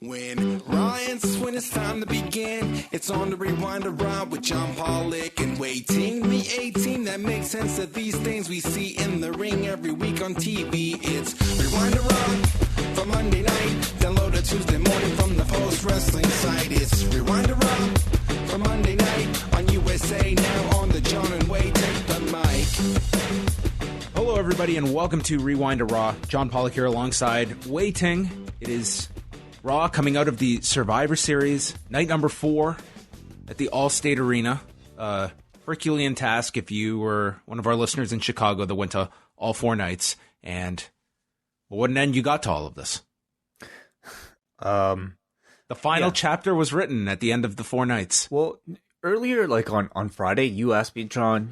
When when it's time to begin, it's on the Rewind to Raw with John Pollock and Wai Ting. The A-Team that makes sense of these things we see in the ring every week on TV. It's Rewind to Raw for Monday night. Download it Tuesday morning from the Post Wrestling site. It's Rewind to Raw for Monday night on USA Now on the John and Wai Take the Mic. Hello, everybody, and welcome to Rewind to Raw. John Pollock here alongside Wai Ting. It is Raw coming out of the Survivor Series, night number 4 at the Allstate Arena. Herculean task if you were one of our listeners in Chicago that went to all 4 nights. And what an end you got to all of this. The final chapter was written at the end of the 4 nights. Well, earlier, like on Friday, you asked me, John,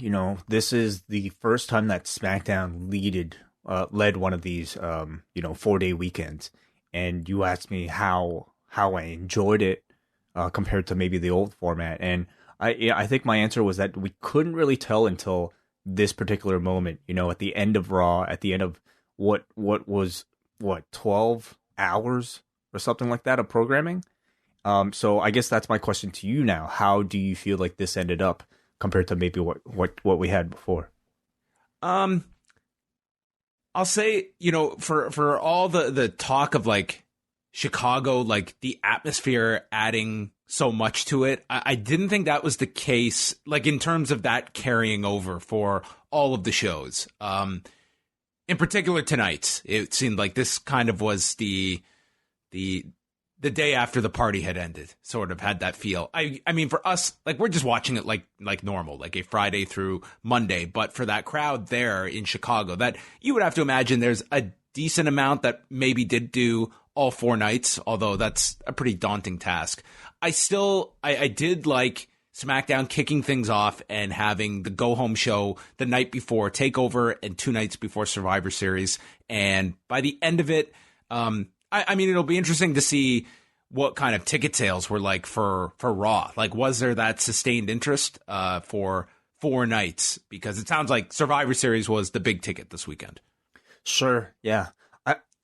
this is the first time that SmackDown led one of these, 4-day weekends. And you asked me how I enjoyed it compared to maybe the old format. And I think my answer was that we couldn't really tell until this particular moment, at the end of Raw, at the end of what was 12 hours or something like that of programming. So I guess that's my question to you now. How do you feel like this ended up compared to maybe what we had before? I'll say, for all the talk of like Chicago, like the atmosphere adding so much to it, I didn't think that was the case, like in terms of that carrying over for all of the shows. In particular tonight's, it seemed like this kind of was the day after the party had ended, sort of had that feel. I mean, for us, like we're just watching it like normal, like a Friday through Monday. But for that crowd there in Chicago, that you would have to imagine there's a decent amount that maybe did do all 4 nights, although that's a pretty daunting task. I did like SmackDown kicking things off and having the go-home show the night before TakeOver and 2 nights before Survivor Series. And by the end of it, I mean, it'll be interesting to see what kind of ticket sales were like for Raw. Like, was there that sustained interest for 4 nights? Because it sounds like Survivor Series was the big ticket this weekend. Sure, yeah.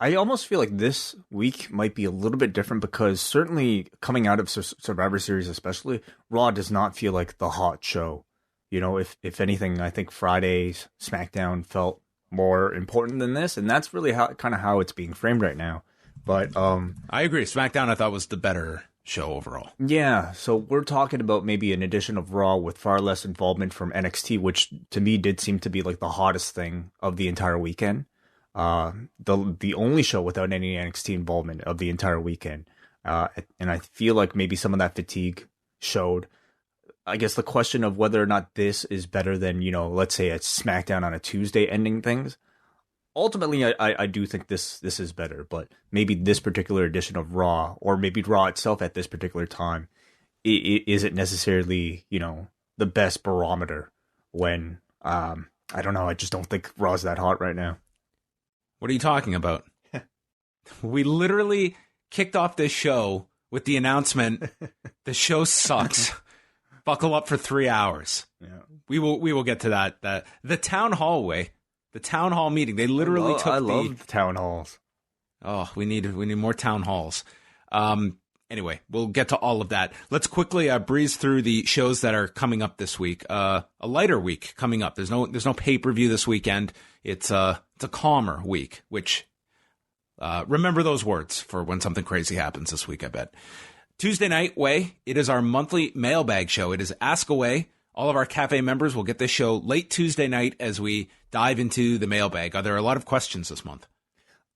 I almost feel like this week might be a little bit different because certainly coming out of Survivor Series especially, Raw does not feel like the hot show. If anything, I think Friday's SmackDown felt more important than this, and that's really how it's being framed right now. But I agree. SmackDown, I thought, was the better show overall. Yeah, so we're talking about maybe an edition of Raw with far less involvement from NXT, which to me did seem to be like the hottest thing of the entire weekend. The only show without any NXT involvement of the entire weekend. And I feel like maybe some of that fatigue showed. I guess the question of whether or not this is better than, let's say a SmackDown on a Tuesday ending things. Ultimately, I do think this is better, but maybe this particular edition of Raw, or maybe Raw itself at this particular time, isn't necessarily, the best barometer when, I don't know, I just don't think Raw's that hot right now. What are you talking about? We literally kicked off this show with the announcement, the show sucks. Buckle up for 3 hours. Yeah. We will get to that. The town hallway. The town hall meeting. They literally took I love town halls. Oh, we need more town halls. Anyway, we'll get to all of that. Let's quickly breeze through the shows that are coming up this week. A lighter week coming up. There's no pay-per-view this weekend. It's a calmer week, which remember those words for when something crazy happens this week, I bet. Tuesday night, it is our monthly mailbag show. It is Ask Away. All of our Café members will get this show late Tuesday night as we dive into the mailbag. Are there a lot of questions this month?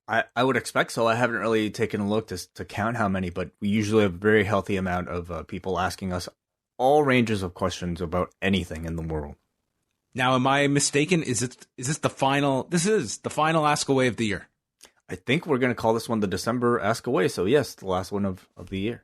I would expect so. I haven't really taken a look to count how many, but we usually have a very healthy amount of people asking us all ranges of questions about anything in the world. Now, am I mistaken? Is this the final? This is the final Ask Away of the year. I think we're going to call this one the December Ask Away. So yes, the last one of the year.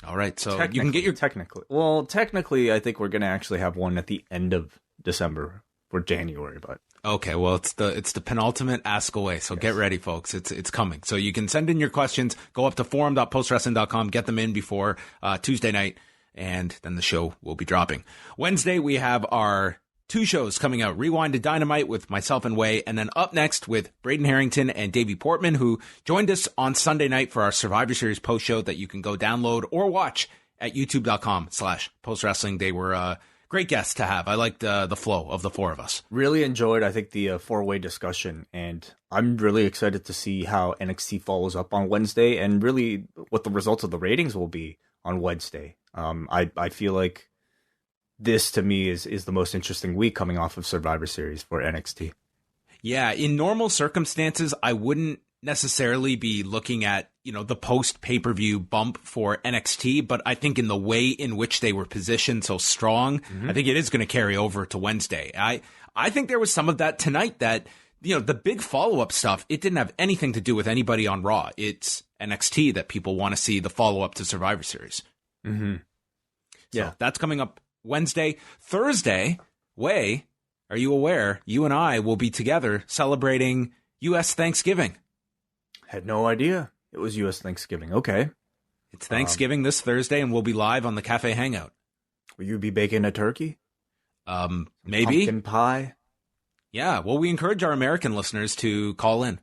All right, so you can get your technically, I think we're going to actually have one at the end of December for January, but okay. Well, it's the penultimate Ask Away, so yes. Get ready, folks. It's coming. So you can send in your questions. Go up to forum.postwrestling.com, get them in before Tuesday night, and then the show will be dropping. Wednesday we have our 2 shows coming out. Rewind to Dynamite with myself and Wai, and then up next with Braden Harrington and Davey Portman, who joined us on Sunday night for our Survivor Series post show that you can go download or watch at youtube.com/postwrestling. They were great guests to have. I liked the flow of the 4 of us. Really enjoyed, I think, the 4-way discussion, and I'm really excited to see how NXT follows up on Wednesday and really what the results of the ratings will be on Wednesday. I feel like this, to me, is the most interesting week coming off of Survivor Series for NXT. Yeah, in normal circumstances, I wouldn't necessarily be looking at, the post pay-per-view bump for NXT, but I think in the way in which they were positioned so strong, I think it is going to carry over to Wednesday. I think there was some of that tonight that, the big follow-up stuff, it didn't have anything to do with anybody on Raw. It's NXT that people want to see the follow-up to Survivor Series. Mm-hmm. Yeah. So that's coming up Wednesday. Thursday, Wai, are you aware, you and I will be together celebrating U.S. Thanksgiving. Had no idea it was U.S. Thanksgiving. Okay. It's Thanksgiving this Thursday, and we'll be live on the Café Hangout. Will you be baking a turkey? Maybe. Pumpkin pie? Yeah, well, we encourage our American listeners to call in.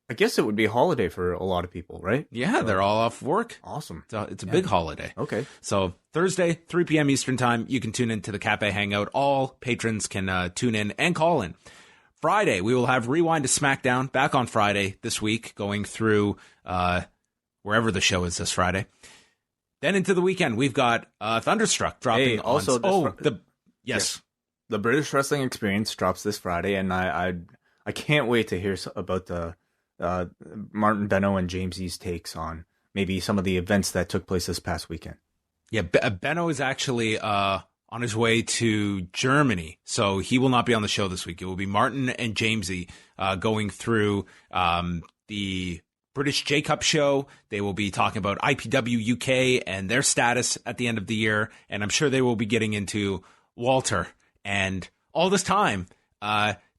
I guess it would be a holiday for a lot of people, right? Yeah, they're all off work. Awesome. It's a big holiday. Okay. So Thursday, 3 p.m. Eastern time, you can tune into the Café Hangout. All patrons can tune in and call in. Friday, we will have Rewind to SmackDown back on Friday this week, going through wherever the show is this Friday. Then into the weekend, we've got Thunderstruck dropping. Yes. The British Wrestling Experience drops this Friday, and I can't wait to hear about the Martin Benno and Jamesy's takes on maybe some of the events that took place this past weekend. Yeah, Benno is actually on his way to Germany, so he will not be on the show this week. It will be Martin and Jamesy going through the British J-Cup show. They will be talking about IPW UK and their status at the end of the year, and I'm sure they will be getting into Walter. And all this time,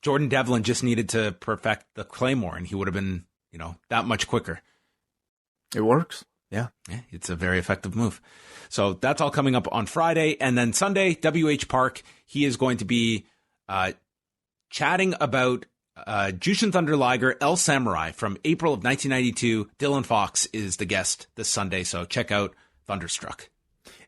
Jordan Devlin just needed to perfect the Claymore, and he would have been, that much quicker. It works. Yeah, it's a very effective move. So that's all coming up on Friday. And then Sunday, W.H. Park, he is going to be chatting about Jushin Thunder Liger, El Samurai from April of 1992. Dylan Fox is the guest this Sunday, so check out Thunderstruck.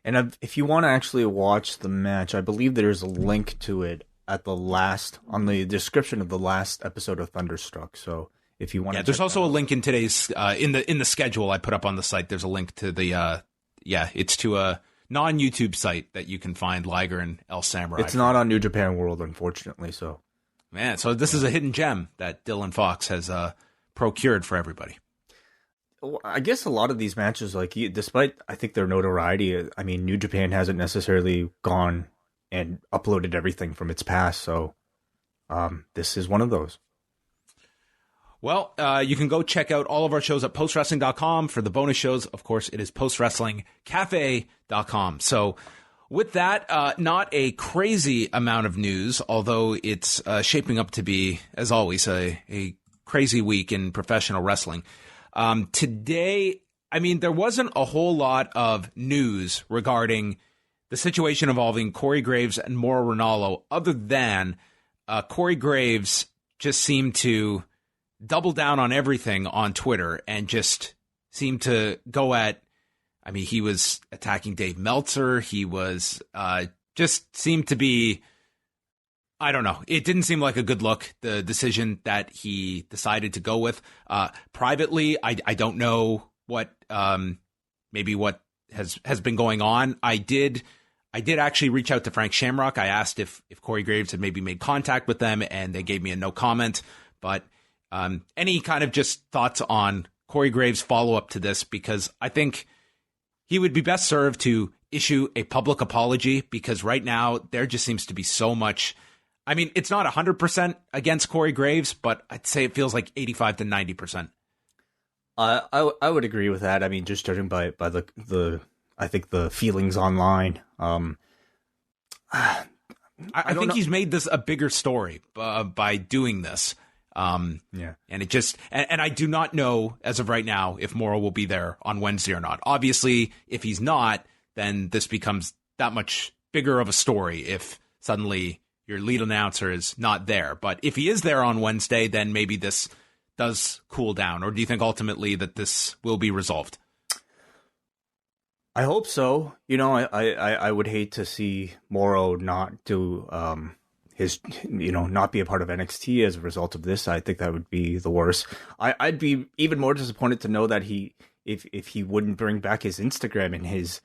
And if you want to actually watch the match, I believe there's a link to it on the description of the last episode of Thunderstruck. So if you want, there's also a link in today's in the schedule I put up on the site. There's a link to the it's to a non-YouTube site that you can find Liger and El Samurai. It's not on New Japan World, unfortunately. So so this is a hidden gem that Dylan Fox has procured for everybody. I guess a lot of these matches, despite I think their notoriety, I mean, New Japan hasn't necessarily gone and uploaded everything from its past. So this is one of those. Well, you can go check out all of our shows at postwrestling.com. For the bonus shows, of course, it is postwrestlingcafe.com. So with that, not a crazy amount of news, although it's shaping up to be, as always, a crazy week in professional wrestling. Today, I mean, there wasn't a whole lot of news regarding the situation involving Corey Graves and Mauro Ranallo, other than Corey Graves just seemed to double down on everything on Twitter and just seemed to go at, I mean, he was attacking Dave Meltzer. He was just seemed to be, I don't know. It didn't seem like a good look, the decision that he decided to go with. Privately, I don't know what maybe what has been going on. I did actually reach out to Frank Shamrock. I asked if Corey Graves had maybe made contact with them, and they gave me a no comment. But any kind of just thoughts on Corey Graves' follow-up to this, because I think he would be best served to issue a public apology, because right now there just seems to be so much. I mean, it's not 100% against Corey Graves, but I'd say it feels like 85 to 90%. I would agree with that. I mean, just judging by the I think the feelings online. I think he's made this a bigger story by doing this. And it just, and I do not know as of right now if Mauro will be there on Wednesday or not. Obviously, if he's not, then this becomes that much bigger of a story if suddenly your lead announcer is not there. But if he is there on Wednesday, then maybe this does cool down. Or do you think ultimately that this will be resolved? I hope so. I would hate to see Mauro not do not be a part of NXT as a result of this. I think that would be the worst. I'd be even more disappointed to know that if he wouldn't bring back his Instagram and his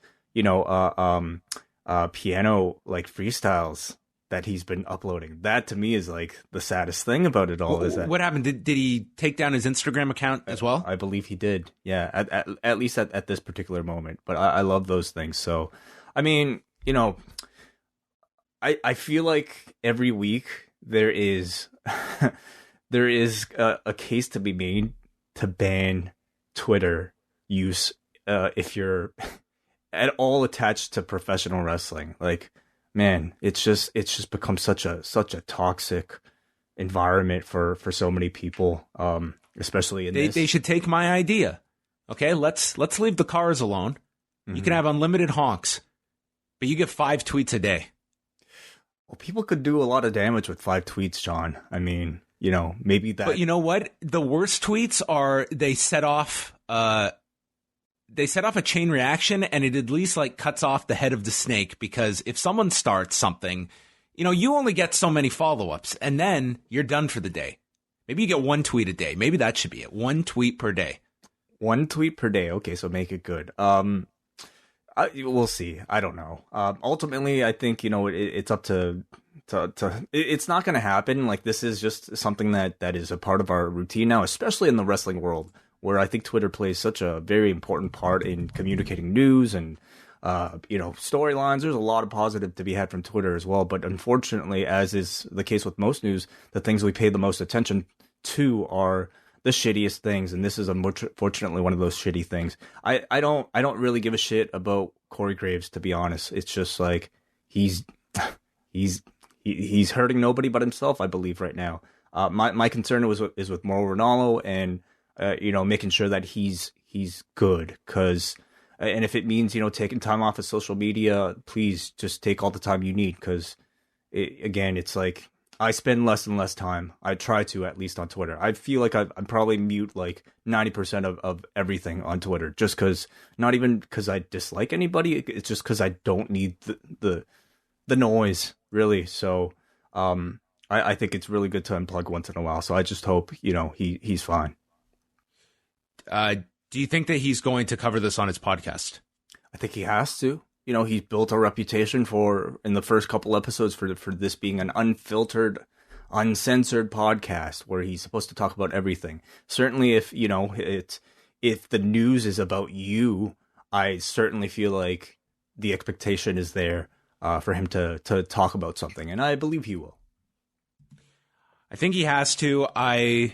piano like freestyles that he's been uploading. That to me is like the saddest thing about it all. Is that what happened? Did he take down his Instagram account as well? I believe he did. Yeah, at least at this particular moment. But I love those things. So, I mean, I feel like every week there is there is a case to be made to ban Twitter use if you're at all attached to professional wrestling. Like, man, it's just become such a toxic environment for so many people, especially in this. They should take my idea. Okay, let's leave the cars alone. Mm-hmm. You can have unlimited honks, but you get 5 tweets a day. Well, people could do a lot of damage with 5 tweets, John. I mean, maybe that. But you know what? The worst tweets are they set off a chain reaction, and it at least like cuts off the head of the snake, because if someone starts something, you only get so many follow-ups and then you're done for the day. Maybe you get 1 tweet a day. Maybe that should be it. 1 tweet per day. 1 tweet per day. Okay, so make it good. We'll see. I don't know. Ultimately, I think, it's up to it's not going to happen. Like, this is just something that is a part of our routine now, especially in the wrestling world, where I think Twitter plays such a very important part in communicating news and, storylines. There's a lot of positive to be had from Twitter as well. But unfortunately, as is the case with most news, the things we pay the most attention to are the shittiest things. And this is unfortunately one of those shitty things. I don't really give a shit about Corey Graves, to be honest. It's just like he's hurting nobody but himself, I believe, right now. My concern is with Mauro Ranallo and, making sure that he's good, and if it means, taking time off of social media, please just take all the time you need. Cause it's like, I spend less and less time. I try to, at least on Twitter. I feel like I'm probably mute like 90% of everything on Twitter, just cause, not even cause I dislike anybody. It's just cause I don't need the noise, really. So, I think it's really good to unplug once in a while. So I just hope, he's fine. Do you think that he's going to cover this on his podcast? I think he has to. He's built a reputation in the first couple episodes for this being an unfiltered, uncensored podcast where he's supposed to talk about everything. Certainly if the news is about you, I certainly feel like the expectation is there for him to talk about something, and I believe he will. I think he has to. I'll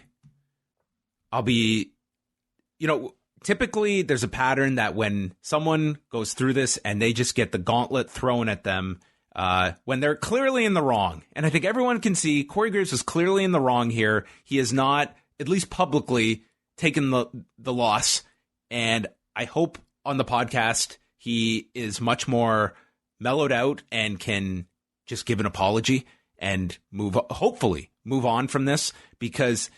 be, typically there's a pattern that when someone goes through this and they just get the gauntlet thrown at them when they're clearly in the wrong. And I think everyone can see Corey Graves is clearly in the wrong here. He has not, at least publicly, taken the loss. And I hope on the podcast he is much more mellowed out and can just give an apology and hopefully move on from this, because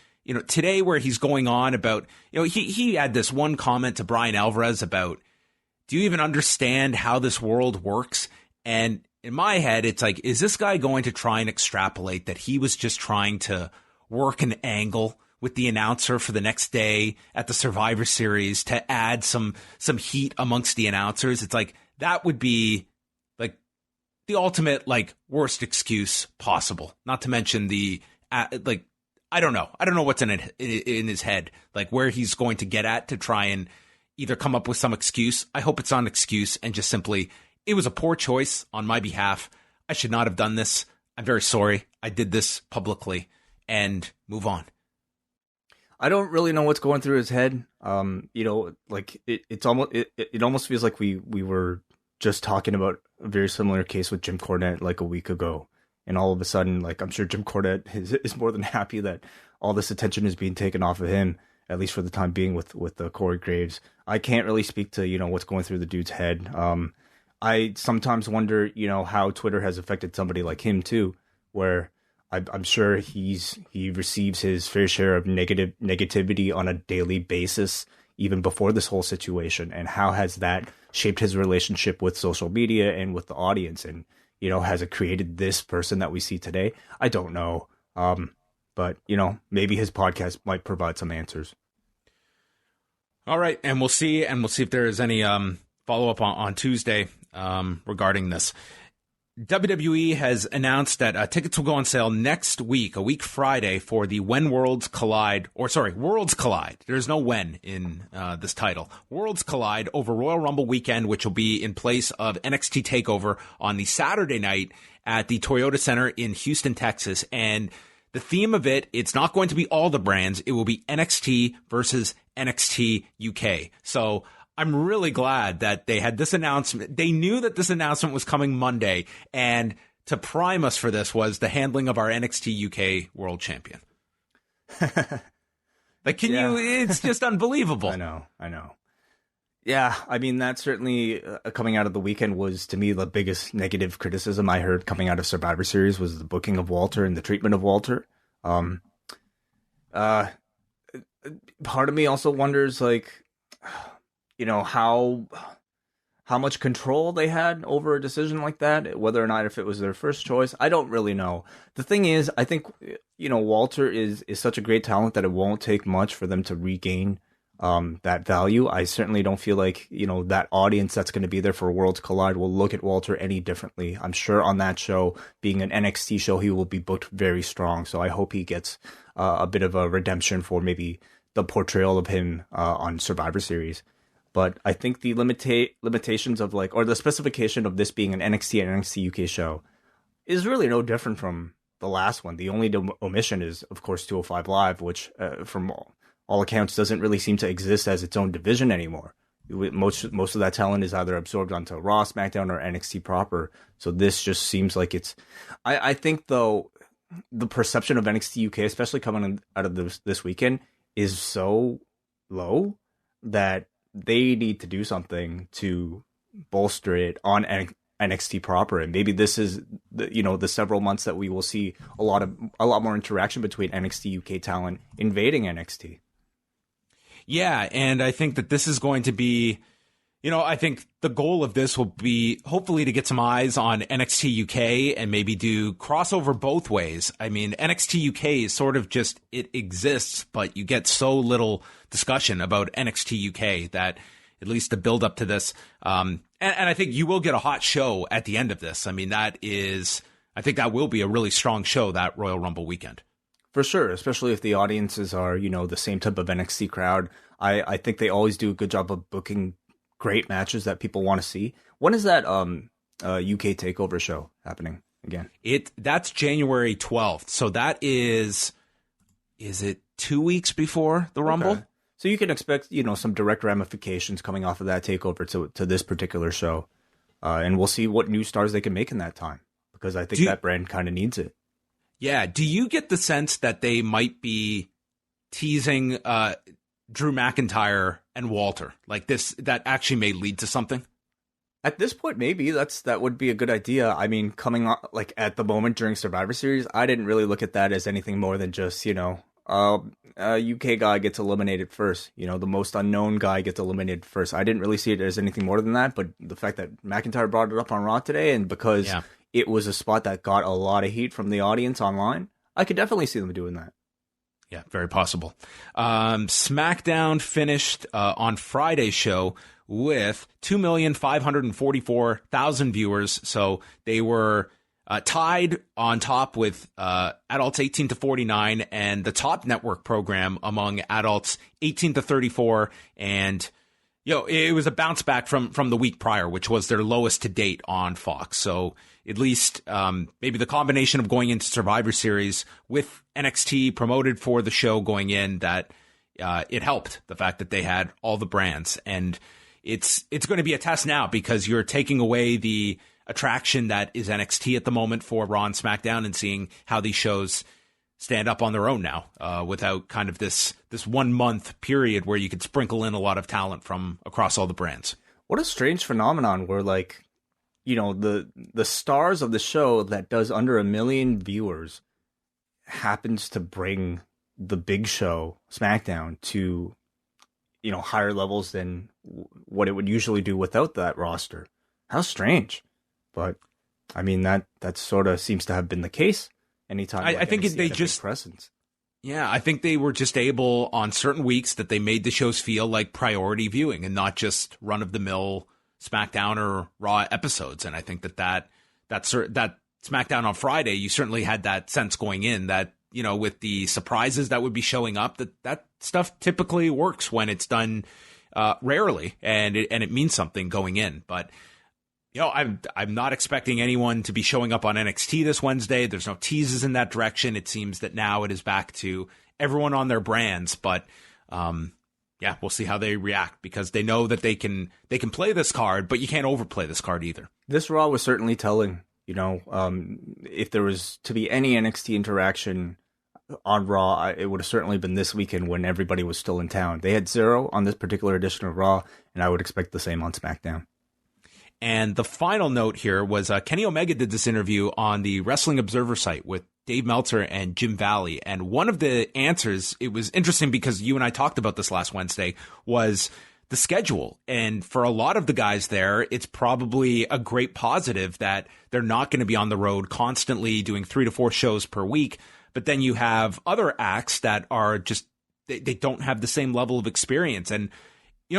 today where he's going on about, he had this one comment to Brian Alvarez about, do you even understand how this world works? And in my head, it's like, is this guy going to try and extrapolate that he was just trying to work an angle with the announcer for the next day at the Survivor Series to add some heat amongst the announcers? It's like, that would be like the ultimate, like, worst excuse possible. Not to mention I don't know what's in his head, like where he's going to get at to try and either come up with some excuse. I hope it's not an excuse and just simply, it was a poor choice on my behalf. I should not have done this. I'm very sorry. I did this publicly, and move on. I don't really know what's going through his head. Like it almost feels like we were just talking about a very similar case with Jim Cornette like a week ago. And all of a sudden, like, I'm sure Jim Cornette is more than happy that all this attention is being taken off of him, at least for the time being with Corey Graves. I can't really speak to, what's going through the dude's head. I sometimes wonder, how Twitter has affected somebody like him too, where I'm sure he receives his fair share of negativity on a daily basis, even before this whole situation. And how has that shaped his relationship with social media and with the audience? And, has it created this person that we see today? I don't know. But, maybe his podcast might provide some answers. All right. And we'll see if there is any follow-up on Tuesday regarding this. WWE has announced that tickets will go on sale next week, a week Friday, for the Worlds Collide. There's no when in this title. Worlds Collide over Royal Rumble weekend, which will be in place of NXT TakeOver on the Saturday night at the Toyota Center in Houston, Texas. And the theme of it's not going to be all the brands. It will be NXT versus NXT UK. So I'm really glad that they had this announcement. They knew that this announcement was coming Monday, and to prime us for this was the handling of our NXT UK World Champion. It's just unbelievable. I know. Yeah, I mean, that certainly coming out of the weekend was, to me, the biggest negative criticism I heard coming out of Survivor Series was the booking of Walter and the treatment of Walter. Part of me also wonders, how much control they had over a decision like that, whether or not if it was their first choice. I don't really know. The thing is, I think, Walter is such a great talent that it won't take much for them to regain that value. I certainly don't feel like, that audience that's going to be there for Worlds Collide will look at Walter any differently. I'm sure on that show, being an NXT show, he will be booked very strong. So I hope he gets a bit of a redemption for maybe the portrayal of him on Survivor Series. But I think the limitations of or the specification of this being an NXT and NXT UK show is really no different from the last one. The only omission is, of course, 205 Live, which from all accounts doesn't really seem to exist as its own division anymore. Most of that talent is either absorbed onto Raw, SmackDown, or NXT proper. So this just seems like it's... I think, though, the perception of NXT UK, especially coming out of this weekend, is so low that they need to do something to bolster it on NXT proper. And maybe this is the several months that we will see a lot more interaction between NXT UK talent invading NXT. Yeah, and I think that this is going to be, I think the goal of this will be hopefully to get some eyes on NXT UK and maybe do crossover both ways. I mean, NXT UK is sort of just, it exists, but you get so little discussion about NXT UK that at least the build up to this. And I think you will get a hot show at the end of this. I mean, I think that will be a really strong show, that Royal Rumble weekend. For sure, especially if the audiences are, the same type of NXT crowd. I think they always do a good job of booking great matches that people want to see. When is that UK TakeOver show happening again? That's January 12th. So that is it 2 weeks before the Rumble? Okay. So you can expect, some direct ramifications coming off of that TakeOver to this particular show. And we'll see what new stars they can make in that time, because I think that brand kind of needs it. Yeah. Do you get the sense that they might be teasing Drew McIntyre and Walter like this, that actually may lead to something? At this point, maybe that would be a good idea. I mean, coming on at the moment during Survivor Series, I didn't really look at that as anything more than just, a UK guy gets eliminated first. The most unknown guy gets eliminated first. I didn't really see it as anything more than that. But the fact that McIntyre brought it up on Raw today, and because it was a spot that got a lot of heat from the audience online, I could definitely see them doing that. Yeah, very possible. SmackDown finished on Friday's show with 2,544,000 viewers. So they were tied on top with adults 18 to 49 and the top network program among adults 18 to 34. And, it was a bounce back from the week prior, which was their lowest to date on Fox. So at least maybe the combination of going into Survivor Series with NXT promoted for the show going in, that it helped the fact that they had all the brands. And it's going to be a test now, because you're taking away the attraction that is NXT at the moment for Raw and SmackDown, and seeing how these shows stand up on their own now without kind of this 1 month period where you could sprinkle in a lot of talent from across all the brands. What a strange phenomenon where the stars of the show that does under 1 million viewers happens to bring the big show SmackDown to higher levels than what it would usually do without that roster. How strange. But I mean, that sort of seems to have been the case anytime. I think they just presence. Yeah, I think they were just able on certain weeks that they made the shows feel like priority viewing and not just run of the mill SmackDown or Raw episodes. And I think that SmackDown on Friday, you certainly had that sense going in that, with the surprises that would be showing up, that stuff typically works when it's done rarely and it means something going in. But I'm not expecting anyone to be showing up on NXT this Wednesday. There's no teases in that direction. It seems that now it is back to everyone on their brands, but we'll see how they react because they know that they can play this card, but you can't overplay this card either. This Raw was certainly telling. If there was to be any NXT interaction on Raw, it would have certainly been this weekend when everybody was still in town. They had 0 on this particular edition of Raw, and I would expect the same on SmackDown. And the final note here was Kenny Omega did this interview on the Wrestling Observer site with Dave Meltzer and Jim Valley. And one of the answers, it was interesting because you and I talked about this last Wednesday, was the schedule. And for a lot of the guys there, it's probably a great positive that they're not going to be on the road constantly doing 3 to 4 shows per week. But then you have other acts that are just, they don't have the same level of experience. And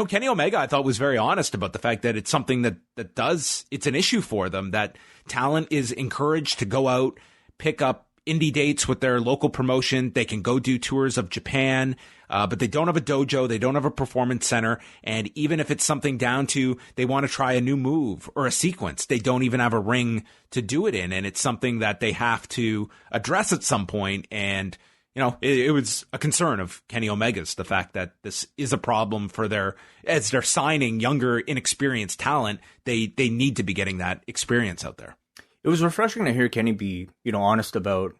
Kenny Omega, I thought, was very honest about the fact that it's something it's an issue for them, that talent is encouraged to go out, pick up indie dates with their local promotion. They can go do tours of Japan, but they don't have a dojo. They don't have a performance center. And even if it's something down to they want to try a new move or a sequence, they don't even have a ring to do it in. And it's something that they have to address at some point. And it was a concern of Kenny Omega's, the fact that this is a problem for as they're signing younger, inexperienced talent, they need to be getting that experience out there. It was refreshing to hear Kenny be, honest about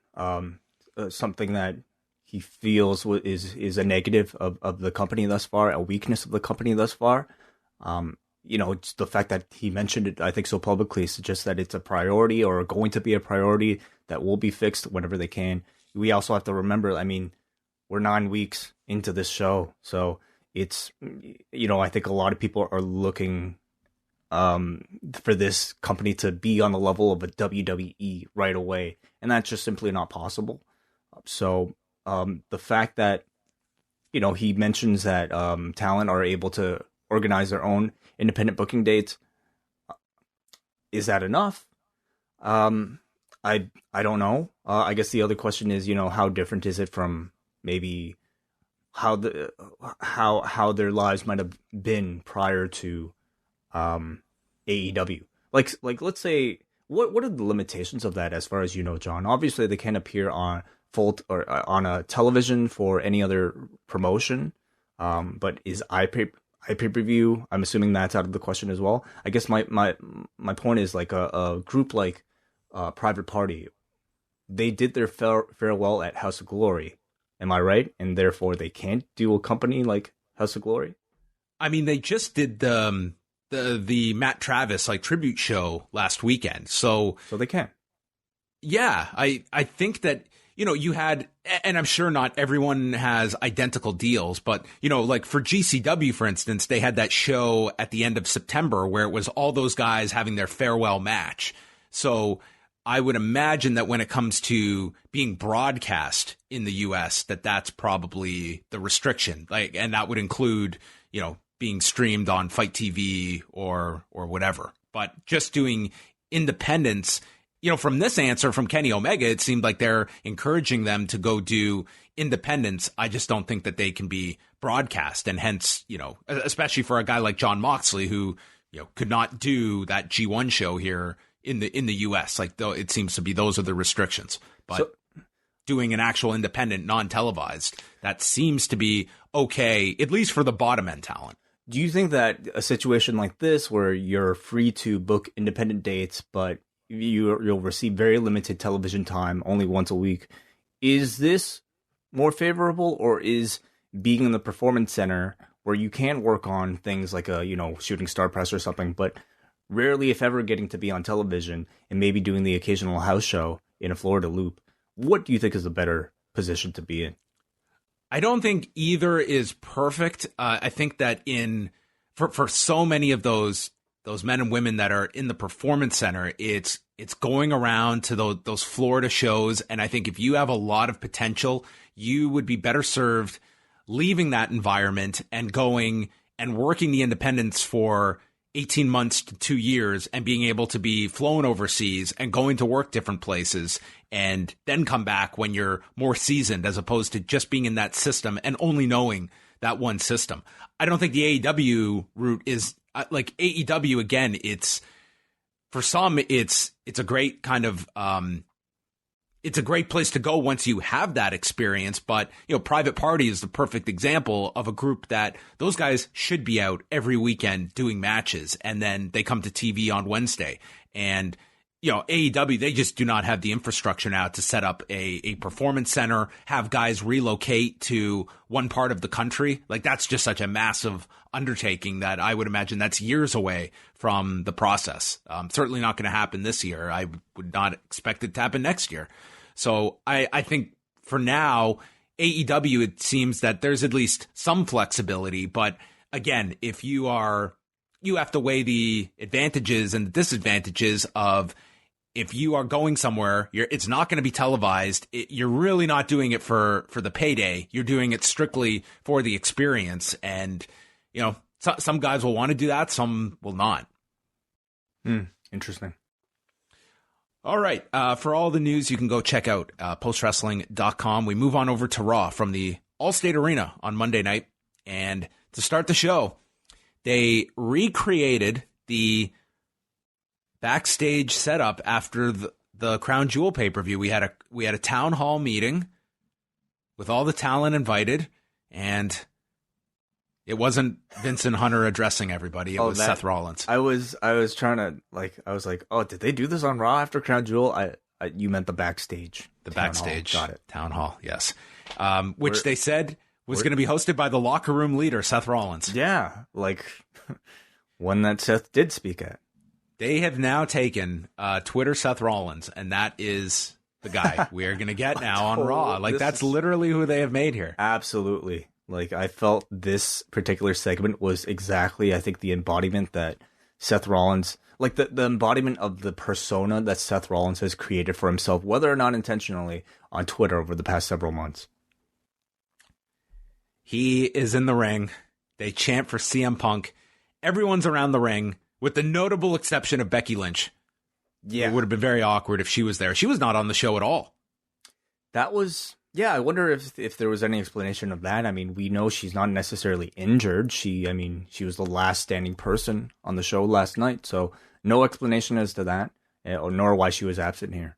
something that he feels is a negative of the company thus far, a weakness of the company thus far. It's the fact that he mentioned it, I think, so publicly suggests that it's a priority or going to be a priority that will be fixed whenever they can. We also have to remember, I mean, we're 9 weeks into this show. So it's, I think a lot of people are looking for this company to be on the level of a WWE right away. And that's just simply not possible. So the fact that, he mentions that talent are able to organize their own independent booking dates, is that enough? I don't know. I guess the other question is, how different is it from maybe how their lives might have been prior to AEW? Like let's say, what are the limitations of that as far as John? Obviously, they can't appear on full or on a television for any other promotion. But is iPay-per-view? I'm assuming that's out of the question as well. I guess my point is like a group like Private Party, they did their farewell at House of Glory. Am I right? And therefore they can't do a company like House of Glory? I mean, they just did the Matt Travis tribute show last weekend. So they can. Yeah, I think that, you had, and I'm sure not everyone has identical deals, but, for GCW, for instance, they had that show at the end of September where it was all those guys having their farewell match. So I would imagine that when it comes to being broadcast in the US, that's probably the restriction. And that would include, being streamed on Fight TV or whatever. But just doing independence, from this answer from Kenny Omega, it seemed like they're encouraging them to go do independence. I just don't think that they can be broadcast. And hence, especially for a guy like Jon Moxley, who, could not do that G1 show here in the US, though it seems to be those are the restrictions. But doing an actual independent, non-televised, that seems to be okay, at least for the bottom end talent. Do you think that a situation like this, where you're free to book independent dates, but you'll receive very limited television time, only once a week, is this more favorable, or is being in the performance center where you can work on things like a shooting star press or something, but rarely, if ever, getting to be on television and maybe doing the occasional house show in a Florida loop. What do you think is a better position to be in? I don't think either is perfect. I think that for so many of those men and women that are in the performance center, it's going around to those Florida shows. And I think if you have a lot of potential, you would be better served leaving that environment and going and working the independents for 18 months to 2 years and being able to be flown overseas and going to work different places and then come back when you're more seasoned, as opposed to just being in that system and only knowing that one system. I don't think the AEW route is like AEW. Again, it's for some, it's a great kind of, it's a great place to go once you have that experience. But, Private Party is the perfect example of a group that those guys should be out every weekend doing matches. And then they come to TV on Wednesday. And, AEW, they just do not have the infrastructure now to set up a performance center, have guys relocate to one part of the country. Like, that's just such a massive undertaking that I would imagine that's years away from the process. Certainly not going to happen this year. I would not expect it to happen next year. So I think for now, AEW, it seems that there's at least some flexibility. But again, if you have to weigh the advantages and the disadvantages of, if you are going somewhere, it's not going to be televised. You're really not doing it for the payday. You're doing it strictly for the experience. And, some guys will want to do that. Some will not. Interesting. All right. For all the news, you can go check out postwrestling.com. We move on over to Raw from the Allstate Arena on Monday night. And to start the show, they recreated the backstage setup after the Crown Jewel pay-per-view. We had a town hall meeting with all the talent invited, and it wasn't Vincent Hunter addressing everybody. It was Seth Rollins. I was trying to oh, did they do this on Raw after Crown Jewel? You meant the backstage. The backstage. Got it. Town hall, yes. Which they said was going to be hosted by the locker room leader, Seth Rollins. Yeah, one that Seth did speak at. They have now taken Twitter Seth Rollins, and that is the guy we are going to get now on Raw. That's literally who they have made here. Absolutely. I felt this particular segment was exactly, I think, the embodiment that Seth Rollins, the embodiment of the persona that Seth Rollins has created for himself, whether or not intentionally, on Twitter over the past several months. He is in the ring. They chant for CM Punk. Everyone's around the ring, with the notable exception of Becky Lynch. Yeah. It would have been very awkward if she was there. She was not on the show at all. I wonder if there was any explanation of that. I mean, we know she's not necessarily injured. She was the last standing person on the show last night. So no explanation as to that, nor why she was absent here.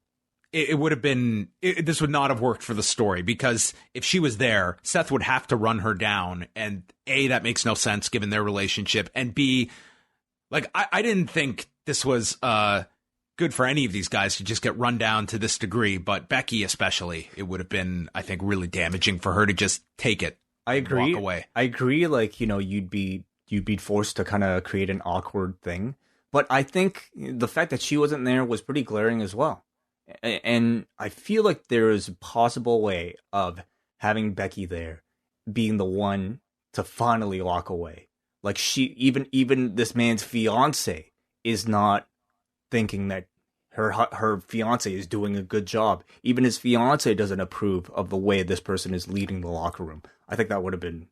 It would have been, this would not have worked for the story, because if she was there, Seth would have to run her down. And A, that makes no sense given their relationship. And B, I didn't think this was good for any of these guys to just get run down to this degree, but Becky especially, it would have been, I think, really damaging for her to just take it. I agree. Walk away. I agree. You'd be forced to kind of create an awkward thing, but I think the fact that she wasn't there was pretty glaring as well. And I feel like there is a possible way of having Becky there being the one to finally walk away. She, even this man's fiance is not thinking that her fiance is doing a good job. Even his fiance doesn't approve of the way this person is leading the locker room. I think that would have been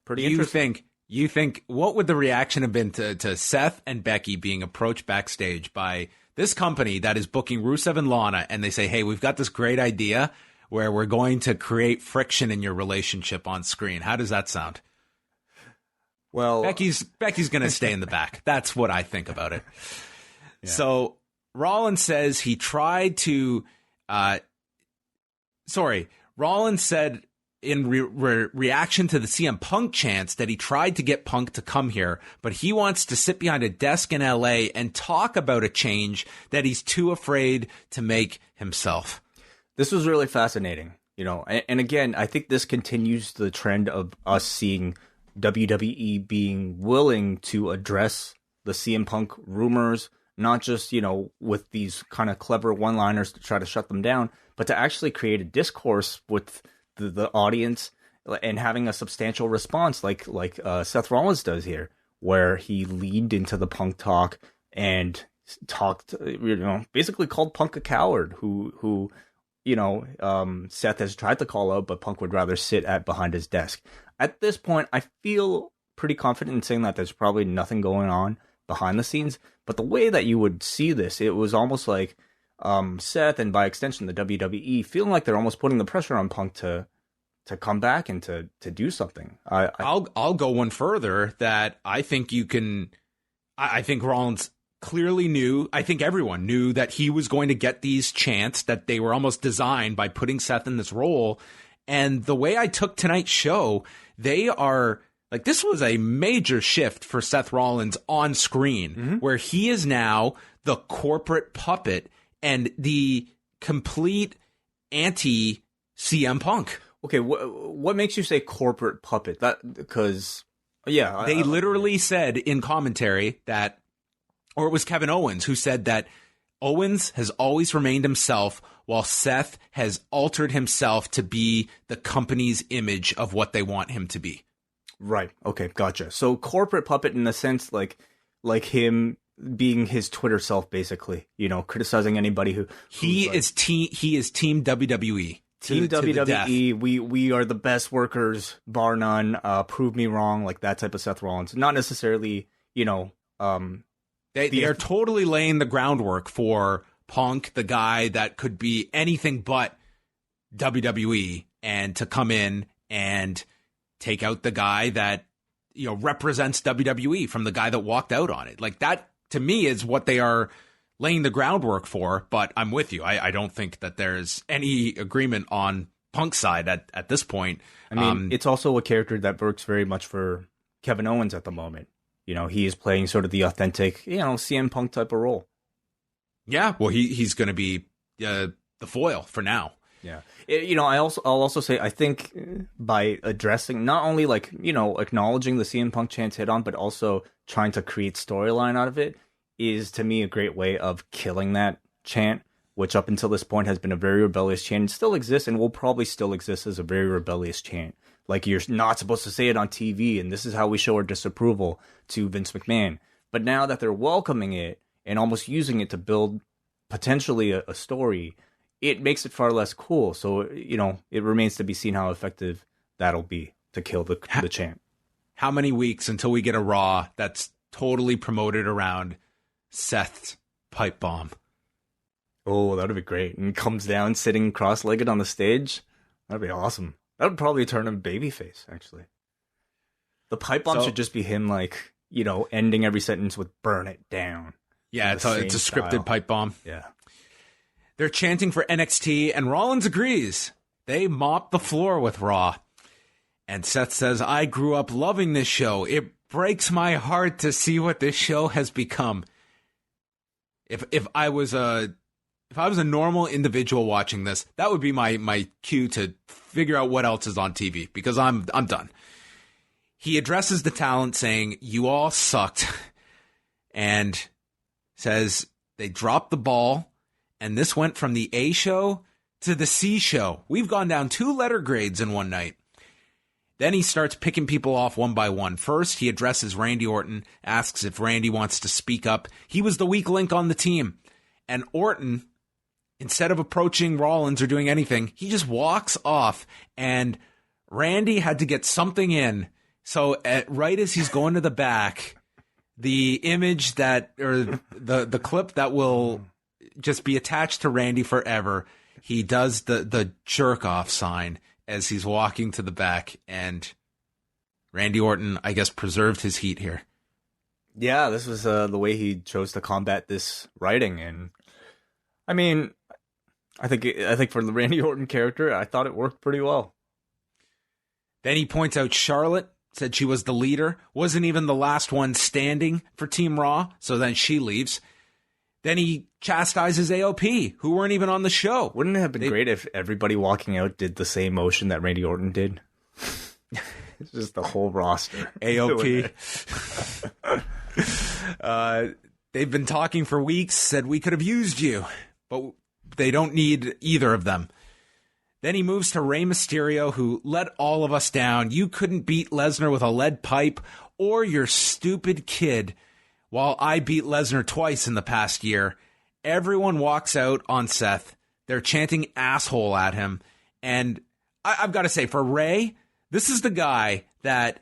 pretty interesting. You think what would the reaction have been to Seth and Becky being approached backstage by this company that is booking Rusev and Lana, and they say, hey, we've got this great idea where we're going to create friction in your relationship on screen. How does that sound? Well, Becky's going to stay in the back. That's what I think about it. Yeah. So Rollins says he tried to, Rollins said in reaction to the CM Punk chants that he tried to get Punk to come here, but he wants to sit behind a desk in LA and talk about a change that he's too afraid to make himself. This was really fascinating, and again, I think this continues the trend of us seeing WWE being willing to address the CM Punk rumors, not just, with these kind of clever one-liners to try to shut them down, but to actually create a discourse with the audience and having a substantial response like Seth Rollins does here, where he leaned into the Punk talk and talked, basically called Punk a coward who Seth has tried to call out, but Punk would rather sit behind his desk. At this point, I feel pretty confident in saying that there's probably nothing going on behind the scenes, but the way that you would see this, it was almost like Seth, and by extension the WWE, feeling like they're almost putting the pressure on Punk to come back and to do something. I'll go one further, that I think I think Rollins clearly knew, I think everyone knew, that he was going to get these chants, that they were almost designed by putting Seth in this role. And the way I took tonight's show, they are like, this was a major shift for Seth Rollins on screen, where he is now the corporate puppet and the complete anti CM Punk. Okay, what makes you say corporate puppet? Because they literally said in commentary that, or it was Kevin Owens who said that Owens has always remained himself, while Seth has altered himself to be the company's image of what they want him to be. Right. Okay, gotcha. So corporate puppet in the sense like him being his Twitter self, basically, criticizing anybody who he is team WWE. Team WWE, we are the best workers, bar none. Prove me wrong, like that type of Seth Rollins. Not necessarily, They are totally laying the groundwork for Punk, the guy that could be anything but WWE, and to come in and take out the guy that represents WWE from the guy that walked out on it. Like, that to me is what they are laying the groundwork for. But I'm with you. I don't think that there's any agreement on Punk's side at this point. I mean, it's also a character that works very much for Kevin Owens at the moment. He is playing sort of the authentic, CM Punk type of role. Yeah, well, he's going to be the foil for now. Yeah, I'll also say, I think by addressing not only acknowledging the CM Punk chants hit on, but also trying to create storyline out of it, is to me a great way of killing that chant, which up until this point has been a very rebellious chant, and still exists and will probably still exist as a very rebellious chant. Like, you're not supposed to say it on TV, and this is how we show our disapproval to Vince McMahon. But now that they're welcoming it and almost using it to build potentially a story, it makes it far less cool. So, it remains to be seen how effective that'll be to kill the chant. How many weeks until we get a Raw that's totally promoted around Seth's pipe bomb? Oh, that'd be great. And comes down sitting cross-legged on the stage. That'd be awesome. That would probably turn him babyface, actually. The pipe bomb should just be him, ending every sentence with "burn it down." Yeah, it's a scripted pipe bomb. Yeah. They're chanting for NXT, and Rollins agrees. They mop the floor with Raw. And Seth says, "I grew up loving this show. It breaks my heart to see what this show has become." If I was a normal individual watching this, that would be my cue to figure out what else is on TV, because I'm done. He addresses the talent saying, "You all sucked," and says they dropped the ball, and this went from the A show to the C show. We've gone down 2 letter grades in one night. Then he starts picking people off one by one. First, he addresses Randy Orton, asks if Randy wants to speak up. He was the weak link on the team. And Orton, instead of approaching Rollins or doing anything, he just walks off. And Randy had to get something in. So right as he's going to the back, the image or the clip that will just be attached to Randy forever, he does the jerk off sign as he's walking to the back, and Randy Orton, I guess, preserved his heat here. Yeah, this was the way he chose to combat this writing, and I mean, I think for the Randy Orton character, I thought it worked pretty well. Then he points out Charlotte, said she was the leader, wasn't even the last one standing for Team Raw, so then she leaves. Then he chastises AOP, who weren't even on the show. Wouldn't it have been great if everybody walking out did the same motion that Randy Orton did? It's just the whole roster. AOP. They've been talking for weeks, said we could have used you, but they don't need either of them. Then he moves to Rey Mysterio, who let all of us down. You couldn't beat Lesnar with a lead pipe or your stupid kid, while I beat Lesnar twice in the past year. Everyone walks out on Seth. They're chanting asshole at him. And I've got to say, for Rey, this is the guy that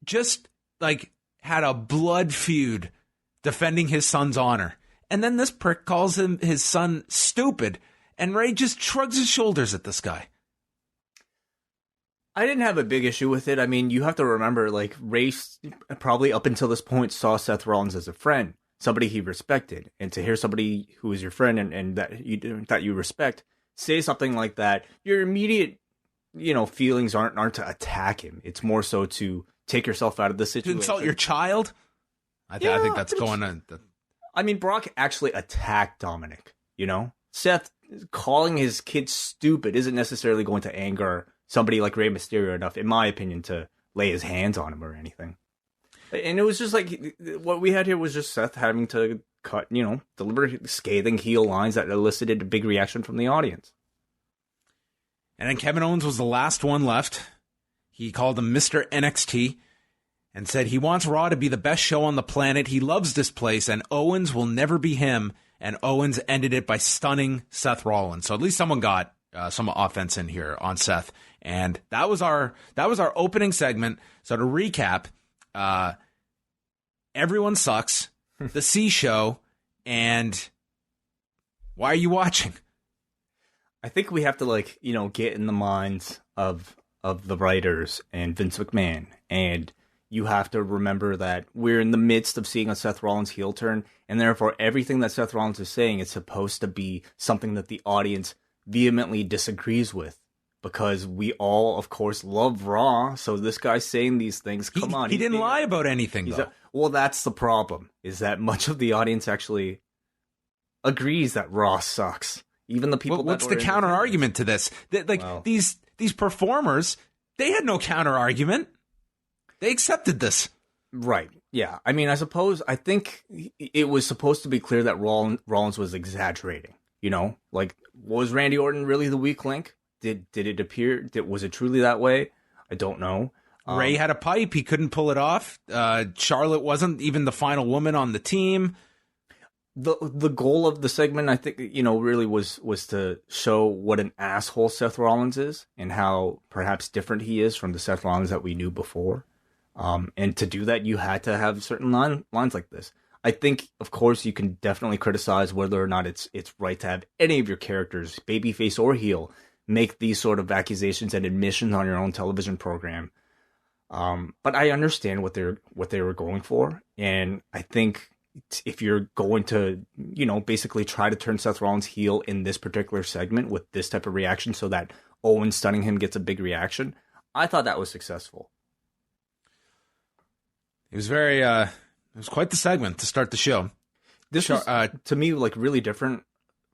just like had a blood feud defending his son's honor. And then this prick calls him his son stupid. And Rey just shrugs his shoulders at this guy. I didn't have a big issue with it. I mean, you have to remember, like, Rey probably up until this point saw Seth Rollins as a friend, somebody he respected. And to hear somebody who is your friend and that you respect say something like that, your immediate, feelings aren't to attack him. It's more so to take yourself out of the situation. To insult your child? I think that's going on. I mean, Brock actually attacked Dominic, Seth calling his kid stupid isn't necessarily going to anger somebody like Rey Mysterio enough, in my opinion, to lay his hands on him or anything. And it was just like, what we had here was just Seth having to deliver scathing heel lines that elicited a big reaction from the audience. And then Kevin Owens was the last one left. He called him Mr. NXT and said he wants Raw to be the best show on the planet. He loves this place, and Owens will never be him. And Owens ended it by stunning Seth Rollins. So at least someone got some offense in here on Seth. And that was our opening segment. So to recap, everyone sucks, the C show, and why are you watching? I think we have to get in the minds of the writers and Vince McMahon, and you have to remember that we're in the midst of seeing a Seth Rollins heel turn, and therefore everything that Seth Rollins is saying is supposed to be something that the audience vehemently disagrees with, because we all, of course, love Raw. So this guy's saying these things. Come on. He didn't lie about anything, though. Well, that's the problem, is that much of the audience actually agrees that Raw sucks. Even the people what's the counter argument to this? These performers, they had no counter argument. They accepted this. Right. Yeah. I mean, I think it was supposed to be clear that Rollins was exaggerating. Was Randy Orton really the weak link? Did it appear? Was it truly that way? I don't know. Rey had a pipe. He couldn't pull it off. Charlotte wasn't even the final woman on the team. The goal of the segment, I think, really was to show what an asshole Seth Rollins is and how perhaps different he is from the Seth Rollins that we knew before. And to do that, you had to have certain lines like this. I think, of course, you can definitely criticize whether or not it's right to have any of your characters, babyface or heel, make these sort of accusations and admissions on your own television program. But I understand what they were going for, and I think if you're going to, basically try to turn Seth Rollins heel in this particular segment with this type of reaction so that Owens stunning him gets a big reaction, I thought that was successful. It was it was quite the segment to start the show. This was, to me, really different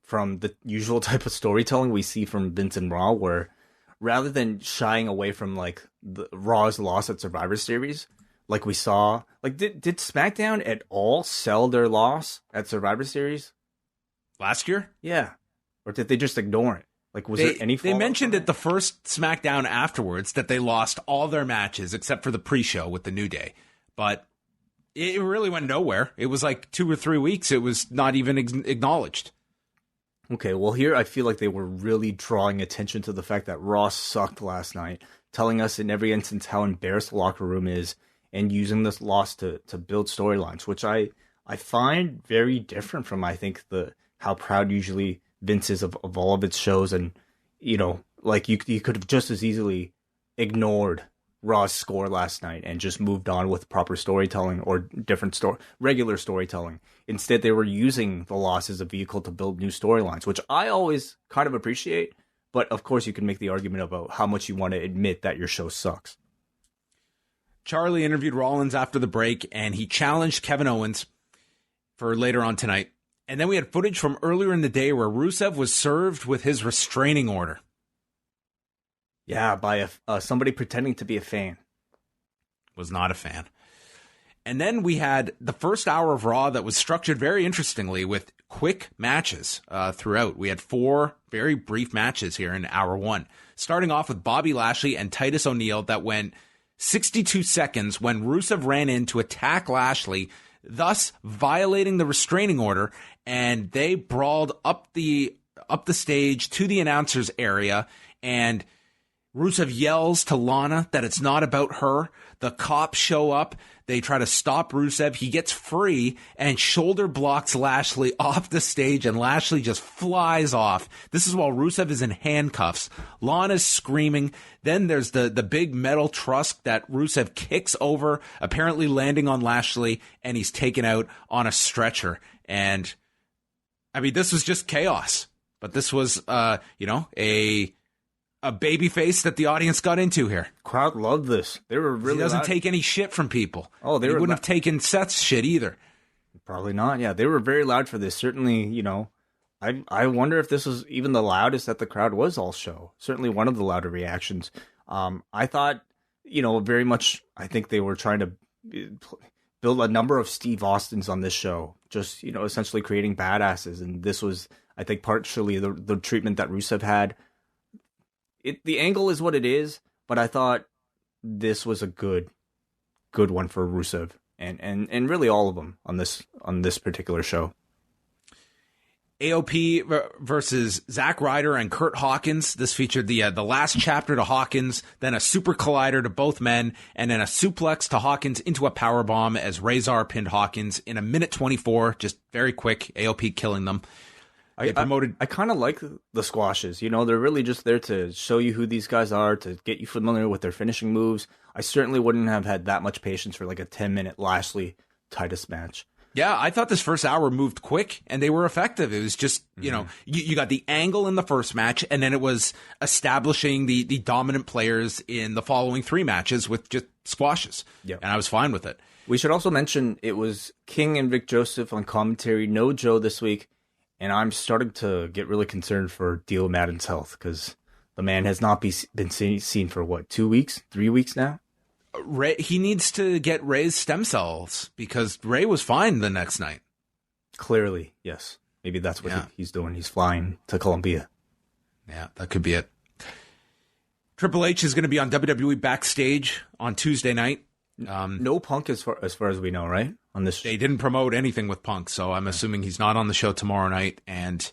from the usual type of storytelling we see from Vince and Raw, where rather than shying away from, the Raw's loss at Survivor Series, like we saw, did SmackDown at all sell their loss at Survivor Series last year? Yeah. Or did they just ignore it? Was there any They mentioned it the first SmackDown afterwards that they lost all their matches except for the pre-show with the New Day. But it really went nowhere. It was 2 or 3 weeks. It was not even acknowledged. Okay, well, here I feel like they were really drawing attention to the fact that Raw sucked last night, telling us in every instance how embarrassed the locker room is, and using this loss to build storylines, which I find very different from, I think, how proud usually Vince is of all of its shows. And, you could have just as easily ignored Raw's score last night and just moved on with proper storytelling or different regular storytelling. Instead, they were using the loss as a vehicle to build new storylines, which I always kind of appreciate. But of course, you can make the argument about how much you want to admit that your show sucks. Charlie interviewed Rollins after the break, and he challenged Kevin Owens for later on tonight. And then we had footage from earlier in the day where Rusev was served with his restraining order. Yeah, by somebody pretending to be a fan. Was not a fan. And then we had the first hour of Raw that was structured very interestingly with quick matches throughout. We had 4 very brief matches here in hour 1, starting off with Bobby Lashley and Titus O'Neil that went 62 seconds when Rusev ran in to attack Lashley, thus violating the restraining order, and they brawled up the stage to the announcers area, and Rusev yells to Lana that it's not about her. The cops show up. They try to stop Rusev. He gets free and shoulder blocks Lashley off the stage, and Lashley just flies off. This is while Rusev is in handcuffs. Lana's screaming. Then there's the big metal truss that Rusev kicks over, apparently landing on Lashley, and he's taken out on a stretcher. And, I mean, this was just chaos. But this was, a baby face that the audience got into here. Crowd loved this. They were really He doesn't loud. take any shit from people. Oh, he wouldn't have taken Seth's shit either. Probably not. Yeah, they were very loud for this. Certainly, I wonder if this was even the loudest that the crowd was all show. Certainly one of the louder reactions. I thought, very much, I think they were trying to build a number of Steve Austins on this show. Just, essentially creating badasses. And this was, I think, partially the treatment that Rusev had. The angle is what it is, but I thought this was a good one for Rusev and really all of them on this particular show. AOP versus Zack Ryder and Kurt Hawkins. This featured the last chapter to Hawkins, then a super collider to both men, and then a suplex to Hawkins into a powerbomb as Razor pinned Hawkins in 1:24. Just very quick. AOP killing them. I kind of like the squashes. They're really just there to show you who these guys are, to get you familiar with their finishing moves. I certainly wouldn't have had that much patience for like a 10-minute Lashley Titus match. Yeah, I thought this first hour moved quick and they were effective. It was just, you got the angle in the first match, and then it was establishing the dominant players in the following 3 matches with just squashes. Yep. And I was fine with it. We should also mention it was King and Vic Joseph on commentary, no Joe this week. And I'm starting to get really concerned for Dio Madden's health, because the man has not been seen for, 2 weeks, 3 weeks now? He needs to get Rey's stem cells, because Rey was fine the next night. Clearly, yes. Maybe that's what he's doing. He's flying to Colombia. Yeah, that could be it. Triple H is going to be on WWE Backstage on Tuesday night. No Punk as far as we know, right? On this, they didn't promote anything with Punk, so I'm assuming he's not on the show tomorrow night, and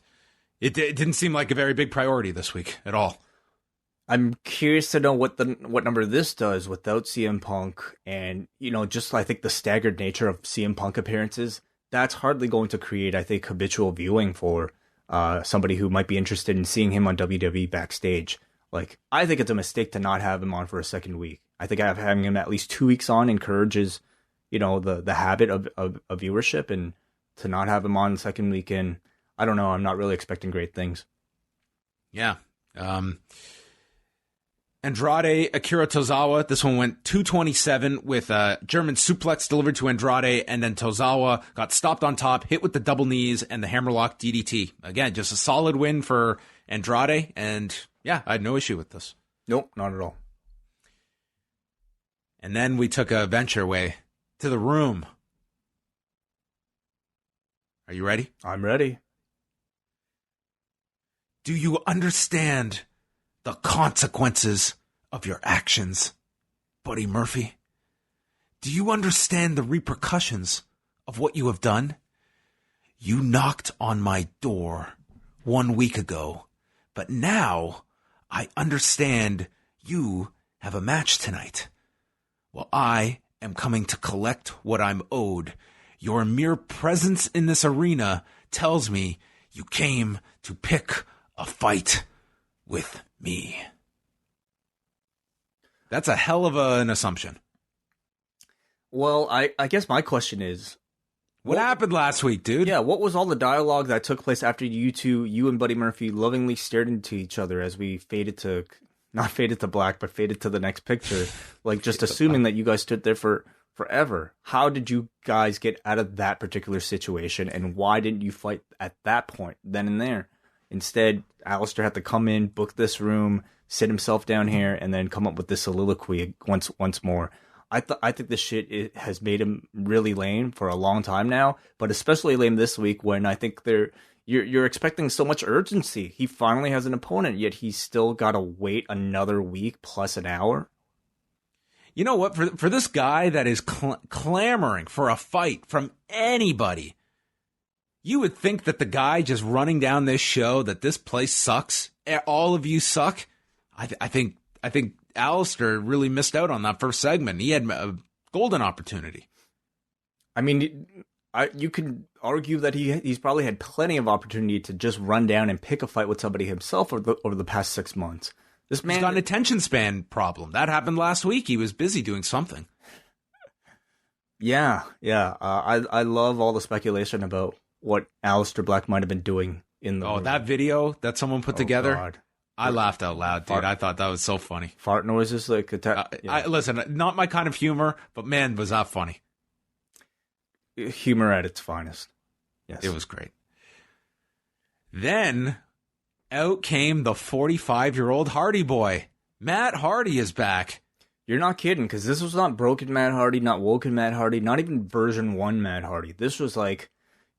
it didn't seem like a very big priority this week at all. I'm curious to know what number this does without CM Punk, and just I think the staggered nature of CM Punk appearances, that's hardly going to create, I think, habitual viewing for somebody who might be interested in seeing him on WWE Backstage. Like, I think it's a mistake to not have him on for a second week. I think having him at least 2 weeks on encourages, the habit of viewership, and to not have him on the second weekend, I don't know. I'm not really expecting great things. Yeah. Andrade, Akira Tozawa. This one went 227 with a German suplex delivered to Andrade, and then Tozawa got stopped on top, hit with the double knees and the hammerlock DDT. Again, just a solid win for Andrade, and yeah, I had no issue with this. Nope, not at all. And then we took a venture way to the room. Are you ready? I'm ready. Do you understand the consequences of your actions, Buddy Murphy? Do you understand the repercussions of what you have done? You knocked on my door 1 week ago, but now I understand you have a match tonight. Well, I am coming to collect what I'm owed. Your mere presence in this arena tells me you came to pick a fight with me. That's a hell of an assumption. Well, I guess my question is, what happened last week, dude? Yeah, what was all the dialogue that took place after you and Buddy Murphy lovingly stared into each other as we not faded to black, but faded to the next picture, like just assuming that you guys stood there for forever? How did you guys get out of that particular situation, and why didn't you fight at that point, then and there? Instead, Aleister had to come in, book this room, sit himself down here, and then come up with this soliloquy once more. I think this shit has made him really lame for a long time now, but especially lame this week when I think you're expecting so much urgency. He finally has an opponent, yet he's still got to wait another week plus an hour. You know what? For this guy that is clamoring for a fight from anybody, you would think that the guy just running down this show, that this place sucks, all of you suck. I think Aleister really missed out on that first segment. He had a golden opportunity. I mean, you could argue that he's probably had plenty of opportunity to just run down and pick a fight with somebody himself over the past 6 months. This man, he's got an attention span problem. That happened last week. He was busy doing something. Yeah. I love all the speculation about what Aleister Black might have been doing in the ring. That video that someone put together. God. I laughed out loud, dude. I thought that was so funny. Fart noises, like listen, not my kind of humor, but man, was that funny. Humor at its finest. Yes, it was great. Then out came the 45-year-old Hardy Boy. Matt Hardy is back. You're not kidding, because this was not broken Matt Hardy, not woken Matt Hardy, not even version 1 Matt Hardy. This was like,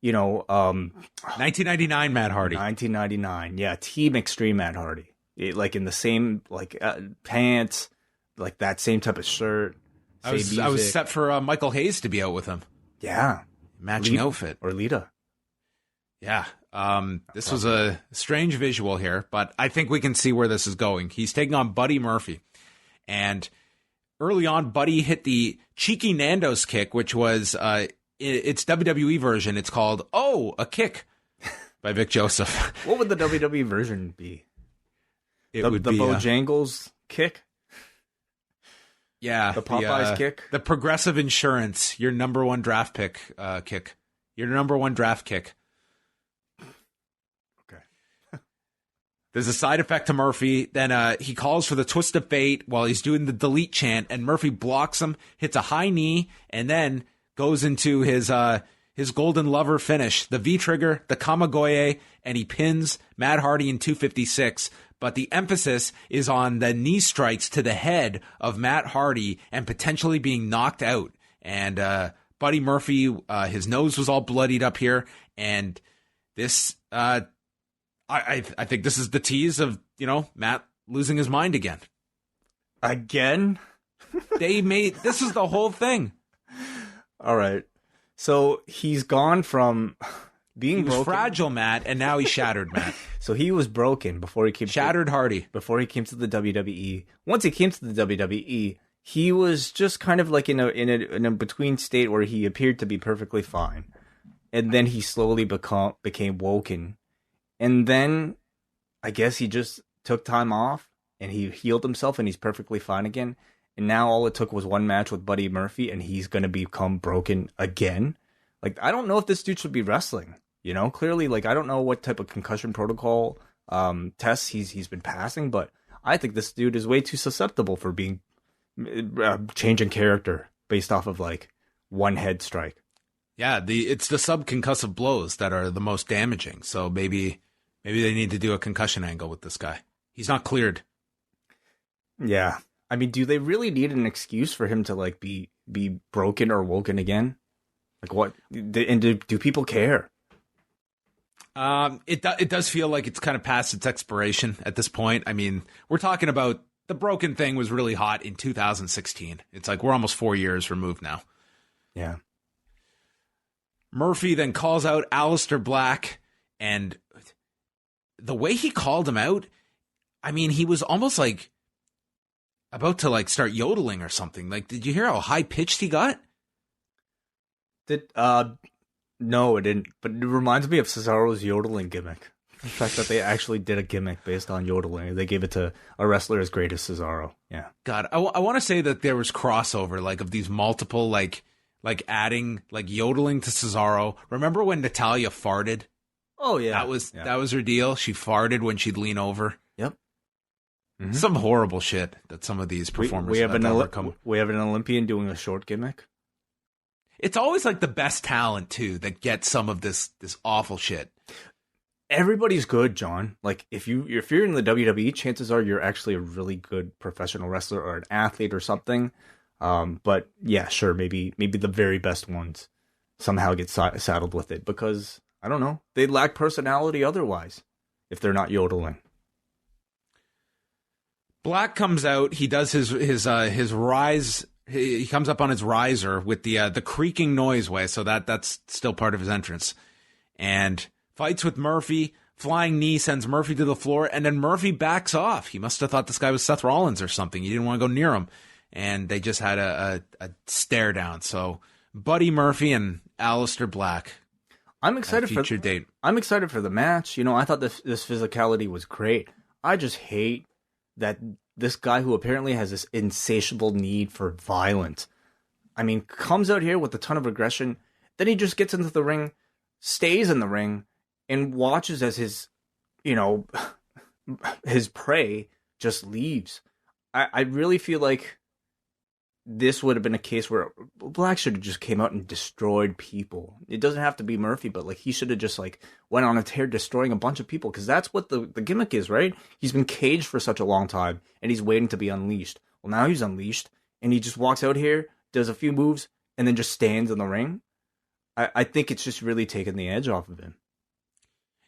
1999 Matt Hardy. 1999, yeah, Team Extreme Matt Hardy. Like in the same pants, like that same type of shirt. I was set for Michael Hayes to be out with him. Yeah, matching outfit or Lita. Yeah, this was a strange visual here, but I think we can see where this is going. He's taking on Buddy Murphy, and early on, Buddy hit the cheeky Nando's kick, which was its WWE version. It's called a Kick by Vic Joseph. What would the WWE version be? It would be the Bojangles kick. Yeah, the Popeyes kick, the Progressive Insurance, your number one draft pick kick, your number one draft kick. Okay. There's a side effect to Murphy. Then he calls for the twist of fate while he's doing the delete chant, and Murphy blocks him, hits a high knee, and then goes into his golden lover finish, the V trigger, the Kamagoye, and he pins Matt Hardy in 256. But the emphasis is on the knee strikes to the head of Matt Hardy and potentially being knocked out. And Buddy Murphy, his nose was all bloodied up here. And this, I think this is the tease of, Matt losing his mind again. Again? This is the whole thing. All right. So he's gone from being broken. Fragile, Matt, and now he's shattered, Matt. So he was broken before he came Hardy. Before he came to the WWE. Once he came to the WWE, he was just kind of like in a between state where he appeared to be perfectly fine. And then he slowly became woken. And then I guess he just took time off and he healed himself and he's perfectly fine again. And now all it took was one match with Buddy Murphy and he's going to become broken again. Like, I don't know if this dude should be wrestling. Clearly, like, I don't know what type of concussion protocol tests he's been passing, but I think this dude is way too susceptible for being changing character based off of like one head strike. Yeah, it's the subconcussive blows that are the most damaging. So maybe they need to do a concussion angle with this guy. He's not cleared. Yeah, I mean, do they really need an excuse for him to like be broken or woken again? Like what? And do people care? It does feel like it's kind of past its expiration at this point. I mean, we're talking about the broken thing was really hot in 2016. It's like we're almost 4 years removed now. Yeah. Murphy then calls out Aleister Black, and the way he called him out, I mean, he was almost like about to like start yodeling or something. Like, did you hear how high pitched he got? No, it didn't. But it reminds me of Cesaro's yodeling gimmick. The fact that they actually did a gimmick based on yodeling. They gave it to a wrestler as great as Cesaro. Yeah. God, I want to say that there was crossover, like of these multiple, like adding like yodeling to Cesaro. Remember when Natalya farted? Oh yeah, that was her deal. She farted when she'd lean over. Yep. Mm-hmm. Some horrible shit that some of these performers we have an Olympian doing a short gimmick. It's always like the best talent too that gets some of this awful shit. Everybody's good, John. Like if you're in the WWE, chances are you're actually a really good professional wrestler or an athlete or something. But yeah, sure, maybe the very best ones somehow get saddled with it because I don't know, they lack personality otherwise if they're not yodeling. Black comes out. He does his rise. He comes up on his riser with the creaking noise way, so that's still part of his entrance, and fights with Murphy. Flying knee sends Murphy to the floor, and then Murphy backs off. He must have thought this guy was Seth Rollins or something. He didn't want to go near him, and they just had a stare down. So Buddy Murphy and Aleister Black. I'm excited for date. I'm excited for the match. You know, I thought this physicality was great. I just hate that this guy who apparently has this insatiable need for violence, I mean, comes out here with a ton of aggression, then he just gets into the ring, stays in the ring, and watches as his prey just leaves. I really feel like this would have been a case where Black should have just came out and destroyed people. It doesn't have to be Murphy, but like he should have just like went on a tear destroying a bunch of people, because that's what the gimmick is, right? He's been caged for such a long time and he's waiting to be unleashed. Well, now he's unleashed and he just walks out here, does a few moves, and then just stands in the ring. I think it's just really taken the edge off of him.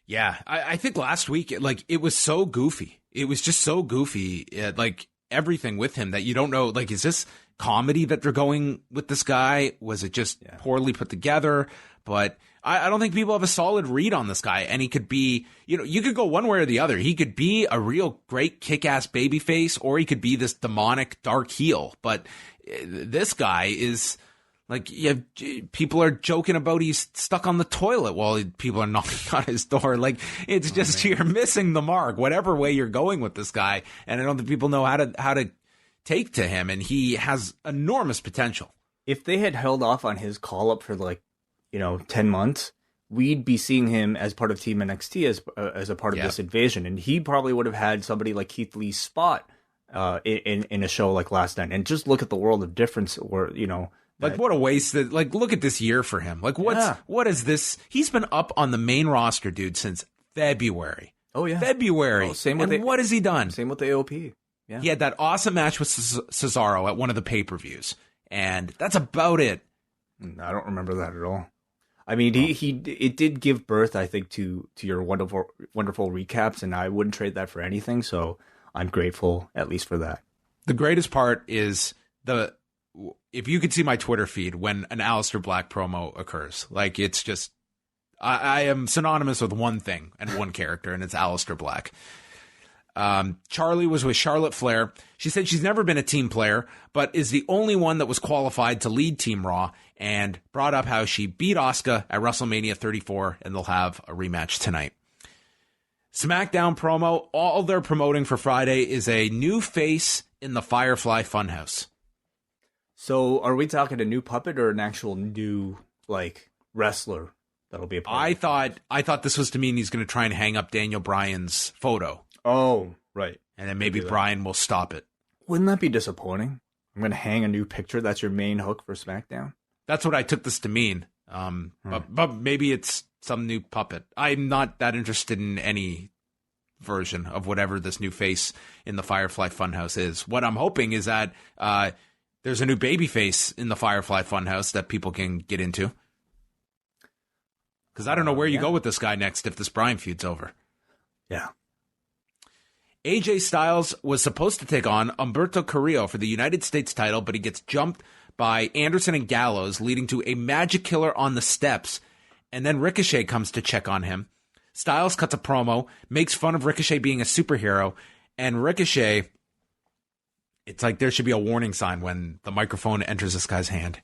Yeah, I think last week, like, it was so goofy. It was just so goofy, like, everything with him that you don't know, like, is this comedy that they're going with this guy? Was it just poorly put together? But I don't think people have a solid read on this guy, and he could be, you could go one way or the other. He could be a real great kick-ass babyface, or he could be this demonic dark heel. But this guy is... like, people are joking about he's stuck on the toilet while people are knocking on his door. Like, it's just, you're missing the mark, whatever way you're going with this guy. And I don't think people know how to take to him. And he has enormous potential. If they had held off on his call up for 10 months, we'd be seeing him as part of Team NXT as a part of this invasion. And he probably would have had somebody like Keith Lee's spot in a show like last night. And just look at the world of difference where, like, what a waste. Like, look at this year for him. Like, what is this? He's been up on the main roster, dude, since February. Oh, yeah. February. What has he done? Same with the AOP. Yeah. He had that awesome match with Cesaro at one of the pay-per-views. And that's about it. I don't remember that at all. I mean, it did give birth, I think, to your wonderful recaps, and I wouldn't trade that for anything. So I'm grateful, at least for that. The greatest part is if you could see my Twitter feed when an Aleister Black promo occurs, like, it's just, I am synonymous with one thing and one character, and it's Aleister Black. Charlie was with Charlotte Flair. She said she's never been a team player, but is the only one that was qualified to lead Team Raw, and brought up how she beat Asuka at WrestleMania 34, and they'll have a rematch tonight. SmackDown promo, all they're promoting for Friday is a new face in the Firefly Funhouse. So are we talking a new puppet or an actual new, wrestler that'll be a part I thought this was to mean he's going to try and hang up Daniel Bryan's photo. Oh, right. And then maybe Bryan will stop it. Wouldn't that be disappointing? I'm going to hang a new picture. That's your main hook for SmackDown? That's what I took this to mean. But maybe it's some new puppet. I'm not that interested in any version of whatever this new face in the Firefly Funhouse is. What I'm hoping is that... there's a new babyface in the Firefly Funhouse that people can get into. Because I don't know where you go with this guy next if this Bryan feud's over. Yeah. AJ Styles was supposed to take on Humberto Carrillo for the United States title, but he gets jumped by Anderson and Gallows, leading to a magic killer on the steps. And then Ricochet comes to check on him. Styles cuts a promo, makes fun of Ricochet being a superhero, and Ricochet... it's like there should be a warning sign when the microphone enters this guy's hand.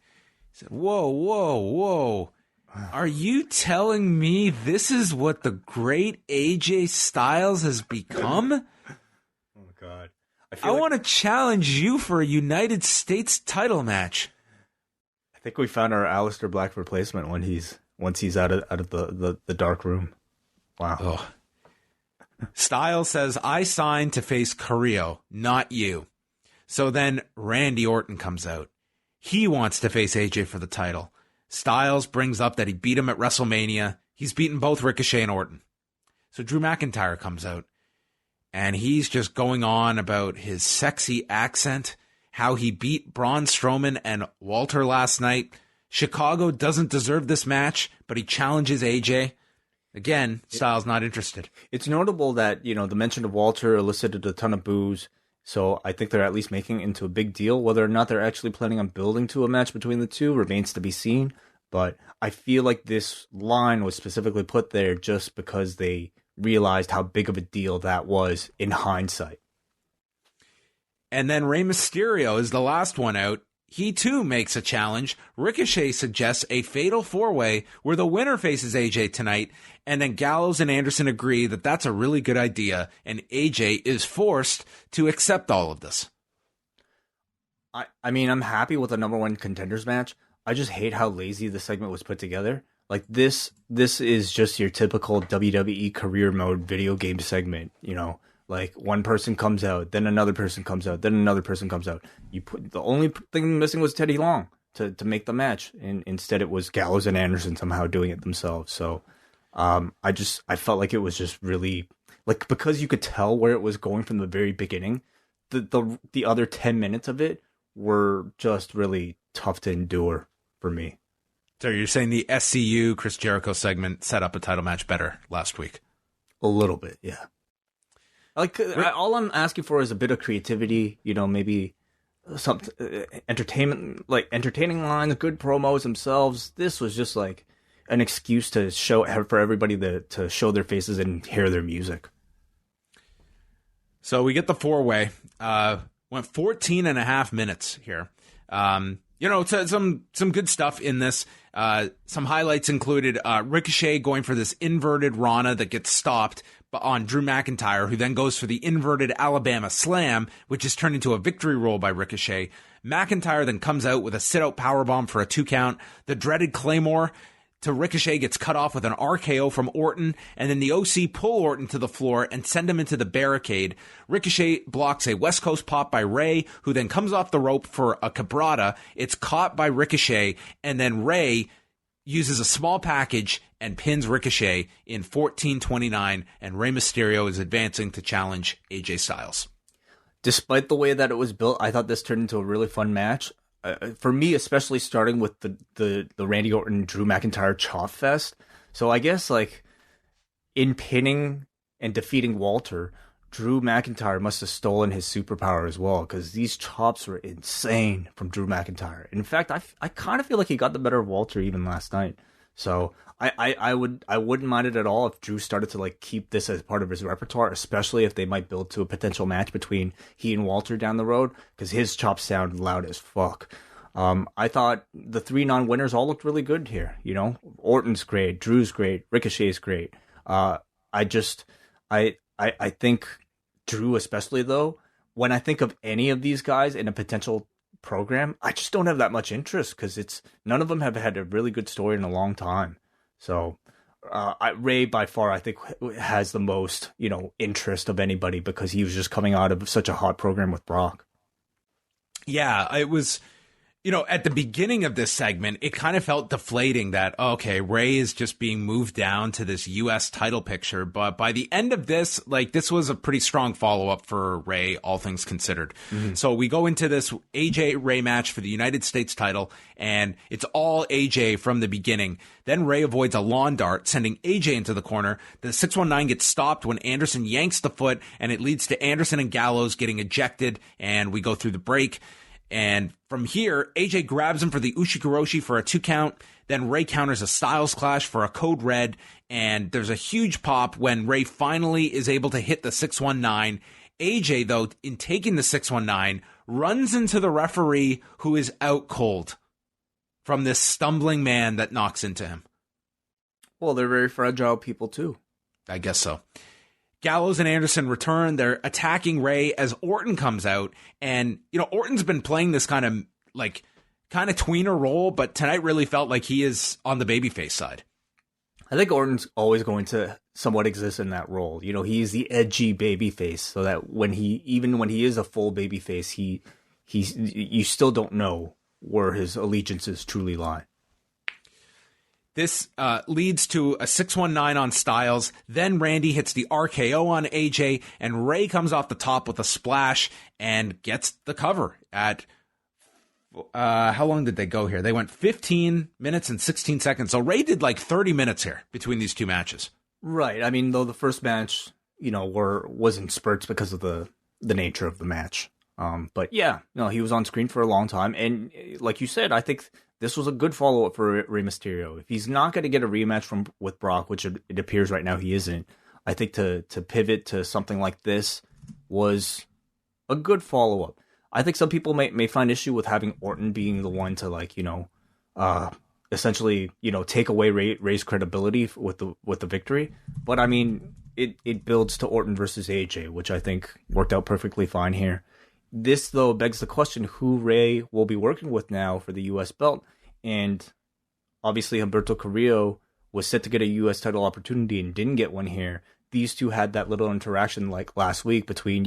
He said, whoa. Are you telling me this is what the great AJ Styles has become? Oh, God. I want to challenge you for a United States title match. I think we found our Aleister Black replacement once he's out of the dark room. Wow. Oh. Styles says, I signed to face Carrillo, not you. So then Randy Orton comes out. He wants to face AJ for the title. Styles brings up that he beat him at WrestleMania. He's beaten both Ricochet and Orton. So Drew McIntyre comes out, and he's just going on about his sexy accent how he beat Braun Strowman and Walter last night. Chicago doesn't deserve this match, but he challenges AJ. Again, Styles not interested. It's notable that, the mention of Walter elicited a ton of boos. So I think they're at least making it into a big deal. Whether or not they're actually planning on building to a match between the two remains to be seen. But I feel like this line was specifically put there just because they realized how big of a deal that was in hindsight. And then Rey Mysterio is the last one out. He too makes a challenge. Ricochet suggests a fatal four-way where the winner faces AJ tonight, and then Gallows and Anderson agree that that's a really good idea, and AJ is forced to accept all of this. I mean, I'm happy with the number one contenders match. I just hate how lazy the segment was put together. Like this is just your typical WWE career mode video game segment, Like one person comes out, then another person comes out, then another person comes out. The only thing missing was Teddy Long to make the match, and instead it was Gallows and Anderson somehow doing it themselves. So I felt like it was just really like, because you could tell where it was going from the very beginning. The other 10 minutes of it were just really tough to endure for me. So you're saying the SCU Chris Jericho segment set up a title match better last week? A little bit, yeah. All I'm asking for is a bit of creativity, maybe some entertainment, like entertaining lines, good promos themselves. This was just like an excuse to for everybody to show their faces and hear their music. So we get the four-way. Went 14 and a half minutes here. Some good stuff in this. Some highlights included Ricochet going for this inverted Rana that gets stopped on Drew McIntyre, who then goes for the inverted Alabama Slam, which is turned into a victory roll by Ricochet. McIntyre then comes out with a sit-out powerbomb for a 2 count. The dreaded Claymore to Ricochet gets cut off with an RKO from Orton, and then the OC pull Orton to the floor and send him into the barricade. Ricochet blocks a West Coast pop by Rey, who then comes off the rope for a cabrata. It's caught by Ricochet, and then Rey uses a small package and pins Ricochet in 14:29, and Rey Mysterio is advancing to challenge AJ Styles. Despite the way that it was built, I thought this turned into a really fun match. For me, especially starting with the Randy Orton Drew McIntyre chop fest. So I guess like in pinning and defeating Walter, Drew McIntyre must have stolen his superpower as well, because these chops were insane from Drew McIntyre. In fact, I kind of feel like he got the better of Walter even last night. So I wouldn't mind it at all if Drew started to like keep this as part of his repertoire, especially if they might build to a potential match between he and Walter down the road, because his chops sound loud as fuck. I thought the 3 non-winners all looked really good here. Orton's great, Drew's great, Ricochet's great. I think Drew especially, though, when I think of any of these guys in a potential program, I just don't have that much interest, because none of them have had a really good story in a long time. So Rey by far, I think, has the most, interest of anybody, because he was just coming out of such a hot program with Brock. Yeah, it was, at the beginning of this segment, it kind of felt deflating that, okay, Rey is just being moved down to this U.S. title picture. But by the end of this, this was a pretty strong follow-up for Rey, all things considered. Mm-hmm. So we go into this AJ-Rey match for the United States title, and it's all AJ from the beginning. Then Rey avoids a lawn dart, sending AJ into the corner. The 619 gets stopped when Anderson yanks the foot, and it leads to Anderson and Gallows getting ejected, and we go through the break. And from here, AJ grabs him for the Ushikuroshi for a 2 count. Then Rey counters a Styles Clash for a code red. And there's a huge pop when Rey finally is able to hit the 619. AJ, though, in taking the 619, runs into the referee, who is out cold from this stumbling man that knocks into him. Well, they're very fragile people, too. I guess so. Gallows and Anderson return. They're attacking Rey as Orton comes out. And, Orton's been playing this kind of tweener role, but tonight really felt like he is on the babyface side. I think Orton's always going to somewhat exist in that role. He's the edgy babyface, so that even when he is a full babyface, you still don't know where his allegiances truly lie. This leads to a 619 on Styles. Then Randy hits the RKO on AJ, and Rey comes off the top with a splash and gets the cover at... how long did they go here? They went 15 minutes and 16 seconds. So Rey did like 30 minutes here between these two matches. Right. I mean, though the first match, was in spurts because of the nature of the match. But yeah, he was on screen for a long time. And like you said, I think this was a good follow-up for Rey Mysterio. If he's not going to get a rematch with Brock, which it appears right now he isn't, I think to pivot to something like this was a good follow-up. I think some people may find issue with having Orton being the one to essentially take away Rey's credibility with the victory. But I mean, it builds to Orton versus AJ, which I think worked out perfectly fine here. This, though, begs the question who Rey will be working with now for the U.S. belt. And obviously Humberto Carrillo was set to get a U.S. title opportunity and didn't get one here. These two had that little interaction like last week between,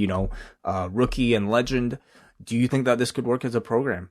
rookie and legend. Do you think that this could work as a program?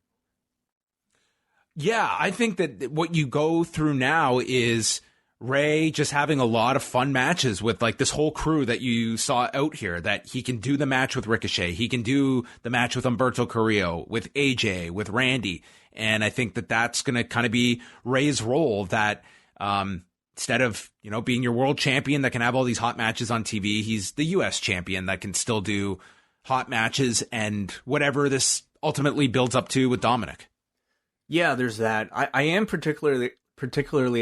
Yeah, I think that what you go through now is Rey just having a lot of fun matches with like this whole crew that you saw out here, that he can do the match with Ricochet. He can do the match with Humberto Carrillo, with AJ, with Randy. And I think that that's going to kind of be Rey's role, that instead of, being your world champion that can have all these hot matches on TV, he's the U.S. champion that can still do hot matches and whatever this ultimately builds up to with Dominic. Yeah, there's that. I am particularly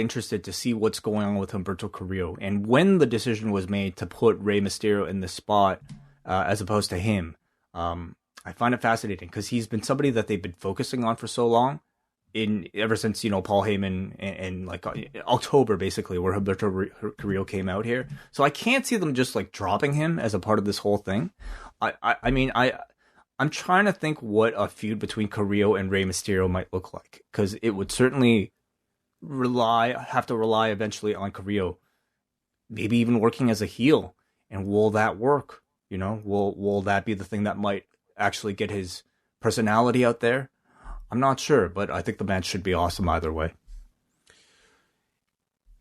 interested to see what's going on with Humberto Carrillo, and when the decision was made to put Rey Mysterio in this spot as opposed to him. I find it fascinating because he's been somebody that they've been focusing on for so long, ever since Paul Heyman and like October basically, where Humberto Carrillo came out here. So I can't see them just like dropping him as a part of this whole thing. I'm trying to think what a feud between Carrillo and Rey Mysterio might look like, because it would certainly have to rely eventually on Carrillo, maybe even working as a heel. And will that work? Will that be the thing that might actually get his personality out there? I'm not sure, but I think the match should be awesome either way.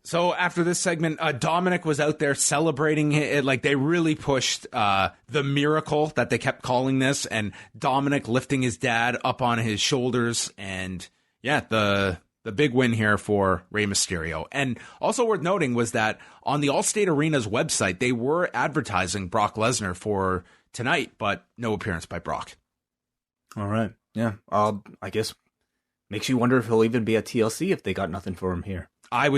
So after this segment, Dominic was out there celebrating it. Like, they really pushed the miracle that they kept calling this, and Dominic lifting his dad up on his shoulders. And yeah, the big win here for Rey Mysterio. And also worth noting was that on the Allstate Arena's website, they were advertising Brock Lesnar for tonight, but no appearance by Brock. All right. Yeah. I guess makes you wonder if he'll even be at TLC if they got nothing for him here. I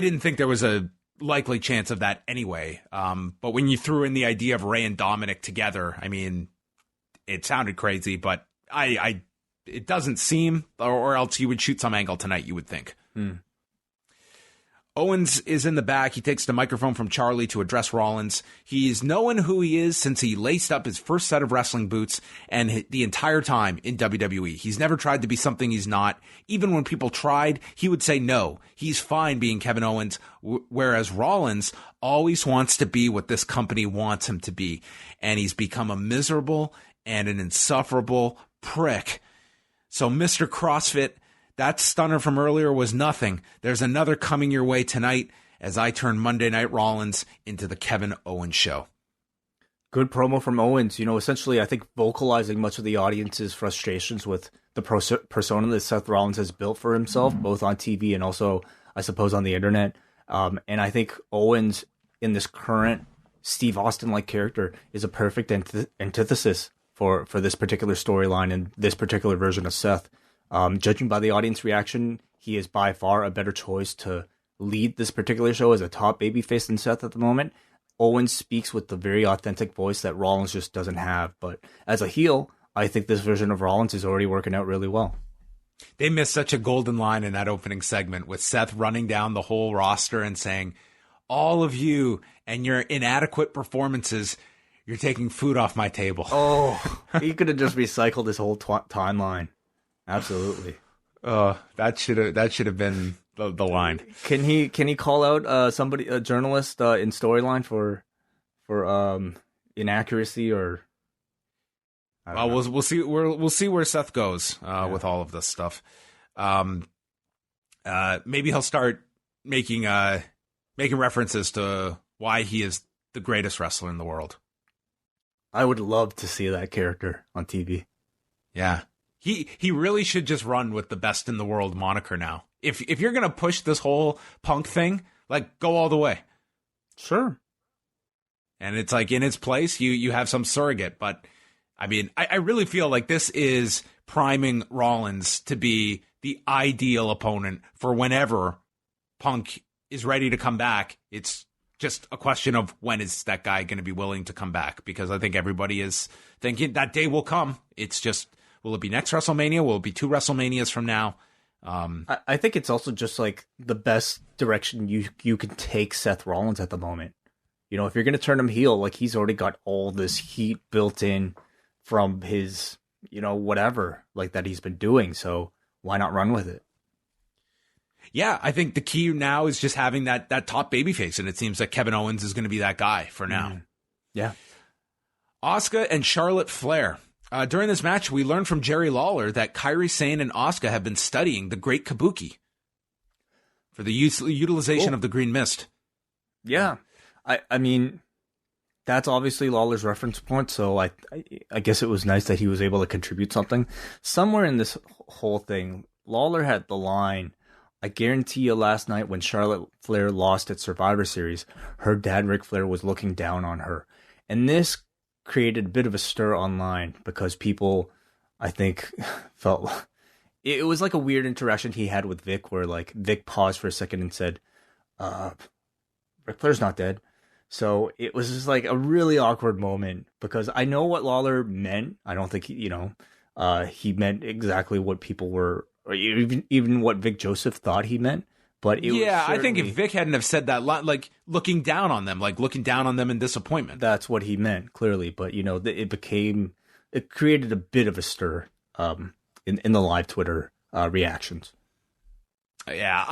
didn't think there was a likely chance of that anyway. But when you threw in the idea of Rey and Dominic together, I mean, it sounded crazy, but it doesn't seem, or else you would shoot some angle tonight, you would think. Owens is in the back. He takes the microphone from Charlie to address Rollins. He's known who he is since he laced up his first set of wrestling boots, and the entire time in WWE. He's never tried to be something he's not. Even when people tried, he would say no. He's fine being Kevin Owens, whereas Rollins always wants to be what this company wants him to be. And he's become a miserable and an insufferable prick. So Mr. CrossFit, that stunner from earlier was nothing. There's another coming your way tonight as I turn Monday Night Rollins into the Kevin Owens show. Good promo from Owens. Essentially, I think vocalizing much of the audience's frustrations with the persona that Seth Rollins has built for himself, both on TV and also, I suppose, on the internet. And I think Owens, in this current Steve Austin-like character, is a perfect antithesis for this particular storyline and this particular version of Seth. Judging by the audience reaction, he is by far a better choice to lead this particular show as a top babyface than Seth at the moment. Owens speaks with the very authentic voice that Rollins just doesn't have. But as a heel, I think this version of Rollins is already working out really well. They missed such a golden line in that opening segment with Seth running down the whole roster and saying, all of you and your inadequate performances, you're taking food off my table. Oh, he could have just recycled his whole timeline. Absolutely. That should have been the line. Can he call out a journalist in storyline for inaccuracy or? We'll see. We'll see where Seth goes with all of this stuff. Maybe he'll start making references to why he is the greatest wrestler in the world. I would love to see that character on TV. Yeah. He really should just run with the best in the world moniker now. If you're going to push this whole Punk thing, like, go all the way. Sure. And it's like, in its place, you have some surrogate. But, I mean, I really feel like this is priming Rollins to be the ideal opponent for whenever Punk is ready to come back. It's just a question of when is that guy going to be willing to come back? Because I think everybody is thinking that day will come. It's just, will it be next WrestleMania? Will it be 2 WrestleManias from now? I think it's also just like the best direction you can take Seth Rollins at the moment. You know, if you're going to turn him heel, like, he's already got all this heat built in from his, you know, whatever, like, that he's been doing. So why not run with it? Yeah, I think the key now is just having that top babyface, and it seems like Kevin Owens is going to be that guy for now. Yeah. Asuka and Charlotte Flair. During this match, we learned from Jerry Lawler that Kairi Sane and Asuka have been studying the Great Kabuki for the utilization of the Green Mist. Yeah. I mean, that's obviously Lawler's reference point, so I guess it was nice that he was able to contribute something. Somewhere in this whole thing, Lawler had the line, I guarantee you last night when Charlotte Flair lost at Survivor Series, her dad Ric Flair was looking down on her. And this created a bit of a stir online because people, I think, felt... It was like a weird interaction he had with Vic where, like, Vic paused for a second and said, Ric Flair's not dead. So it was just like a really awkward moment because I know what Lawler meant. I don't think, he meant exactly what people were, or even what Vic Joseph thought he meant. But it was I think if Vic hadn't have said that, like, looking down on them in disappointment. That's what he meant, clearly. But, you know, it created a bit of a stir in the live Twitter reactions. Yeah,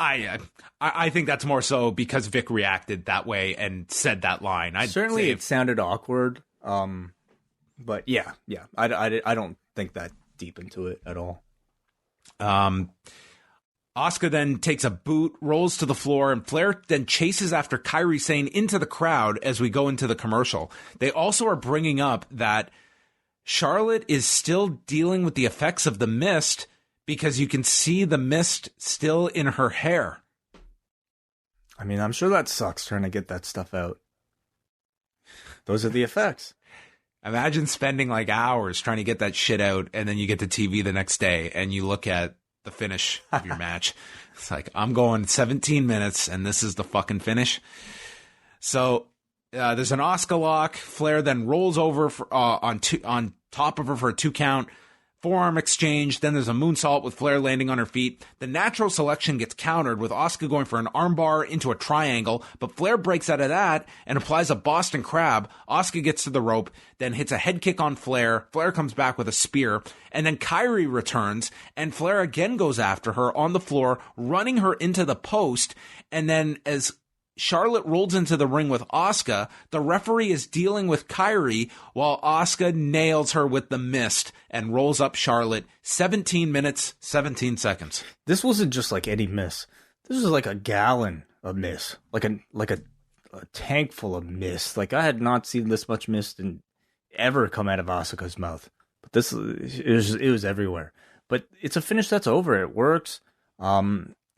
I think that's more so because Vic reacted that way and said that line. Certainly it sounded awkward, but yeah, I don't think that deep into it at all. Asuka then takes a boot, rolls to the floor, and Flair then chases after Kairi Sane into the crowd as we go into the commercial. They also are bringing up that Charlotte is still dealing with the effects of the mist because you can see the mist still in her hair. I mean, I'm sure that sucks trying to get that stuff out. Those are the effects. Imagine spending like hours trying to get that shit out, and then you get to TV the next day and you look at the finish of your match. It's like, I'm going 17 minutes and this is the fucking finish. So there's an Asuka lock. Flair then rolls over on top of her for a 2 count. Forearm exchange, then there's a moonsault with Flair landing on her feet. The natural selection gets countered with Asuka going for an armbar into a triangle, but Flair breaks out of that and applies a Boston Crab. Asuka gets to the rope, then hits a head kick on Flair. Flair comes back with a spear, and then Kairi returns, and Flair again goes after her on the floor, running her into the post, and then as Charlotte rolls into the ring with Asuka, the referee is dealing with Kairi while Asuka nails her with the mist and rolls up Charlotte. 17 minutes, 17 seconds. This wasn't just like any mist. This was like a gallon of mist, like a tank full of mist. Like, I had not seen this much mist ever come out of Asuka's mouth. But it was everywhere. But it's a finish that's over. It works.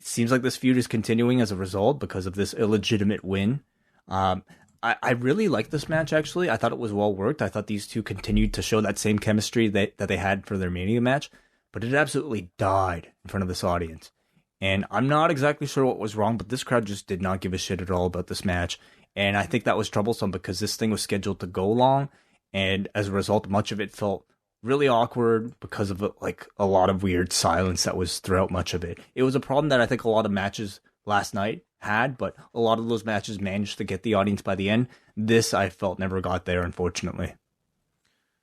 It seems like this feud is continuing as a result because of this illegitimate win. I really liked this match, actually. I thought it was well worked. I thought these two continued to show that same chemistry that they had for their Mania match, but it absolutely died in front of this audience. And I'm not exactly sure what was wrong, but this crowd just did not give a shit at all about this match. And I think that was troublesome because this thing was scheduled to go long, and as a result, much of it felt really awkward because of like a lot of weird silence that was throughout much of it. It was a problem that I think a lot of matches last night had, but a lot of those matches managed to get the audience by the end. This, I felt, never got there, unfortunately.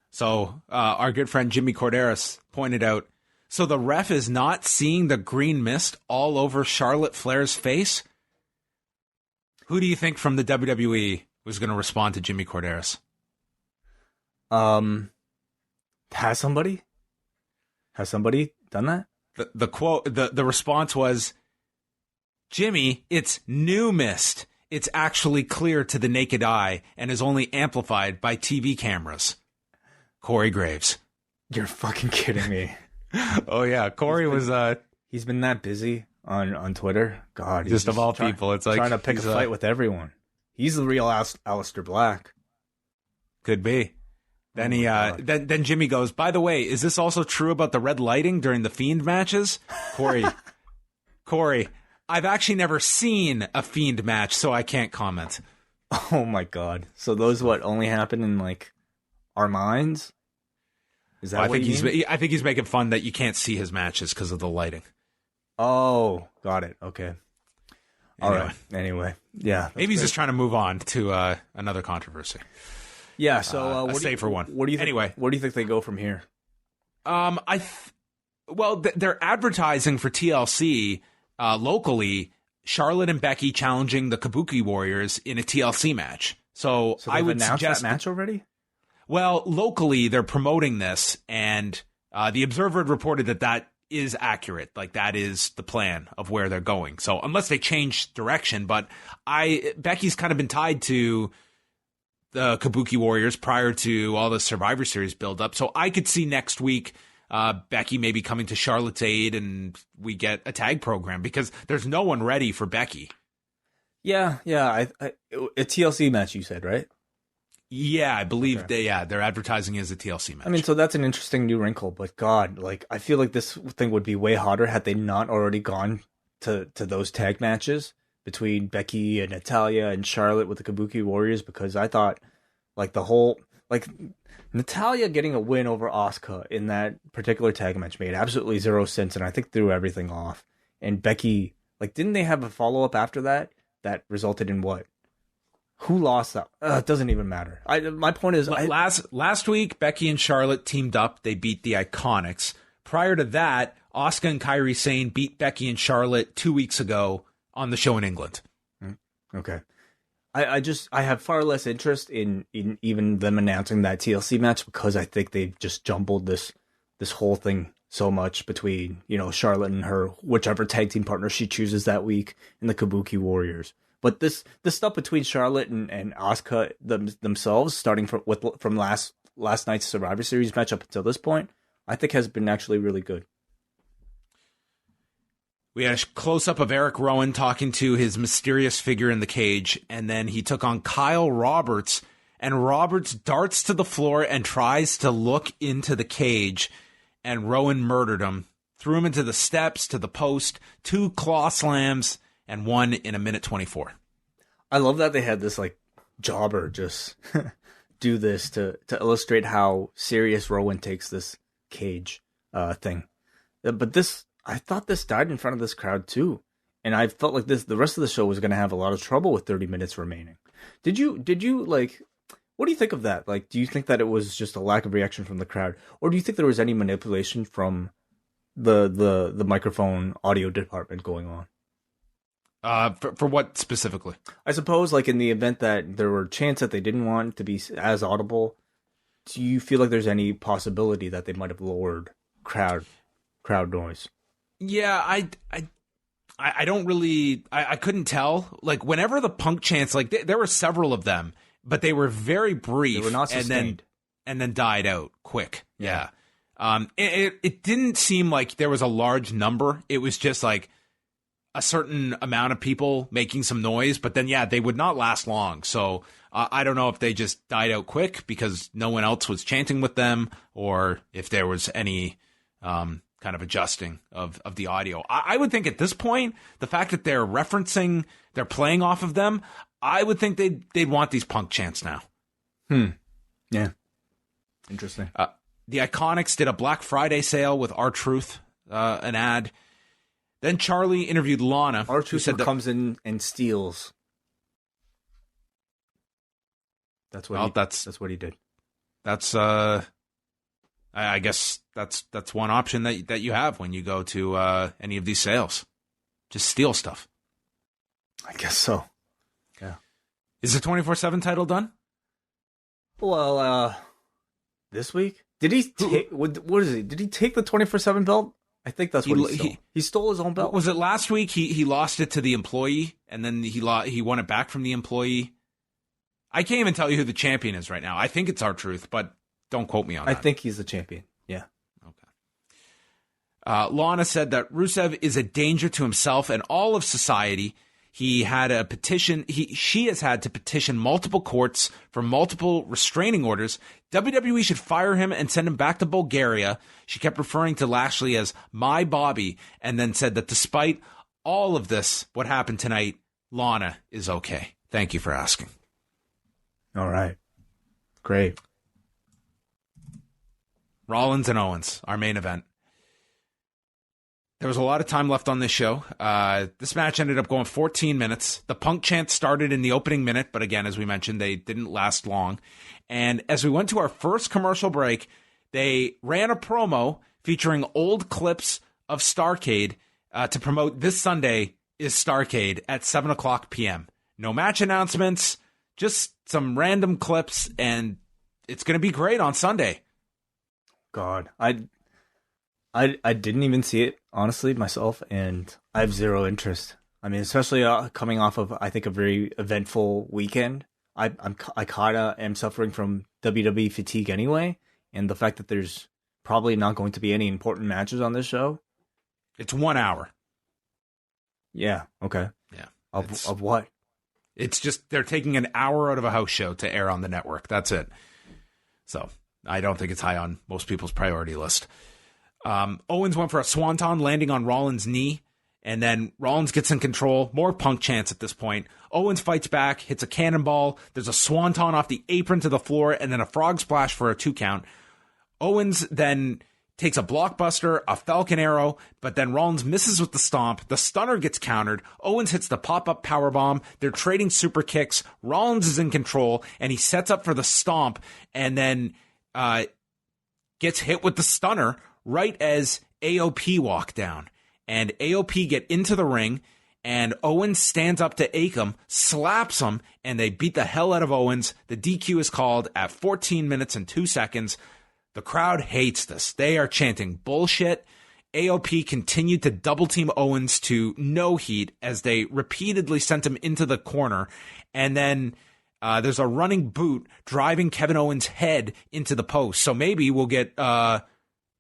So our good friend Jimmy Corderas pointed out, so the ref is not seeing the green mist all over Charlotte Flair's face? Who do you think from the WWE was going to respond to Jimmy Corderas? Has somebody done that? The quote, the response was, Jimmy, it's new mist. It's actually clear to the naked eye and is only amplified by TV cameras. Corey Graves. You're fucking kidding me. Oh, yeah. Corey He's been that busy on Twitter. God, just of all people, it's like trying to pick a fight with everyone. He's the real Aleister Black. Could be. Then then Jimmy goes, by the way, is this also true about the red lighting during the Fiend matches? Corey, I've actually never seen a Fiend match, so I can't comment. Oh my God. So those only happen in like our minds? Is that what I think he's making fun that you can't see his matches because of the lighting. Oh, got it. Okay. All right. Anyway, yeah. Maybe he's just trying to move on to another controversy. Yeah. So, a safer one. What do you think? Anyway, where do you think they go from here? They're advertising for TLC locally. Charlotte and Becky challenging the Kabuki Warriors in a TLC match. So I would suggest that match already. Well, locally they're promoting this, and the Observer had reported that is accurate. Like, that is the plan of where they're going. So unless they change direction, but Becky's kind of been tied to the Kabuki Warriors prior to all the Survivor Series build-up. So I could see next week Becky maybe coming to Charlotte's aid and we get a tag program because there's no one ready for Becky. Yeah. A TLC match, you said, right? Yeah, I believe they're advertising as a TLC match. I mean, so that's an interesting new wrinkle, but God, like, I feel like this thing would be way hotter had they not already gone to those tag matches between Becky and Natalya and Charlotte with the Kabuki Warriors, because I thought, like, the whole, like, Natalya getting a win over Asuka in that particular tag match made absolutely zero sense, and I think threw everything off. And Becky, like, didn't they have a follow-up after that resulted in what? Who lost that? It doesn't even matter. My point is... Last week, Becky and Charlotte teamed up. They beat the Iconics. Prior to that, Asuka and Kairi Sane beat Becky and Charlotte 2 weeks ago on the show in England. Okay. I have far less interest in even them announcing that TLC match because I think they've just jumbled this whole thing so much between, Charlotte and her, whichever tag team partner she chooses that week, and the Kabuki Warriors. But this stuff between Charlotte and Asuka themselves, starting from last night's Survivor Series match up until this point, I think has been actually really good. We had a close-up of Eric Rowan talking to his mysterious figure in the cage, and then he took on Kyle Roberts, and Roberts darts to the floor and tries to look into the cage, and Rowan murdered him, threw him into the steps, to the post, 2 claw slams, and 1 in a minute 24. I love that they had this, like, jobber just do this to illustrate how serious Rowan takes this cage thing. But I thought this died in front of this crowd too. And I felt like the rest of the show was going to have a lot of trouble with 30 minutes remaining. Did you like, what do you think of that? Like, do you think that it was just a lack of reaction from the crowd? Or do you think there was any manipulation from the microphone audio department going on? For what specifically? I suppose, like, in the event that there were chants that they didn't want to be as audible, do you feel like there's any possibility that they might have lowered crowd noise? Yeah, I don't really, I couldn't tell. Like, whenever the Punk chants, like, there were several of them, but they were very brief. They were not sustained. And then died out quick. Yeah. It didn't seem like there was a large number. It was just like a certain amount of people making some noise, but then, they would not last long. So I don't know if they just died out quick because no one else was chanting with them, or if there was any kind of adjusting of the audio. I would think at this point, the fact that they're playing off of them, I would think they'd want these Punk chants now. Yeah. Interesting. The Iconics did a Black Friday sale with R-Truth, an ad. Then Charlie interviewed Lana. R-Truth comes in and steals. That's what he did. That's I guess that's one option that you have when you go to any of these sales. Just steal stuff. I guess so. Yeah. Is the 24/7 title done? Well, this week? Did he take what is it? Did he take the 24/7 belt I think that's what he stole. He stole his own belt. Was it last week? He lost it to the employee, and then he won it back from the employee. I can't even tell you who the champion is right now. I think it's R-Truth, but don't quote me on that. I think he's the champion. Yeah. Okay. Lana said that Rusev is a danger to himself and all of society. He had a petition. She has had to petition multiple courts for multiple restraining orders. WWE should fire him and send him back to Bulgaria. She kept referring to Lashley as my Bobby, and then said that despite all of this, what happened tonight, Lana is okay. Thank you for asking. All right. Great. Rollins and Owens, our main event. There was a lot of time left on this show. This match ended up going 14 minutes. The Punk chant started in the opening minute, but again, as we mentioned, they didn't last long. And as we went to our first commercial break, they ran a promo featuring old clips of Starrcade to promote this Sunday is Starrcade at 7 o'clock p.m. No match announcements, just some random clips, and it's going to be great on Sunday. God, I didn't even see it, honestly, myself, and I have zero interest. I mean, especially coming off of, I think, a very eventful weekend. I kind of am suffering from WWE fatigue anyway, and the fact that there's probably not going to be any important matches on this show. It's 1 hour. Yeah, okay. Yeah. Of what? It's just they're taking an hour out of a house show to air on the network. That's it. So I don't think it's high on most people's priority list. Owens went for a swanton, landing on Rollins' knee, and then Rollins gets in control. More Punk chants at this point. Owens fights back, hits a cannonball. There's a swanton off the apron to the floor, and then a frog splash for a 2 count. Owens then takes a blockbuster, a Falcon Arrow, but then Rollins misses with the stomp. The stunner gets countered. Owens hits the pop-up powerbomb. They're trading super kicks. Rollins is in control, and he sets up for the stomp, and then gets hit with the stunner right as AOP walk down. And AOP get into the ring, and Owens stands up to Akam, slaps him, and they beat the hell out of Owens. The DQ is called at 14 minutes and 2 seconds. The crowd hates this. They are chanting bullshit. AOP continued to double team Owens to no heat as they repeatedly sent him into the corner. And then there's a running boot driving Kevin Owens' head into the post. So maybe we'll get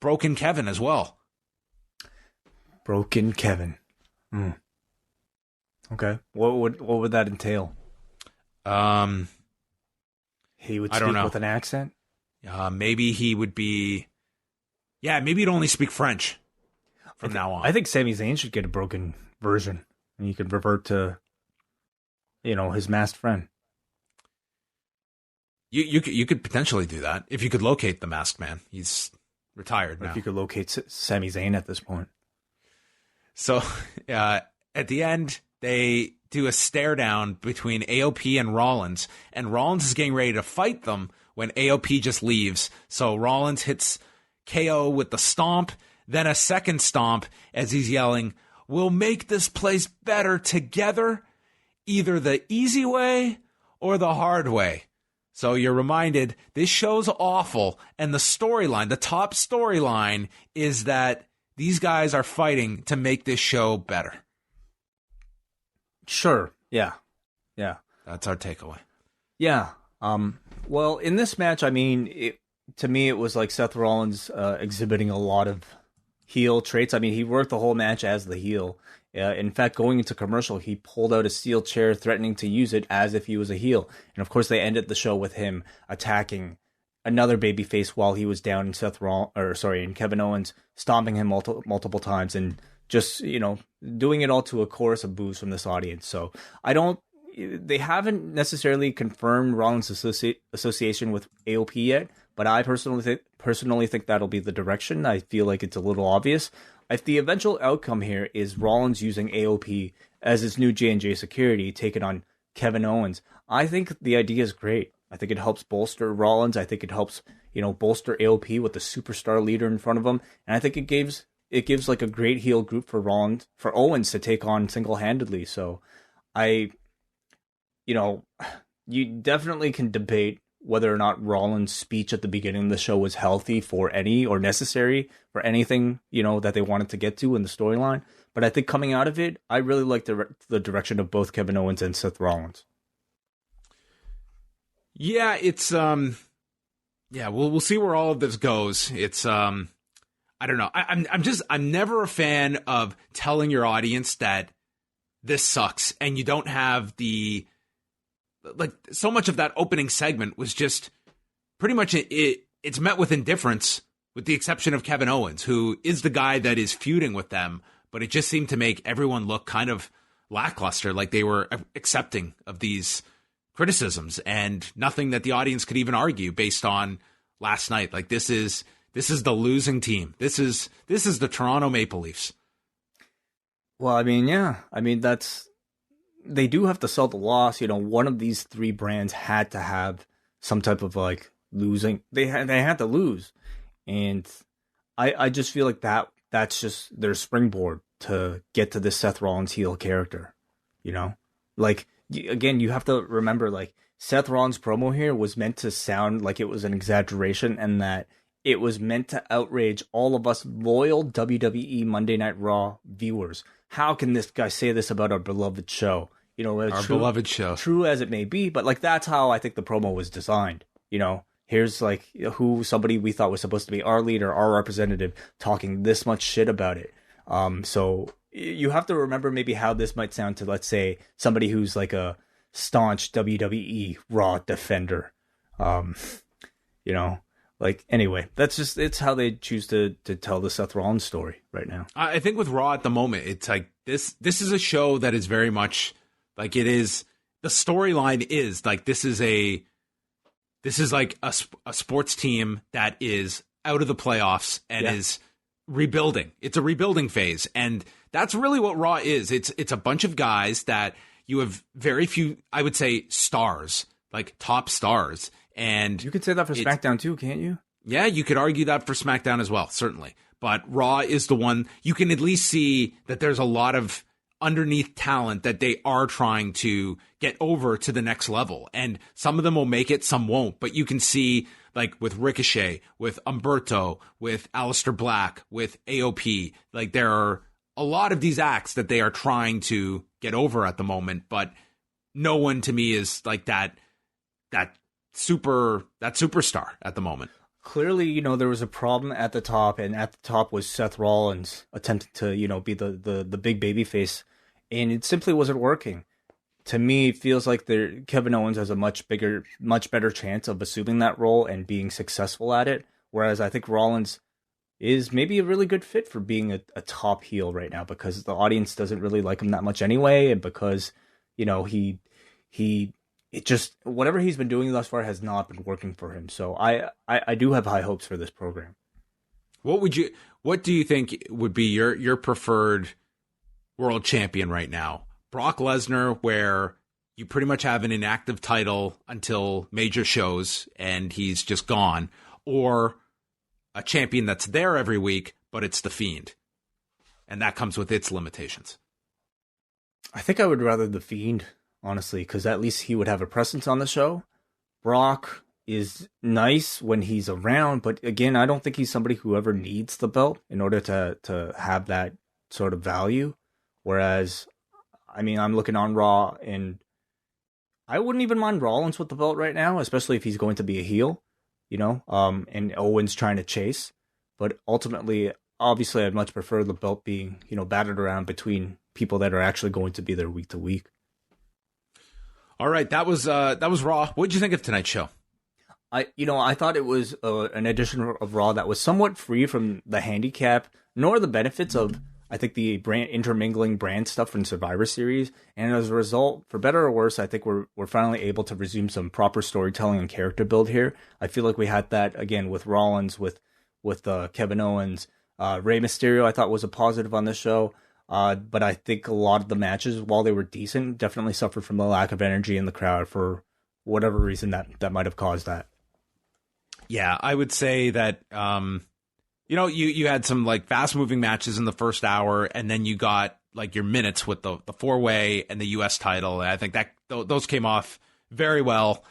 Broken Kevin as well. Broken Kevin. Okay. What would that entail? He would speak with an accent? Maybe he would be... Yeah, maybe he'd only speak French from now on. I think Sami Zayn should get a broken version. And he could revert to, his masked friend. You could potentially do that if you could locate the masked man. He's retired now. If you could locate Sami Zayn at this point. So at the end, they do a stare down between AOP and Rollins is getting ready to fight them when AOP just leaves. So Rollins hits KO with the stomp, then a second stomp as he's yelling, "We'll make this place better together, either the easy way or the hard way." So you're reminded this show's awful, and the top storyline is that these guys are fighting to make this show better. Sure. Yeah. That's our takeaway. Yeah. Well, in this match, I mean, to me, it was like Seth Rollins exhibiting a lot of heel traits. I mean, he worked the whole match as the heel. In fact, going into commercial, he pulled out a steel chair, threatening to use it as if he was a heel. And of course, they ended the show with him attacking another babyface while he was down, and Kevin Owens stomping him multiple times, and just doing it all to a chorus of boos from this audience. So they haven't necessarily confirmed Rollins' association with AOP yet, but I personally think that'll be the direction. I feel like it's a little obvious. If the eventual outcome here is Rollins using AOP as his new J&J security, taking on Kevin Owens, I think the idea is great. I think it helps bolster Rollins. I think it helps, bolster AOP with the superstar leader in front of him. And I think it gives like a great heel group for Owens to take on single-handedly. So you definitely can debate whether or not Rollins' speech at the beginning of the show was healthy for any or necessary for anything, that they wanted to get to in the storyline. But I think coming out of it, I really like the direction of both Kevin Owens and Seth Rollins. Yeah, it's we'll see where all of this goes. It's I don't know. I'm never a fan of telling your audience that this sucks, and you don't have so much of that opening segment was just pretty much it's met with indifference, with the exception of Kevin Owens, who is the guy that is feuding with them, but it just seemed to make everyone look kind of lackluster, like they were accepting of these criticisms and nothing that the audience could even argue based on last night. Like this is the losing team. This is the Toronto Maple Leafs. Well, they do have to sell the loss. One of these three brands had to have some type of losing. They had to lose, and I just feel like that's just their springboard to get to this Seth Rollins heel character. Again, you have to remember Seth Rollins' promo here was meant to sound like it was an exaggeration, and that it was meant to outrage all of us loyal WWE Monday Night Raw viewers. How can this guy say this about our beloved show? Beloved show. True as it may be, but that's how I think the promo was designed. Here's somebody we thought was supposed to be our leader, our representative, talking this much shit about it. So you have to remember maybe how this might sound to, let's say, somebody who's a staunch WWE Raw defender. Anyway, it's how they choose to tell the Seth Rollins story right now. I think with Raw at the moment, it's this is a show that is very much it is, the storyline is this is a sports team that is out of the playoffs and is rebuilding. It's a rebuilding phase. And that's really what Raw is. It's a bunch of guys that you have very few, I would say, stars, top stars. And you could say that for SmackDown too, can't you? Yeah, you could argue that for SmackDown as well, certainly. But Raw is the one you can at least see that there's a lot of underneath talent that they are trying to get over to the next level. And some of them will make it, some won't. But you can see, with Ricochet, with Umberto, with Aleister Black, with AOP, there are a lot of these acts that they are trying to get over at the moment. But no one to me is that superstar at the moment. Clearly, there was a problem at the top, and at the top was Seth Rollins attempting to, be the big baby face, and it simply wasn't working. To me, it feels like Kevin Owens has a much better chance of assuming that role and being successful at it, whereas I think Rollins is maybe a really good fit for being a top heel right now, because the audience doesn't really like him that much anyway, and because, it just, whatever he's been doing thus far has not been working for him. So I do have high hopes for this program. What do you think would be your preferred world champion right now? Brock Lesnar, where you pretty much have an inactive title until major shows and he's just gone, or a champion that's there every week, but it's The Fiend, and that comes with its limitations? I think I would rather The Fiend, honestly, because at least he would have a presence on the show. Brock is nice when he's around, but again, I don't think he's somebody who ever needs the belt in order to have that sort of value. Whereas, I'm looking on Raw, and I wouldn't even mind Rollins with the belt right now, especially if he's going to be a heel, and Owens trying to chase. But ultimately, obviously, I'd much prefer the belt being, battered around between people that are actually going to be there week to week. All right, that was Raw. What did you think of tonight's show? I thought it was an edition of Raw that was somewhat free from the handicap, nor the benefits of, I think, the brand intermingling brand stuff from Survivor Series. And as a result, for better or worse, I think we're finally able to resume some proper storytelling and character build here. I feel like we had that again with Rollins, with Kevin Owens, Rey Mysterio. I thought was a positive on this show. But I think a lot of the matches, while they were decent, definitely suffered from the lack of energy in the crowd for whatever reason that might have caused that. Yeah, I would say that, you had some fast moving matches in the first hour, and then you got your minutes with the 4-way and the US title. And I think that those came off very well.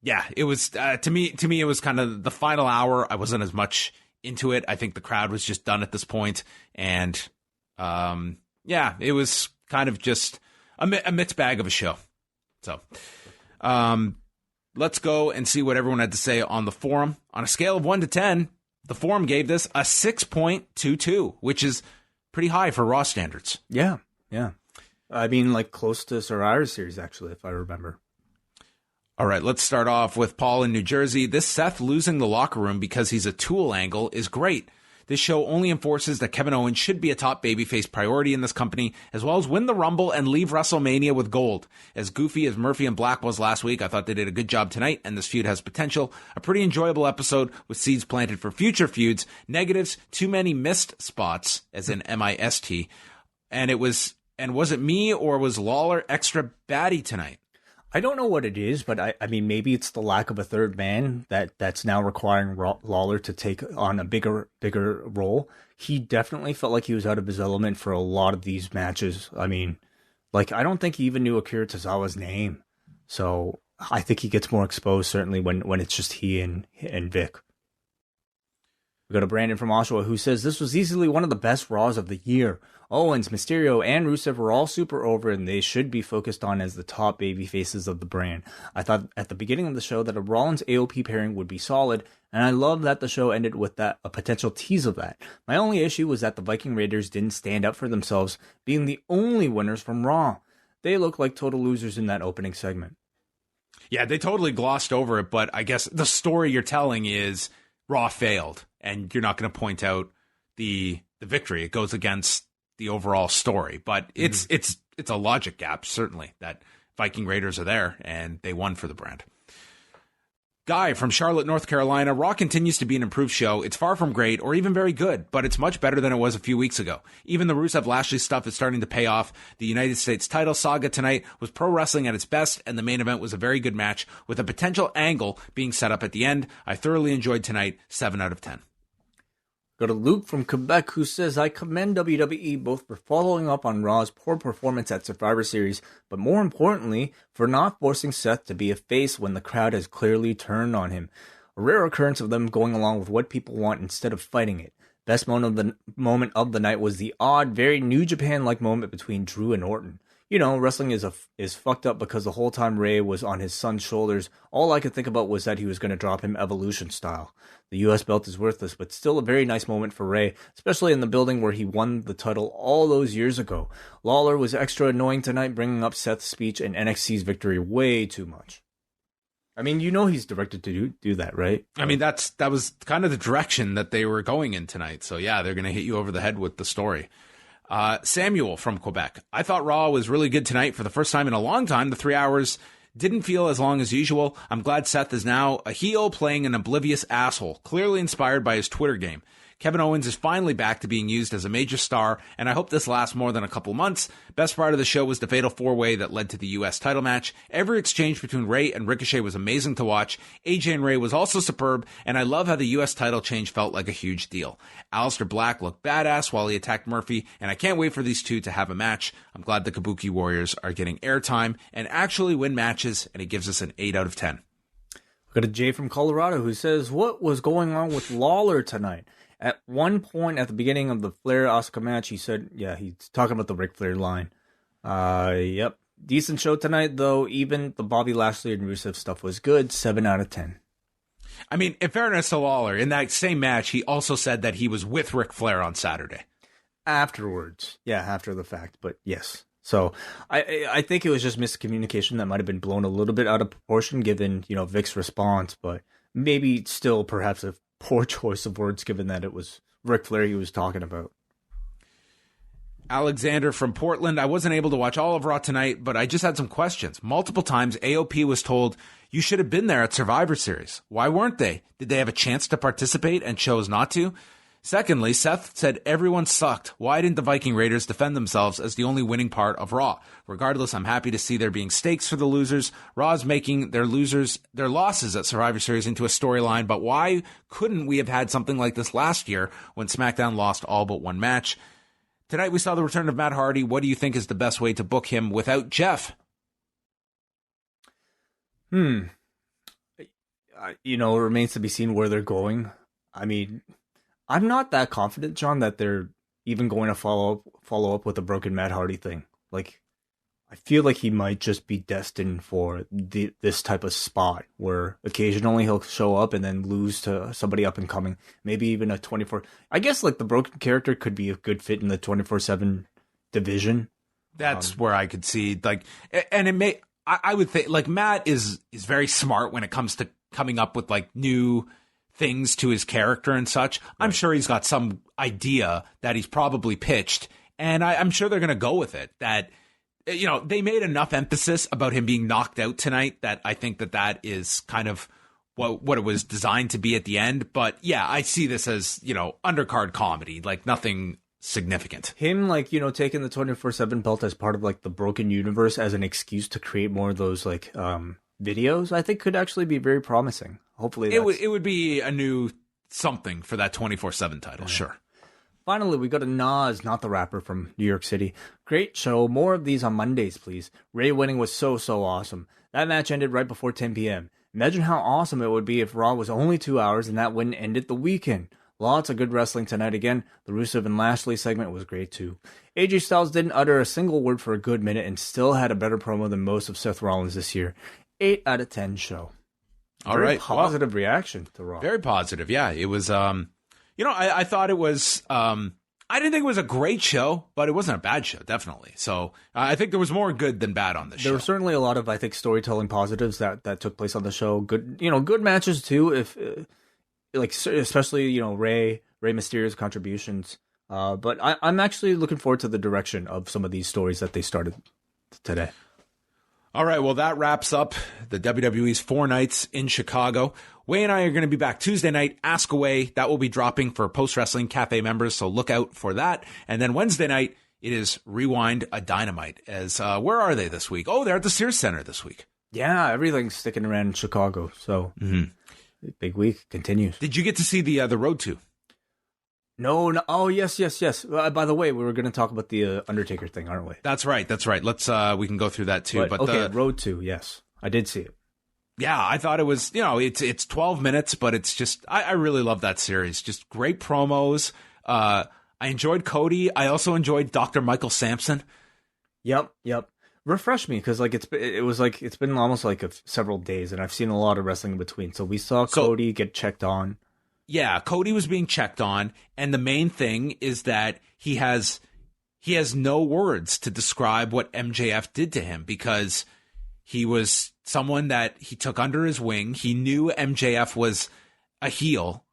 Yeah, it was to me it was kind of the final hour. I wasn't as much into it. I think the crowd was just done at this point, and it was kind of just a mixed bag of a show. So, let's go and see what everyone had to say on the forum. On a scale of 1 to 10, the forum gave this a 6.22, which is pretty high for Raw standards. Yeah. I mean, like close to Survivor Series, actually, if I remember. All right, let's start off with Paul in New Jersey. This Seth losing the locker room because he's a tool angle is great. This show only enforces that Kevin Owens should be a top babyface priority in this company, as well as win the Rumble and leave WrestleMania with gold. As goofy as Murphy and Black was last week, I thought they did a good job tonight, and this feud has potential. A pretty enjoyable episode with seeds planted for future feuds. Negatives, too many missed spots, as in M-I-S-T. And was it me or was Lawler extra batty tonight? I don't know what it is, but I mean, maybe it's the lack of a third man that's now requiring Lawler to take on a bigger role. He definitely felt like he was out of his element for a lot of these matches. I mean, like, I don't think he even knew Akira Tozawa's name. So I think he gets more exposed, certainly, when it's just he and Vic. We go to Brandon from Oshawa, who says, this was easily one of the best Raws of the year. Owens, Mysterio, and Rusev were all super over, and they should be focused on as the top baby faces of the brand. I thought at the beginning of the show that a Rollins AOP pairing would be solid, and I love that the show ended with a potential tease of that. My only issue was that the Viking Raiders didn't stand up for themselves, being the only winners from Raw. They look like total losers in that opening segment. Yeah, they totally glossed over it, but I guess the story you're telling is Raw failed, and you're not going to point out the victory. It goes against the overall story, but it's a logic gap, certainly, that Viking Raiders are there and they won for the brand. Guy from Charlotte, North Carolina. Raw continues to be an improved show. It's far from great or even very good, but it's much better than it was a few weeks ago. Even the Rusev Lashley stuff is starting to pay off. The United States title saga tonight was pro wrestling at its best, and the main event was a very good match with a potential angle being set up at the end. I thoroughly enjoyed tonight. 7 out of 10. Go to Luke from Quebec, who says, I commend WWE both for following up on Raw's poor performance at Survivor Series, but more importantly, for not forcing Seth to be a face when the crowd has clearly turned on him. A rare occurrence of them going along with what people want instead of fighting it. Best moment of the night was the odd, very New Japan-like moment between Drew and Orton. You know, wrestling is fucked up because the whole time Rey was on his son's shoulders, all I could think about was that he was going to drop him Evolution style. The US belt is worthless, but still a very nice moment for Rey, especially in the building where he won the title all those years ago. Lawler was extra annoying tonight, bringing up Seth's speech and NXT's victory way too much. I mean, you know he's directed to do that, right? I mean, that was kind of the direction that they were going in tonight. So yeah, they're going to hit you over the head with the story. Samuel from Quebec. I thought Raw was really good tonight for the first time in a long time. The 3 hours didn't feel as long as usual. I'm glad Seth is now a heel playing an oblivious asshole, clearly inspired by his Twitter game. Kevin Owens is finally back to being used as a major star, and I hope this lasts more than a couple months. Best part of the show was the fatal four-way that led to the U.S. title match. Every exchange between Rey and Ricochet was amazing to watch. AJ and Rey was also superb, and I love how the U.S. title change felt like a huge deal. Aleister Black looked badass while he attacked Murphy, and I can't wait for these two to have a match. I'm glad the Kabuki Warriors are getting airtime and actually win matches, and he gives us an 8 out of 10. We got a Jay from Colorado who says, what was going on with Lawler tonight? At one point at the beginning of the Flair-Asuka match, he said, yeah, he's talking about the Ric Flair line. Yep. Decent show tonight, though. Even the Bobby Lashley and Rusev stuff was good. 7 out of 10. I mean, in fairness to Lawler, in that same match, he also said that he was with Ric Flair on Saturday. Afterwards. Yeah, after the fact, but yes. So I think it was just miscommunication that might have been blown a little bit out of proportion given, you know, Vic's response, but maybe still perhaps a poor choice of words given that it was Ric Flair he was talking about. Alexander from Portland. I wasn't able to watch all of Raw tonight, but I just had some questions. Multiple times AOP was told, you should have been there at Survivor Series. Why weren't they? Did they have a chance to participate and chose not to? Secondly, Seth said everyone sucked. Why didn't the Viking Raiders defend themselves as the only winning part of Raw? Regardless, I'm happy to see there being stakes for the losers. Raw's making their losses at Survivor Series into a storyline, but why couldn't we have had something like this last year when SmackDown lost all but one match? Tonight we saw the return of Matt Hardy. What do you think is the best way to book him without Jeff? It remains to be seen where they're going. I mean, I'm not that confident, John, that they're even going to follow up with a broken Matt Hardy thing. Like, I feel like he might just be destined for this type of spot where occasionally he'll show up and then lose to somebody up and coming. Maybe even a 24. I guess like the broken character could be a good fit in the 24/7 division. That's where I could see like, and it may. I would think like Matt is very smart when it comes to coming up with like new things to his character and such. Right. I'm sure he's got some idea that he's probably pitched, and I'm sure they're going to go with it. That, they made enough emphasis about him being knocked out tonight that I think that is kind of what it was designed to be at the end. But yeah, I see this as, undercard comedy, like nothing significant. Him, like, taking the 24/7 belt as part of like the broken universe as an excuse to create more of those like videos, I think could actually be very promising. Hopefully it would be a new something for that 24/7 title. Yeah. Sure. Finally, we got a Nas, not the rapper, from New York City. Great show. More of these on Mondays, please. Ray winning was so awesome. That match ended right before 10 p.m. Imagine how awesome it would be if Raw was only 2 hours and that win ended the weekend. Lots of good wrestling tonight again. The Rusev and Lashley segment was great too. AJ Styles didn't utter a single word for a good minute and still had a better promo than most of Seth Rollins this year. 8 out of 10 show. All right. Positive reaction to Raw. Very positive. Yeah, it was, I thought it was, I didn't think it was a great show, but it wasn't a bad show, definitely. So I think there was more good than bad on this show. There were certainly a lot of, I think, storytelling positives that took place on the show. Good, good matches too. If, especially, Rey Mysterio's contributions. But I'm actually looking forward to the direction of some of these stories that they started today. All right, well, that wraps up the WWE's 4 nights in Chicago. Wai and I are going to be back Tuesday night, Ask Away. That will be dropping for Post-Wrestling Café members, so look out for that. And then Wednesday night, it is Rewind a Dynamite. As where are they this week? Oh, they're at the Sears Center this week. Yeah, everything's sticking around in Chicago, so big week continues. Did you get to see the Road to? No. Oh, yes. By the way, we were going to talk about the Undertaker thing, aren't we? That's right. Let's we can go through that too. But okay, Road to, yes, I did see it. Yeah, I thought it was, it's 12 minutes, but it's just, I really love that series. Just great promos. I enjoyed Cody. I also enjoyed Dr. Michael Sampson. Yep. Refresh me, because like it's been almost like several days, and I've seen a lot of wrestling in between. So we saw Cody get checked on. Yeah, Cody was being checked on, and the main thing is that he has no words to describe what MJF did to him, because he was someone that he took under his wing. He knew MJF was a heel,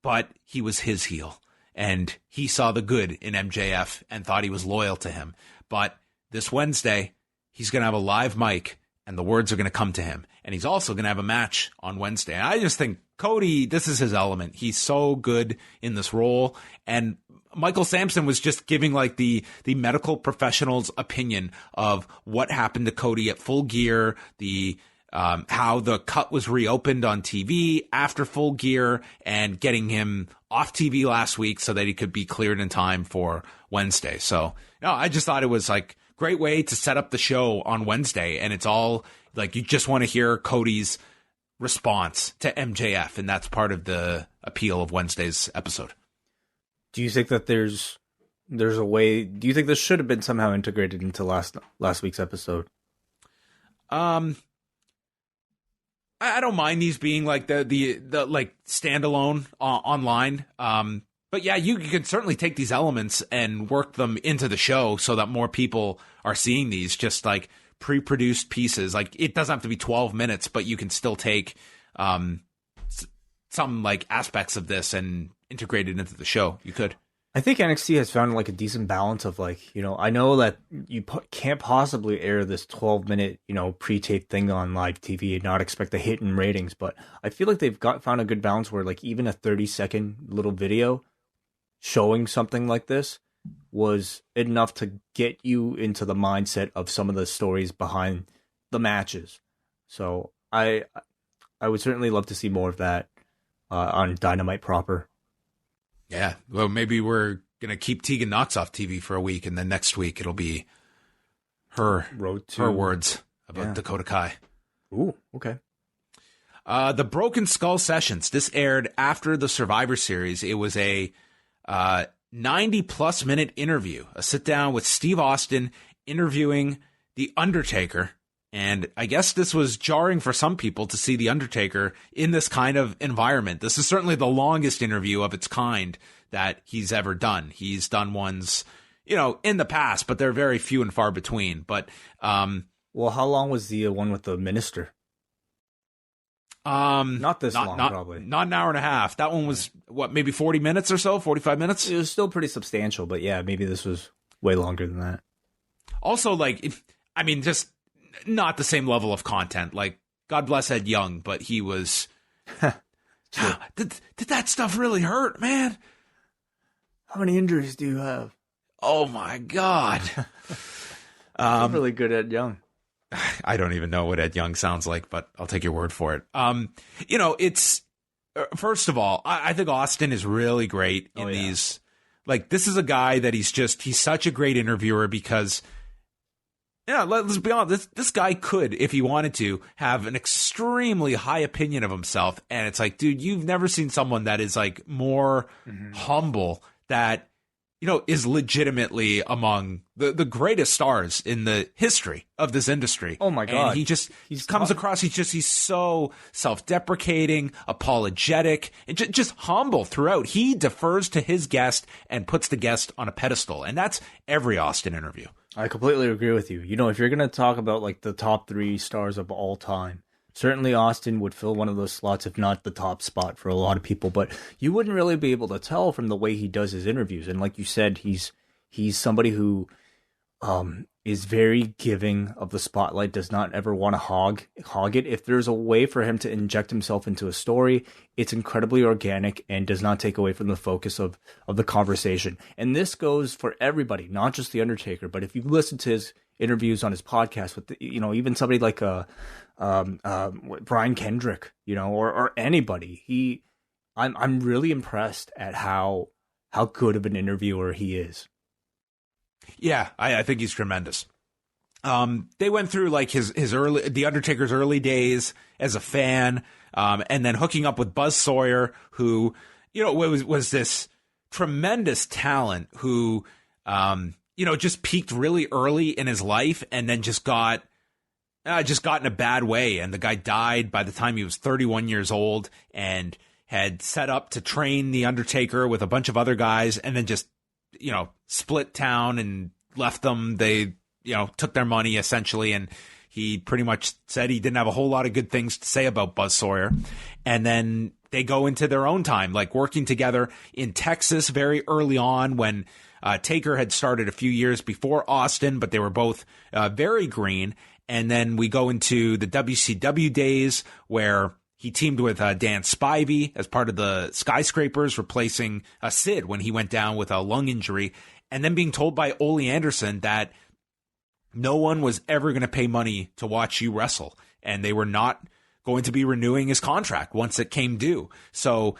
but he was his heel, and he saw the good in MJF and thought he was loyal to him. But this Wednesday, he's going to have a live mic, and the words are going to come to him. And he's also going to have a match on Wednesday. And I just think Cody, this is his element. He's so good in this role. And Michael Sampson was just giving like the medical professional's opinion of what happened to Cody at Full Gear, how the cut was reopened on TV after Full Gear, and getting him off TV last week so that he could be cleared in time for Wednesday. So I just thought it was like great way to set up the show on Wednesday. And it's all like, you just want to hear Cody's response to MJF. And that's part of the appeal of Wednesday's episode. Do you think that there's a way, do you think this should have been somehow integrated into last week's episode? I don't mind these being like the like standalone online. But yeah, you can certainly take these elements and work them into the show so that more people are seeing these, just like pre-produced pieces. Like, it doesn't have to be 12 minutes, but you can still take some like aspects of this and integrate it into the show. You could. I think NXT has found like a decent balance of like, I know that you can't possibly air this 12-minute, pre-taped thing on live TV and not expect a hit in ratings, but I feel like they've found a good balance where like even a 30-second little video showing something like this was enough to get you into the mindset of some of the stories behind the matches. So I would certainly love to see more of that on Dynamite proper. Yeah, well, maybe we're going to keep Tegan Knox off TV for a week, and then next week it'll be her words about Dakota Kai. Ooh, okay. The Broken Skull Sessions. This aired after the Survivor Series. It was a 90-plus minute interview, a sit-down with Steve Austin interviewing The Undertaker. And I guess this was jarring for some people to see The Undertaker in this kind of environment. This is certainly the longest interview of its kind that he's ever done. He's done ones, in the past, but they're very few and far between. But well, how long was the one with the minister? Not this long, probably. Not an hour and a half. That one was, maybe 40 minutes or so? 45 minutes? It was still pretty substantial, but yeah, maybe this was way longer than that. Also, just not the same level of content. Like, God bless Ed Young, but he was... did that stuff really hurt, man? How many injuries do you have? Oh, my God. Really good Ed Young. I don't even know what Ed Young sounds like, but I'll take your word for it. It's first of all, I think Austin is really great in these. Like, this is a guy that he's such a great interviewer because, let's be honest, this guy could, if he wanted to, have an extremely high opinion of himself. And it's like, dude, you've never seen someone that is like more humble, that is legitimately among the greatest stars in the history of this industry. Oh my God. And he comes across, he's so self-deprecating, apologetic, and just humble throughout. He defers to his guest and puts the guest on a pedestal. And that's every Austin interview. I completely agree with you. If you're going to talk about like the top 3 stars of all time, certainly Austin would fill one of those slots, if not the top spot for a lot of people. But you wouldn't really be able to tell from the way he does his interviews. And like you said, he's somebody who is very giving of the spotlight, does not ever want to hog it. If there's a way for him to inject himself into a story, it's incredibly organic and does not take away from the focus of the conversation. And this goes for everybody, not just The Undertaker. But if you listen to his interviews on his podcast with, even somebody like Brian Kendrick, or anybody, I'm really impressed at how good of an interviewer he is. Yeah, I think he's tremendous. They went through like The Undertaker's early days as a fan, and then hooking up with Buzz Sawyer, who, was this tremendous talent who, just peaked really early in his life and then just got in a bad way. And the guy died by the time he was 31 years old and had set up to train The Undertaker with a bunch of other guys and then just, split town and left them. They, took their money essentially. And he pretty much said he didn't have a whole lot of good things to say about Buzz Sawyer. And then they go into their own time, like working together in Texas very early on when Taker had started a few years before Austin, but they were both very green. And then we go into the WCW days where he teamed with Dan Spivey as part of the Skyscrapers, replacing Sid when he went down with a lung injury, and then being told by Ole Anderson that no one was ever going to pay money to watch you wrestle, and they were not going to be renewing his contract once it came due. So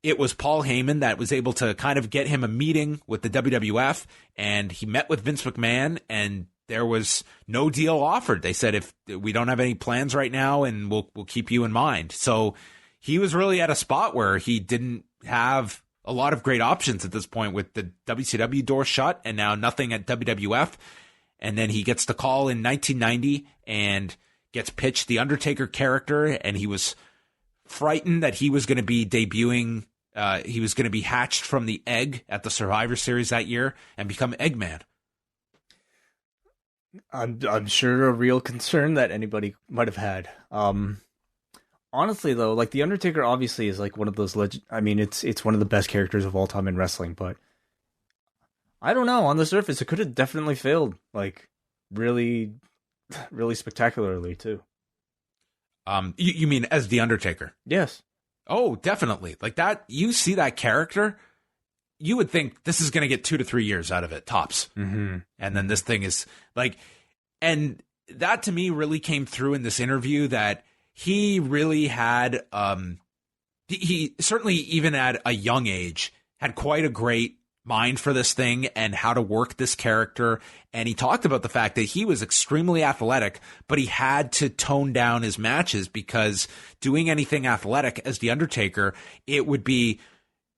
it was Paul Heyman that was able to kind of get him a meeting with the WWF, and he met with Vince McMahon, and there was no deal offered. They said, if we don't have any plans right now, and we'll keep you in mind. So he was really at a spot where he didn't have a lot of great options at this point, with the WCW door shut and now nothing at WWF. And then he gets the call in 1990 and gets pitched the Undertaker character, and he was frightened that he was going to be debuting. He was going to be hatched from the egg at the Survivor Series that year and become Eggman. I'm sure a real concern that anybody might have had. Honestly, though, like The Undertaker obviously is like one of those it's one of the best characters of all time in wrestling, but I don't know. On the surface, it could have definitely failed, like really, really spectacularly too. You mean as The Undertaker? Yes. Oh, definitely. Like that, you see that character, you would think this is going to get 2 to 3 years out of it, tops. Mm-hmm. And then this thing is like, and that to me really came through in this interview, that he really had, he certainly even at a young age had quite a great mind for this thing and how to work this character. And he talked about the fact that he was extremely athletic, but he had to tone down his matches because doing anything athletic as The Undertaker, it would be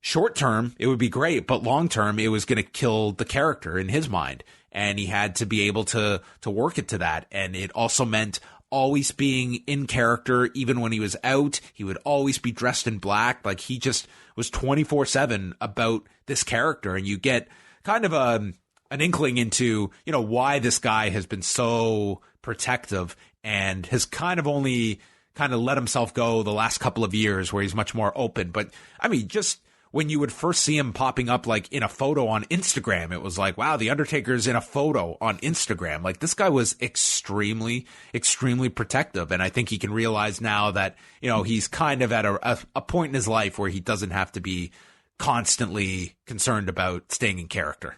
short term, it would be great, but long term, it was going to kill the character in his mind. And he had to be able to work it to that. And it also meant always being in character. Even when he was out, he would always be dressed in black. Like he just was 24/7 about this character. And you get kind of an inkling into, why this guy has been so protective and has kind of only let himself go the last couple of years where he's much more open. But I mean, just when you would first see him popping up like in a photo on Instagram, it was like, wow, The Undertaker's in a photo on Instagram. Like this guy was extremely, extremely protective. And I think he can realize now that, he's kind of at a point in his life where he doesn't have to be constantly concerned about staying in character.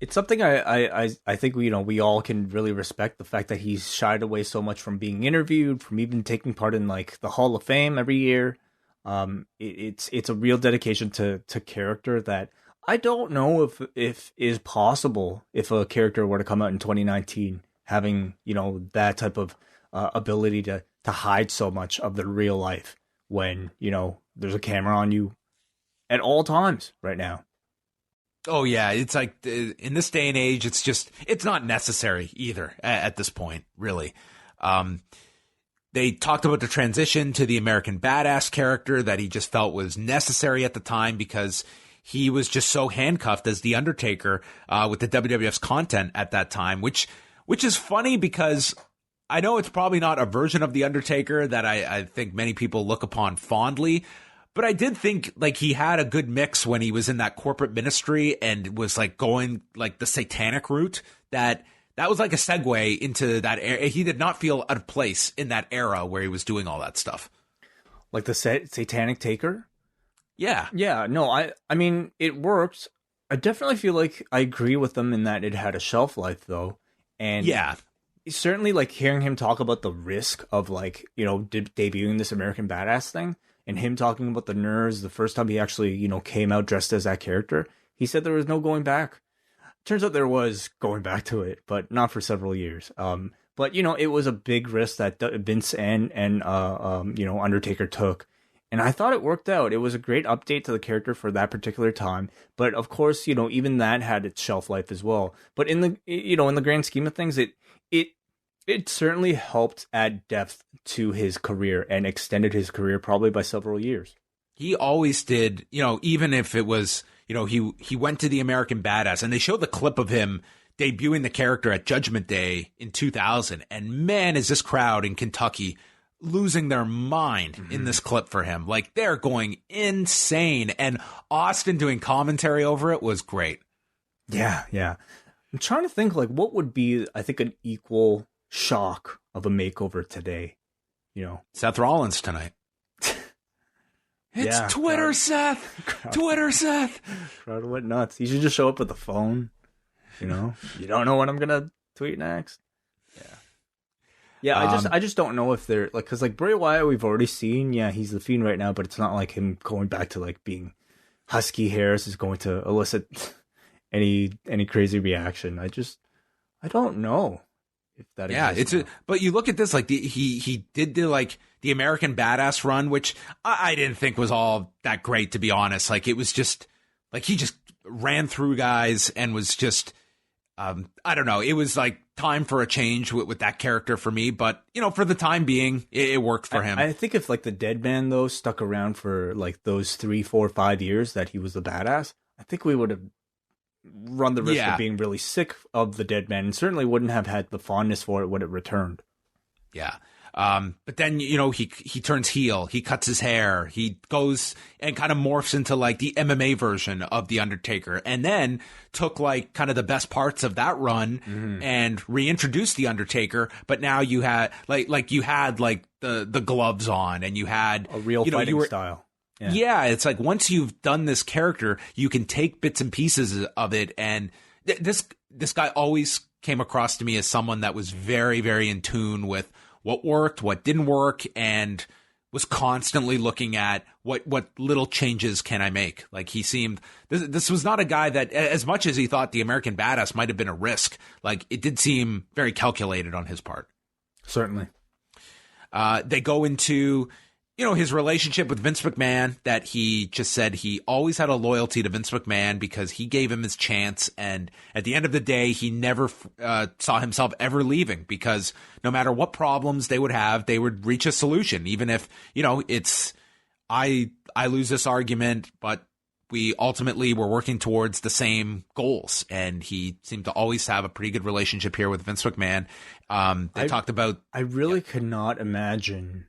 It's something I think we all can really respect, the fact that he's shied away so much from being interviewed, from even taking part in like the Hall of Fame every year. It's a real dedication to character that I don't know if is possible if a character were to come out in 2019 having that type of ability to hide so much of their real life when there's a camera on you at all times right now. Oh yeah, it's like in this day and age, it's not necessary either at this point, really. They talked about the transition to the American Badass character that he just felt was necessary at the time because he was just so handcuffed as The Undertaker with the WWF's content at that time, which is funny because I know it's probably not a version of The Undertaker that I think many people look upon fondly, but I did think like he had a good mix when he was in that corporate ministry and was like going like the satanic route that was like a segue into that era. He did not feel out of place in that era where he was doing all that stuff. Like the satanic taker? Yeah. Yeah, no, I mean, it worked. I definitely feel like I agree with them in that it had a shelf life, though. And yeah, certainly like hearing him talk about the risk of like, debuting this American Badass thing and him talking about the nerves the first time he actually, came out dressed as that character, he said there was no going back. Turns out there was going back to it, but not for several years. But it was a big risk that Vince and Undertaker took, and I thought it worked out. It was a great update to the character for that particular time. But of course, even that had its shelf life as well. But in the in the grand scheme of things, it certainly helped add depth to his career and extended his career probably by several years. He always did, even if it was. He went to the American Badass, and they showed the clip of him debuting the character at Judgment Day in 2000. And man, is this crowd in Kentucky losing their mind in this clip for him. Like, they're going insane. And Austin doing commentary over it was great. Yeah. I'm trying to think, like, what would be, I think, an equal shock of a makeover today? Seth Rollins tonight. It's Twitter, Seth. Twitter, Seth. Crowd went nuts. You should just show up with a phone. You don't know what I'm gonna tweet next. Yeah. I just don't know if they're like, because like Bray Wyatt, we've already seen. Yeah, he's the Fiend right now, but it's not like him going back to like being Husky Harris is going to elicit any crazy reaction. I don't know if that. Yeah, but you look at this, like he did the American Badass run, which I didn't think was all that great, to be honest. Like, it was just like he just ran through guys and was just I don't know. It was like time for a change with that character for me, but for the time being, it worked for him. I think if like the Dead Man though stuck around for like those 3, 4, 5 years that he was the badass, I think we would have run the risk of being really sick of the Dead Man, and certainly wouldn't have had the fondness for it when it returned. Yeah. But then, he turns heel, he cuts his hair, he goes and kind of morphs into like the MMA version of The Undertaker, and then took like kind of the best parts of that run and reintroduced The Undertaker. But now you had you had the gloves on, and you had a real fighting style. Yeah, it's like once you've done this character, you can take bits and pieces of it. And this guy always came across to me as someone that was very, very in tune with what worked, what didn't work, and was constantly looking at what little changes can I make. Like he seemed, this was not a guy that, as much as he thought the American Badass might have been a risk, like it did seem very calculated on his part. Certainly. They go into, his relationship with Vince McMahon, that he just said he always had a loyalty to Vince McMahon because he gave him his chance. And at the end of the day, he never saw himself ever leaving, because no matter what problems they would have, they would reach a solution. Even if, it's, I lose this argument, but we ultimately were working towards the same goals. And he seemed to always have a pretty good relationship here with Vince McMahon. They talked about... I really could not imagine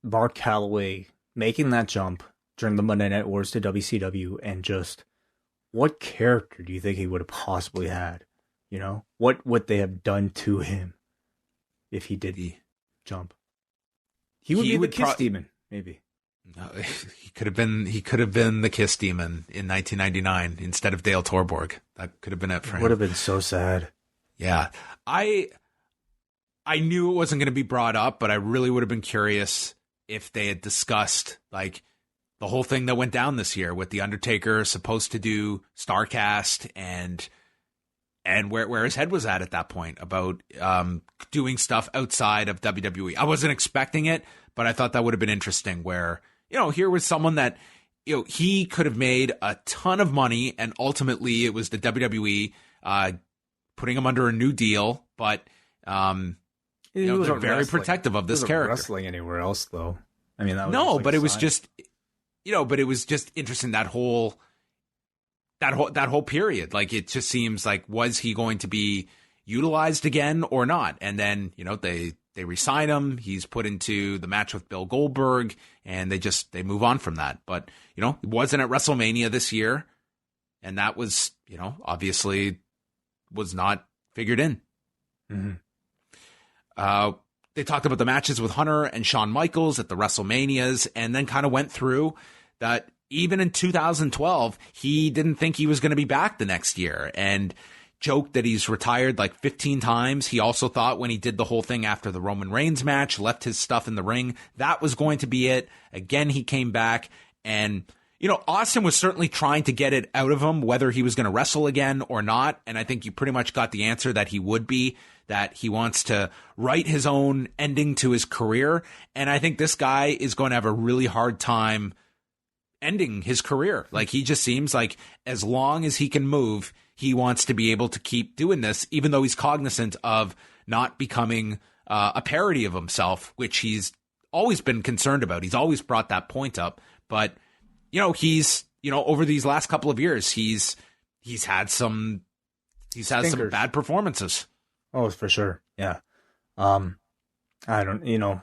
Mark Calloway making that jump during the Monday Night Wars to WCW, and just what character do you think he would have possibly had? What would they have done to him if he did jump? He would be the Kiss Demon, maybe. No, he could have been the Kiss Demon in 1999 instead of Dale Torborg. That could have been it for him. Would have been so sad. Yeah, I knew it wasn't going to be brought up, but I really would have been curious if they had discussed like the whole thing that went down this year with the Undertaker supposed to do StarCast and where his head was at that point about doing stuff outside of WWE. I wasn't expecting it, but I thought that would have been interesting where, here was someone that, he could have made a ton of money, and ultimately it was the WWE putting him under a new deal, but they're very protective of this character. Wrestling anywhere else, though. I mean, that was no, like but it was just, but it was just interesting that whole period. Like it just seems like, was he going to be utilized again or not? And then they re-sign him. He's put into the match with Bill Goldberg, and they move on from that. But it wasn't at WrestleMania this year, and that was obviously was not figured in. Mm-hmm. They talked about the matches with Hunter and Shawn Michaels at the WrestleManias, and then kind of went through that even in 2012, he didn't think he was going to be back the next year, and joked that he's retired like 15 times. He also thought when he did the whole thing after the Roman Reigns match, left his stuff in the ring, that was going to be it. Again, he came back, and Austin was certainly trying to get it out of him, whether he was going to wrestle again or not. And I think you pretty much got the answer that he would be, that he wants to write his own ending to his career. And I think this guy is going to have a really hard time ending his career. Like, he just seems like as long as he can move, he wants to be able to keep doing this, even though he's cognizant of not becoming a parody of himself, which he's always been concerned about. He's always brought that point up. But he's, over these last couple of years, he's had some bad performances. Oh, for sure. Yeah. I don't,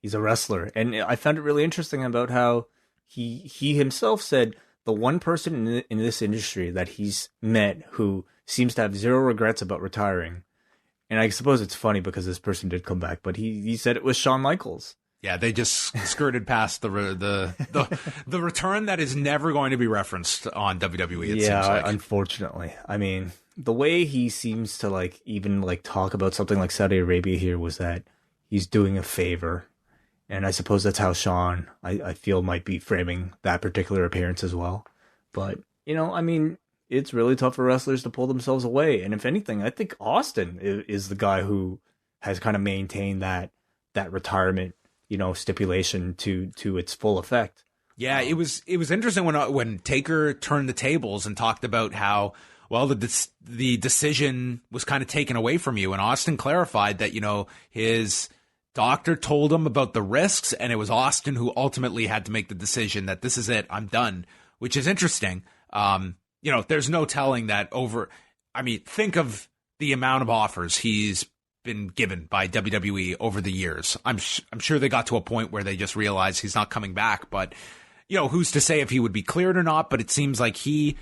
he's a wrestler. And I found it really interesting about how he himself said the one person in this industry that he's met who seems to have zero regrets about retiring. And I suppose it's funny because this person did come back, but he said it was Shawn Michaels. Yeah, they just skirted past the return that is never going to be referenced on WWE. It seems like. Unfortunately. I mean, the way he seems to even talk about something like Saudi Arabia here was that he's doing a favor, and I suppose that's how Shawn I feel might be framing that particular appearance as well. But I mean, it's really tough for wrestlers to pull themselves away, and if anything, I think Austin is the guy who has kind of maintained that retirement stipulation to its full effect. Yeah, it was interesting when Taker turned the tables and talked about how, well, the decision was kind of taken away from you, and Austin clarified that his doctor told him about the risks, and it was Austin who ultimately had to make the decision that this is it, I'm done, which is interesting. There's no telling that think of the amount of offers he's been given by WWE over the years. I'm sure they got to a point where they just realized he's not coming back, but who's to say if he would be cleared or not? But it seems like he's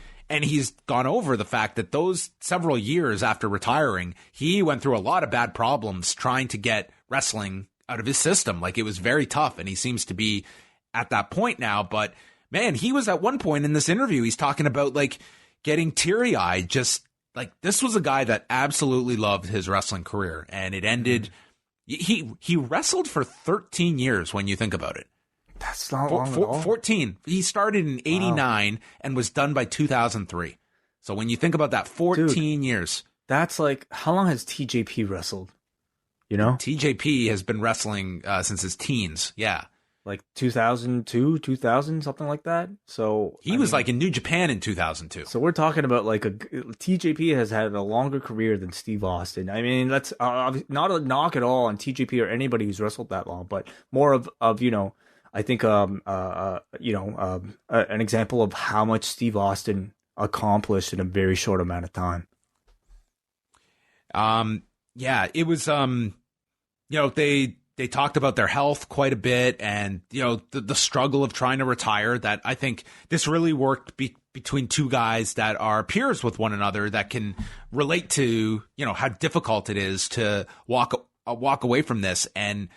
gone over the fact that those several years after retiring, he went through a lot of bad problems trying to get wrestling out of his system. Like, it was very tough, and he seems to be at that point now. But man, he was at one point in this interview, he's talking about getting teary-eyed, just this was a guy that absolutely loved his wrestling career, and it ended. He wrestled for 13 years when you think about it. That's not long at all. 14. He started in 89 and was done by 2003. So when you think about that, 14 years. That's like, how long has TJP wrestled? You know? TJP has been wrestling since his teens. Yeah. Like 2002, 2000, something like that. So he was like in New Japan in 2002. So we're talking about like TJP has had a longer career than Steve Austin. I mean, that's not a knock at all on TJP or anybody who's wrestled that long, but more of I think an example of how much Steve Austin accomplished in a very short amount of time. Yeah, it was they talked about their health quite a bit, and the struggle of trying to retire. That I think this really worked between two guys that are peers with one another, that can relate to how difficult it is to walk away from this. And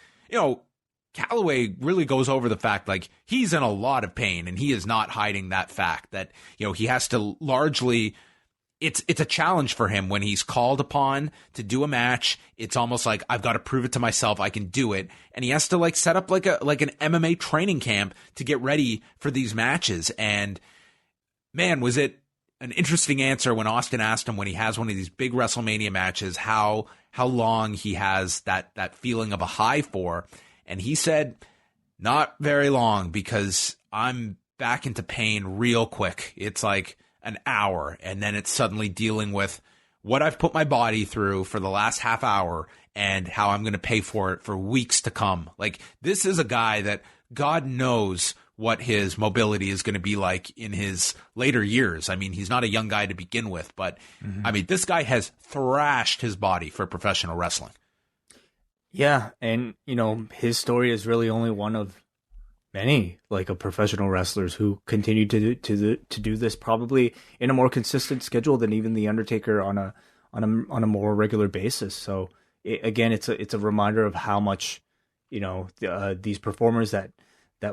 Calloway really goes over the fact, like, he's in a lot of pain, and he is not hiding that fact that he has to largely. It's a challenge for him when he's called upon to do a match. It's almost like, I've got to prove it to myself I can do it, and he has to like set up like an MMA training camp to get ready for these matches. And man, was it an interesting answer when Austin asked him, when he has one of these big WrestleMania matches, how long he has that feeling of a high for, and he said, not very long, because I'm back into pain real quick. It's like an hour, and then it's suddenly dealing with what I've put my body through for the last half hour and how I'm going to pay for it for weeks to come. Like, this is a guy that God knows what his mobility is going to be like in his later years. I mean, he's not a young guy to begin with, but I mean, this guy has thrashed his body for professional wrestling. Yeah, and his story is really only one of many, like, of professional wrestlers who continue to do this, probably in a more consistent schedule than even the Undertaker on a more regular basis. So it's a reminder of how much these performers that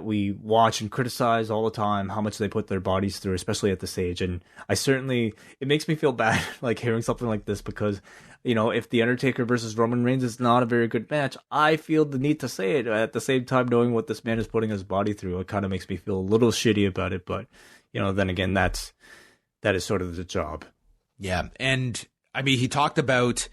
we watch and criticize all the time, how much they put their bodies through, especially at this age. And it makes me feel bad, like, hearing something like this, because if the Undertaker versus Roman Reigns is not a very good match, I feel the need to say it. At the same time, knowing what this man is putting his body through, it kind of makes me feel a little shitty about it. But then again, that is sort of the job. Yeah, and I mean, he talked about.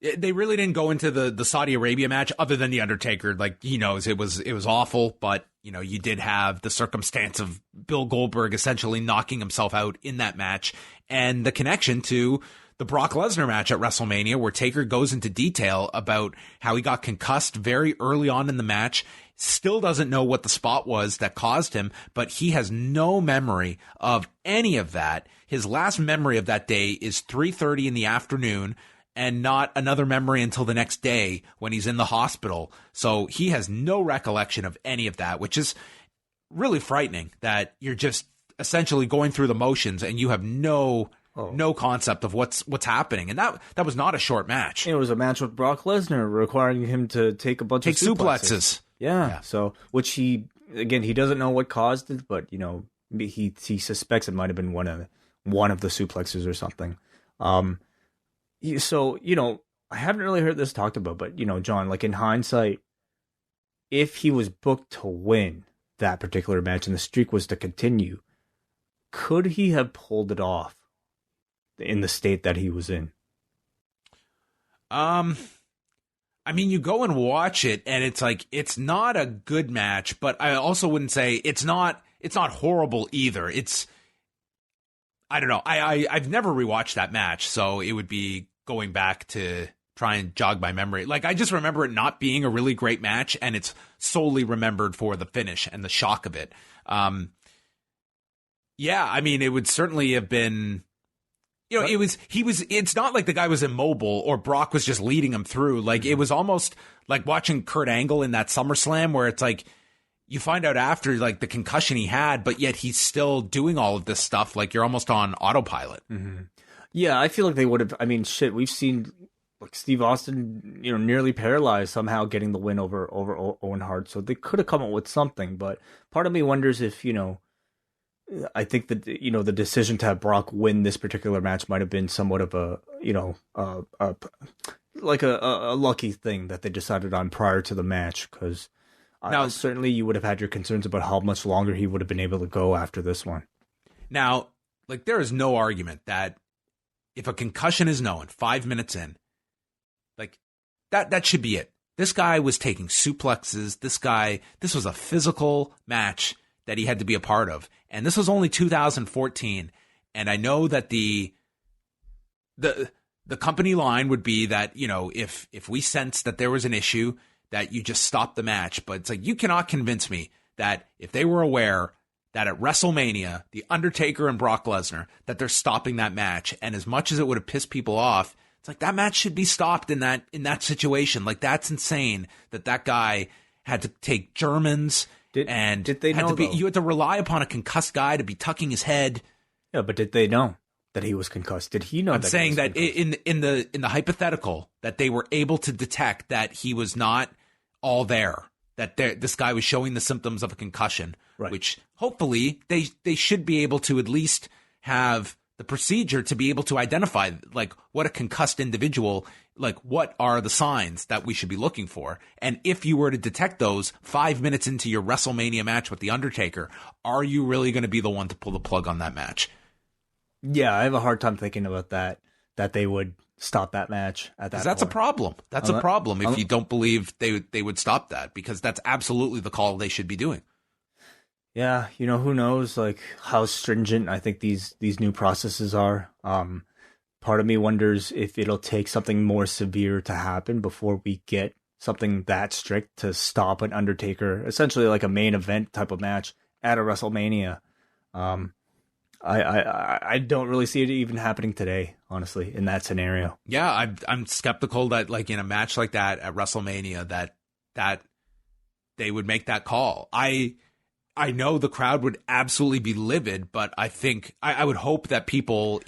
They really didn't go into the Saudi Arabia match, other than the Undertaker. Like, he knows it was awful, but you did have the circumstance of Bill Goldberg essentially knocking himself out in that match, and the connection to the Brock Lesnar match at WrestleMania, where Taker goes into detail about how he got concussed very early on in the match, still doesn't know what the spot was that caused him, but he has no memory of any of that. His last memory of that day is 3:30 in the afternoon, and not another memory until the next day when he's in the hospital. So he has no recollection of any of that, which is really frightening, that you're just essentially going through the motions and you have no concept of what's happening. And that was not a short match. It was a match with Brock Lesnar requiring him to take a bunch of suplexes. Yeah. So, which he doesn't know what caused it, but he suspects it might have been one of the suplexes or something. So, I haven't really heard this talked about, but, John, like, in hindsight, if he was booked to win that particular match and the streak was to continue, could he have pulled it off in the state that he was in? I mean, you go and watch it, and it's like, it's not a good match, but I also wouldn't say it's not horrible either. I don't know. I've never rewatched that match, so it would be going back to try and jog my memory. Like, I just remember it not being a really great match, and it's solely remembered for the finish and the shock of it. Yeah, I mean, it would certainly have been, it's not like the guy was immobile or Brock was just leading him through. Like, it was almost like watching Kurt Angle in that SummerSlam, where it's like, you find out after, like, the concussion he had, but yet he's still doing all of this stuff. Like, you're almost on autopilot. Mm-hmm. Yeah, I feel like they would have. I mean, shit, we've seen, like, Steve Austin, nearly paralyzed, somehow getting the win over Owen Hart. So they could have come up with something. But part of me wonders if, I think that, the decision to have Brock win this particular match might have been somewhat of a lucky thing that they decided on prior to the match, because Now, certainly you would have had your concerns about how much longer he would have been able to go after this one. Now, like, there is no argument that if a concussion is known 5 minutes in, like, that should be it. This guy was taking suplexes. This was a physical match that he had to be a part of. And this was only 2014. And I know that the company line would be that, you know, if we sense that there was an issue, that you just stop the match. But it's like, you cannot convince me that if they were aware that at WrestleMania, the Undertaker and Brock Lesnar, that they're stopping that match. And as much as it would have pissed people off, it's like, that match should be stopped in that situation. Like, that's insane that guy had to take Germans. Did they know, you had to rely upon a concussed guy to be tucking his head. Yeah, but did they know that he was concussed? Did he know? I'm saying that in the hypothetical that they were able to detect that he was not all there, that this guy was showing the symptoms of a concussion, right, which hopefully they should be able to at least have the procedure to be able to identify, like, what a concussed individual, like, what are the signs that we should be looking for? And if you were to detect those 5 minutes into your WrestleMania match with The Undertaker, are you really going to be the one to pull the plug on that match? Yeah, I have a hard time thinking about that they would stop that match at that point. That's a problem. That's a problem if you don't believe they would stop that, because that's absolutely the call they should be doing. Yeah, you know, who knows, like, how stringent I think these new processes are. Part of me wonders if it'll take something more severe to happen before we get something that strict to stop an Undertaker, essentially like a main event type of match at a WrestleMania. I don't really see it even happening today, honestly, in that scenario. Yeah, I'm skeptical that, like, in a match like that at WrestleMania, that they would make that call. I know the crowd would absolutely be livid, but I think I would hope that people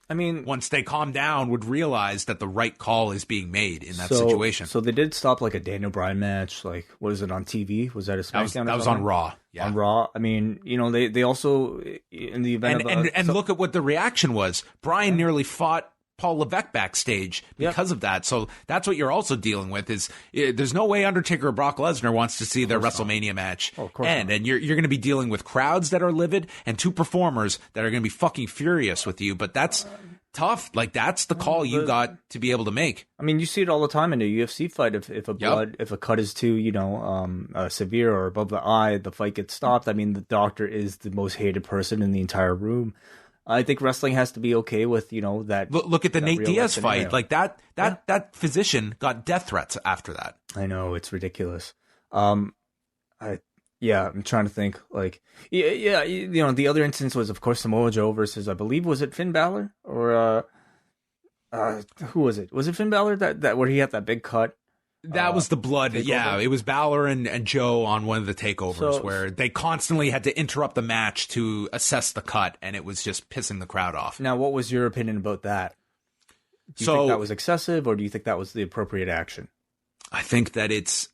once they calm down, would realize that the right call is being made in that situation. So they did stop, like, a Daniel Bryan match. Like, what is it, on TV? Was that a SmackDown? That was on Raw. Yeah. On Raw. I mean, you know, they also, in the event of look at what the reaction was. Bryan nearly fought Paul Levesque backstage because of that. So that's what you're also dealing with. Is there's no way Undertaker or Brock Lesnar wants to see their WrestleMania match end, and you're going to be dealing with crowds that are livid and two performers that are going to be fucking furious with you. But that's tough. Like, that's the call you got to be able to make. I mean, you see it all the time in a UFC fight. If a cut is too, you know, severe or above the eye, the fight gets stopped. I mean, the doctor is the most hated person in the entire room. I think wrestling has to be okay with, you know, that. Look at the Nate Diaz fight. Like, that physician got death threats after that. I know, it's ridiculous. I'm trying to think. Like, yeah, you know, the other instance was, of course, Samoa Joe versus, I believe, was it Finn Balor or who was it? Was it Finn Balor that where he had that big cut? That was the blood. Takeover? Yeah, it was Balor and Joe on one of the takeovers where they constantly had to interrupt the match to assess the cut, and it was just pissing the crowd off. Now, what was your opinion about that? Do you think that was excessive, or do you think that was the appropriate action? I think that it's.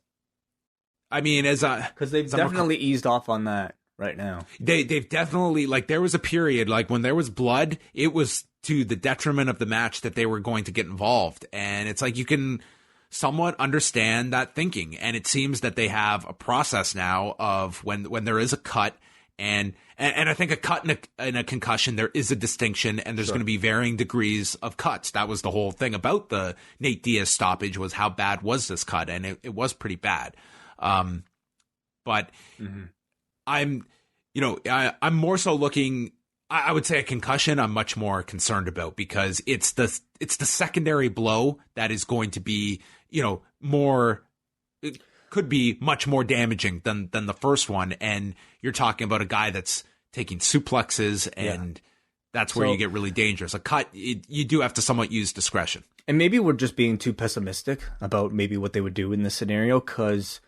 I mean, because they've definitely eased off on that right now. They've definitely, like, there was a period, like, when there was blood, it was to the detriment of the match that they were going to get involved, and it's like you can somewhat understand that thinking, and it seems that they have a process now of when there is a cut, and I think a cut and a concussion, there is a distinction, and there's going to be varying degrees of cuts. That was the whole thing about the Nate Diaz stoppage, was how bad was this cut, and it was pretty bad. But I'm more so looking. I would say a concussion I'm much more concerned about, because it's the secondary blow that is going to be, you know, it could be much more damaging than the first one. And you're talking about a guy that's taking suplexes, and that's where you get really dangerous. A cut, you do have to somewhat use discretion. And maybe we're just being too pessimistic about maybe what they would do in this scenario, because,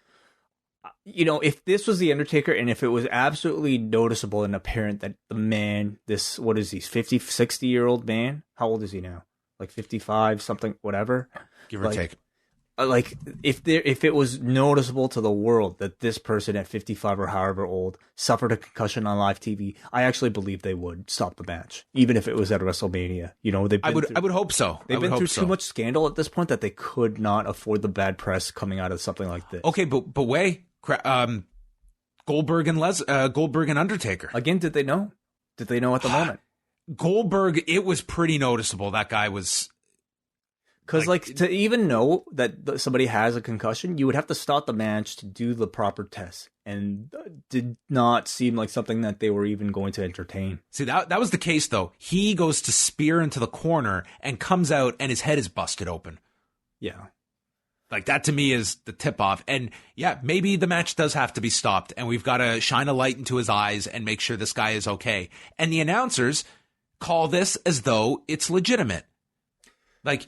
you know, if this was The Undertaker and if it was absolutely noticeable and apparent that the man, what is he, 50, 60-year-old man? How old is he now? Like 55, something, whatever? Give or take. Like, if it was noticeable to the world that this person at 55 or however old suffered a concussion on live TV, I actually believe they would stop the match, even if it was at WrestleMania. You know, I would hope so. They've been through too much scandal at this point that they could not afford the bad press coming out of something like this. Okay, but Wai, Goldberg and Undertaker. Again, did they know? Did they know at the moment? Goldberg, it was pretty noticeable. That guy was... Because, to even know that somebody has a concussion, you would have to start the match to do the proper tests. And did not seem like something that they were even going to entertain. See, that was the case, though. He goes to spear into the corner and comes out and his head is busted open. Yeah. Like, that to me is the tip-off. And, yeah, maybe the match does have to be stopped. And we've got to shine a light into his eyes and make sure this guy is okay. And the announcers call this as though it's legitimate. Like,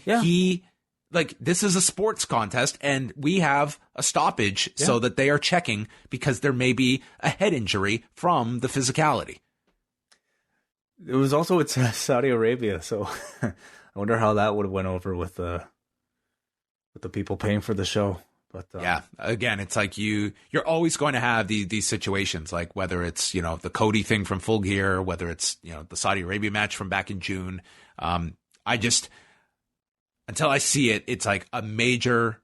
this is a sports contest, and we have a stoppage so that they are checking because there may be a head injury from the physicality. It was also Saudi Arabia, so I wonder how that would have went over with the people paying for the show. But yeah, again, it's like you're always going to have these situations, like whether it's the Cody thing from Full Gear, whether it's the Saudi Arabia match from back in June. Until I see it, it's like a major.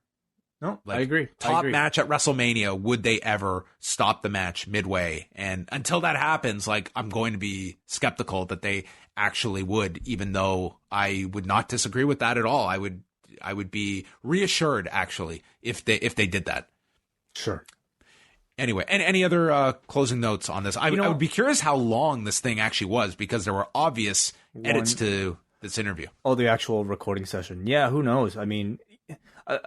No, I agree. Top match at WrestleMania. Would they ever stop the match midway? And until that happens, like, I'm going to be skeptical that they actually would, even though I would not disagree with that at all. I would be reassured, actually, if they did that. Sure. Anyway, and any other closing notes on this? I would be curious how long this thing actually was, because there were obvious edits to this interview. Oh, the actual recording session. Yeah, who knows? I mean,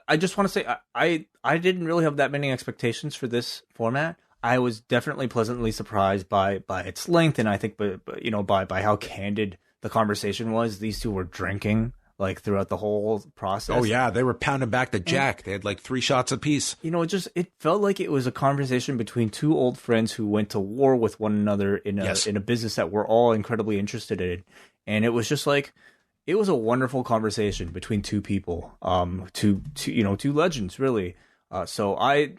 I just want to say I didn't really have that many expectations for this format. I was definitely pleasantly surprised by its length, and I think by how candid the conversation was. These two were drinking like throughout the whole process. Oh yeah, they were pounding back the Jack. They had like 3 shots apiece. It felt like it was a conversation between two old friends who went to war with one another in a business that we're all incredibly interested in. And it was just like, it was a wonderful conversation between two people, two legends, really. So I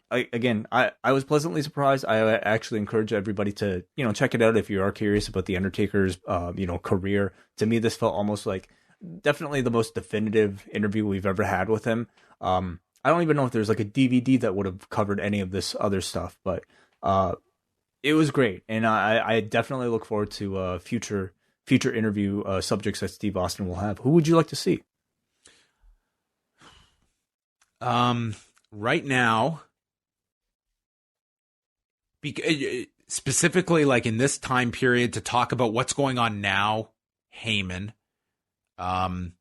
was pleasantly surprised. I actually encourage everybody to, check it out if you are curious about the Undertaker's, career. To me, this felt almost like definitely the most definitive interview we've ever had with him. I don't even know if there's like a DVD that would have covered any of this other stuff, but it was great, and I definitely look forward to future interview subjects that Steve Austin will have. Who would you like to see? Right now, specifically like in this time period, to talk about what's going on now, Heyman. I'm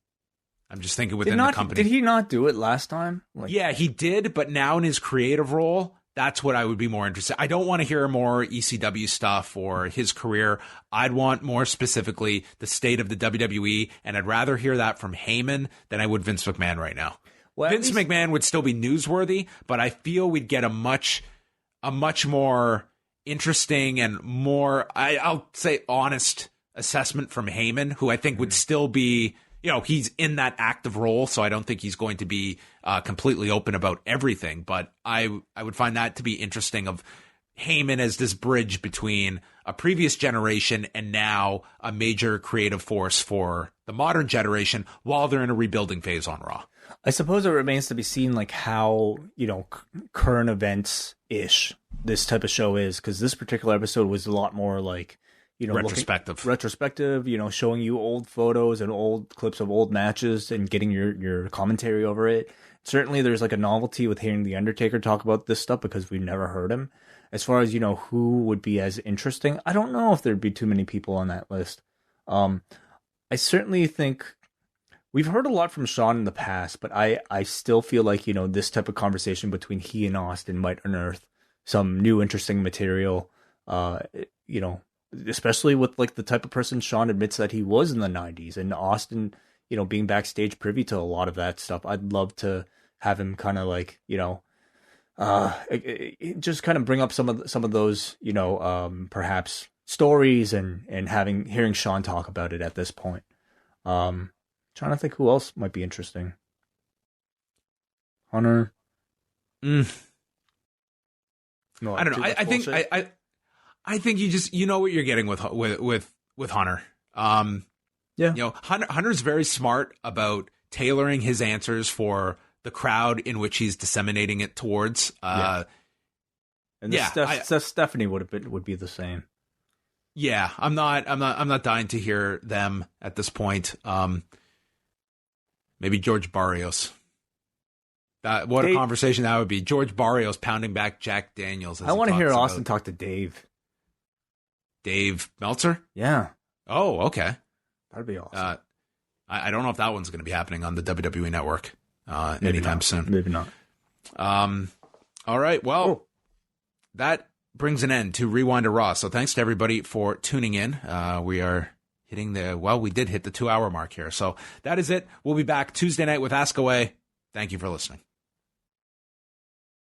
just thinking within the company. Did he not do it last time? Yeah, he did, but now in his creative role, that's what I would be more interested. I don't want to hear more ECW stuff or his career. I'd want more specifically the state of the WWE, and I'd rather hear that from Heyman than I would Vince McMahon right now. Well, Vince McMahon would still be newsworthy, but I feel we'd get a much more interesting and more, I'll say, honest assessment from Heyman, who I think would still be, he's in that active role, so I don't think he's going to be completely open about everything. But I would find that to be interesting, of Heyman as this bridge between a previous generation and now a major creative force for the modern generation while they're in a rebuilding phase on Raw. I suppose it remains to be seen, like, how, current events-ish this type of show is, because this particular episode was a lot more like, retrospective, showing you old photos and old clips of old matches and getting your commentary over it. Certainly there's like a novelty with hearing The Undertaker talk about this stuff, because we've never heard him. As far as, who would be as interesting, I don't know if there'd be too many people on that list. I certainly think we've heard a lot from Sean in the past, but I still feel like, this type of conversation between he and Austin might unearth some new interesting material, especially with like the type of person Sean admits that he was in the 90s, and Austin, being backstage privy to a lot of that stuff. I'd love to have him kind of like, just kind of bring up some of those, perhaps stories and hearing Sean talk about it at this point. Trying to think who else might be interesting. Hunter. No, I don't know. I think you know what you're getting with Hunter. Yeah. Hunter's very smart about tailoring his answers for the crowd in which he's disseminating it towards. And Yeah, Stephanie would be the same. Yeah, I'm not dying to hear them at this point. Maybe George Barrios. What a conversation that would be. George Barrios pounding back Jack Daniels. I want to hear Austin talk to Dave. Dave Meltzer? Yeah. Oh, okay. That'd be awesome. I don't know if that one's going to be happening on the WWE Network anytime soon. Maybe not. All right. Well, that brings an end to Rewind to Raw. So thanks to everybody for tuning in. We are hitting we did hit the 2-hour mark here. So that is it. We'll be back Tuesday night with Ask Away. Thank you for listening.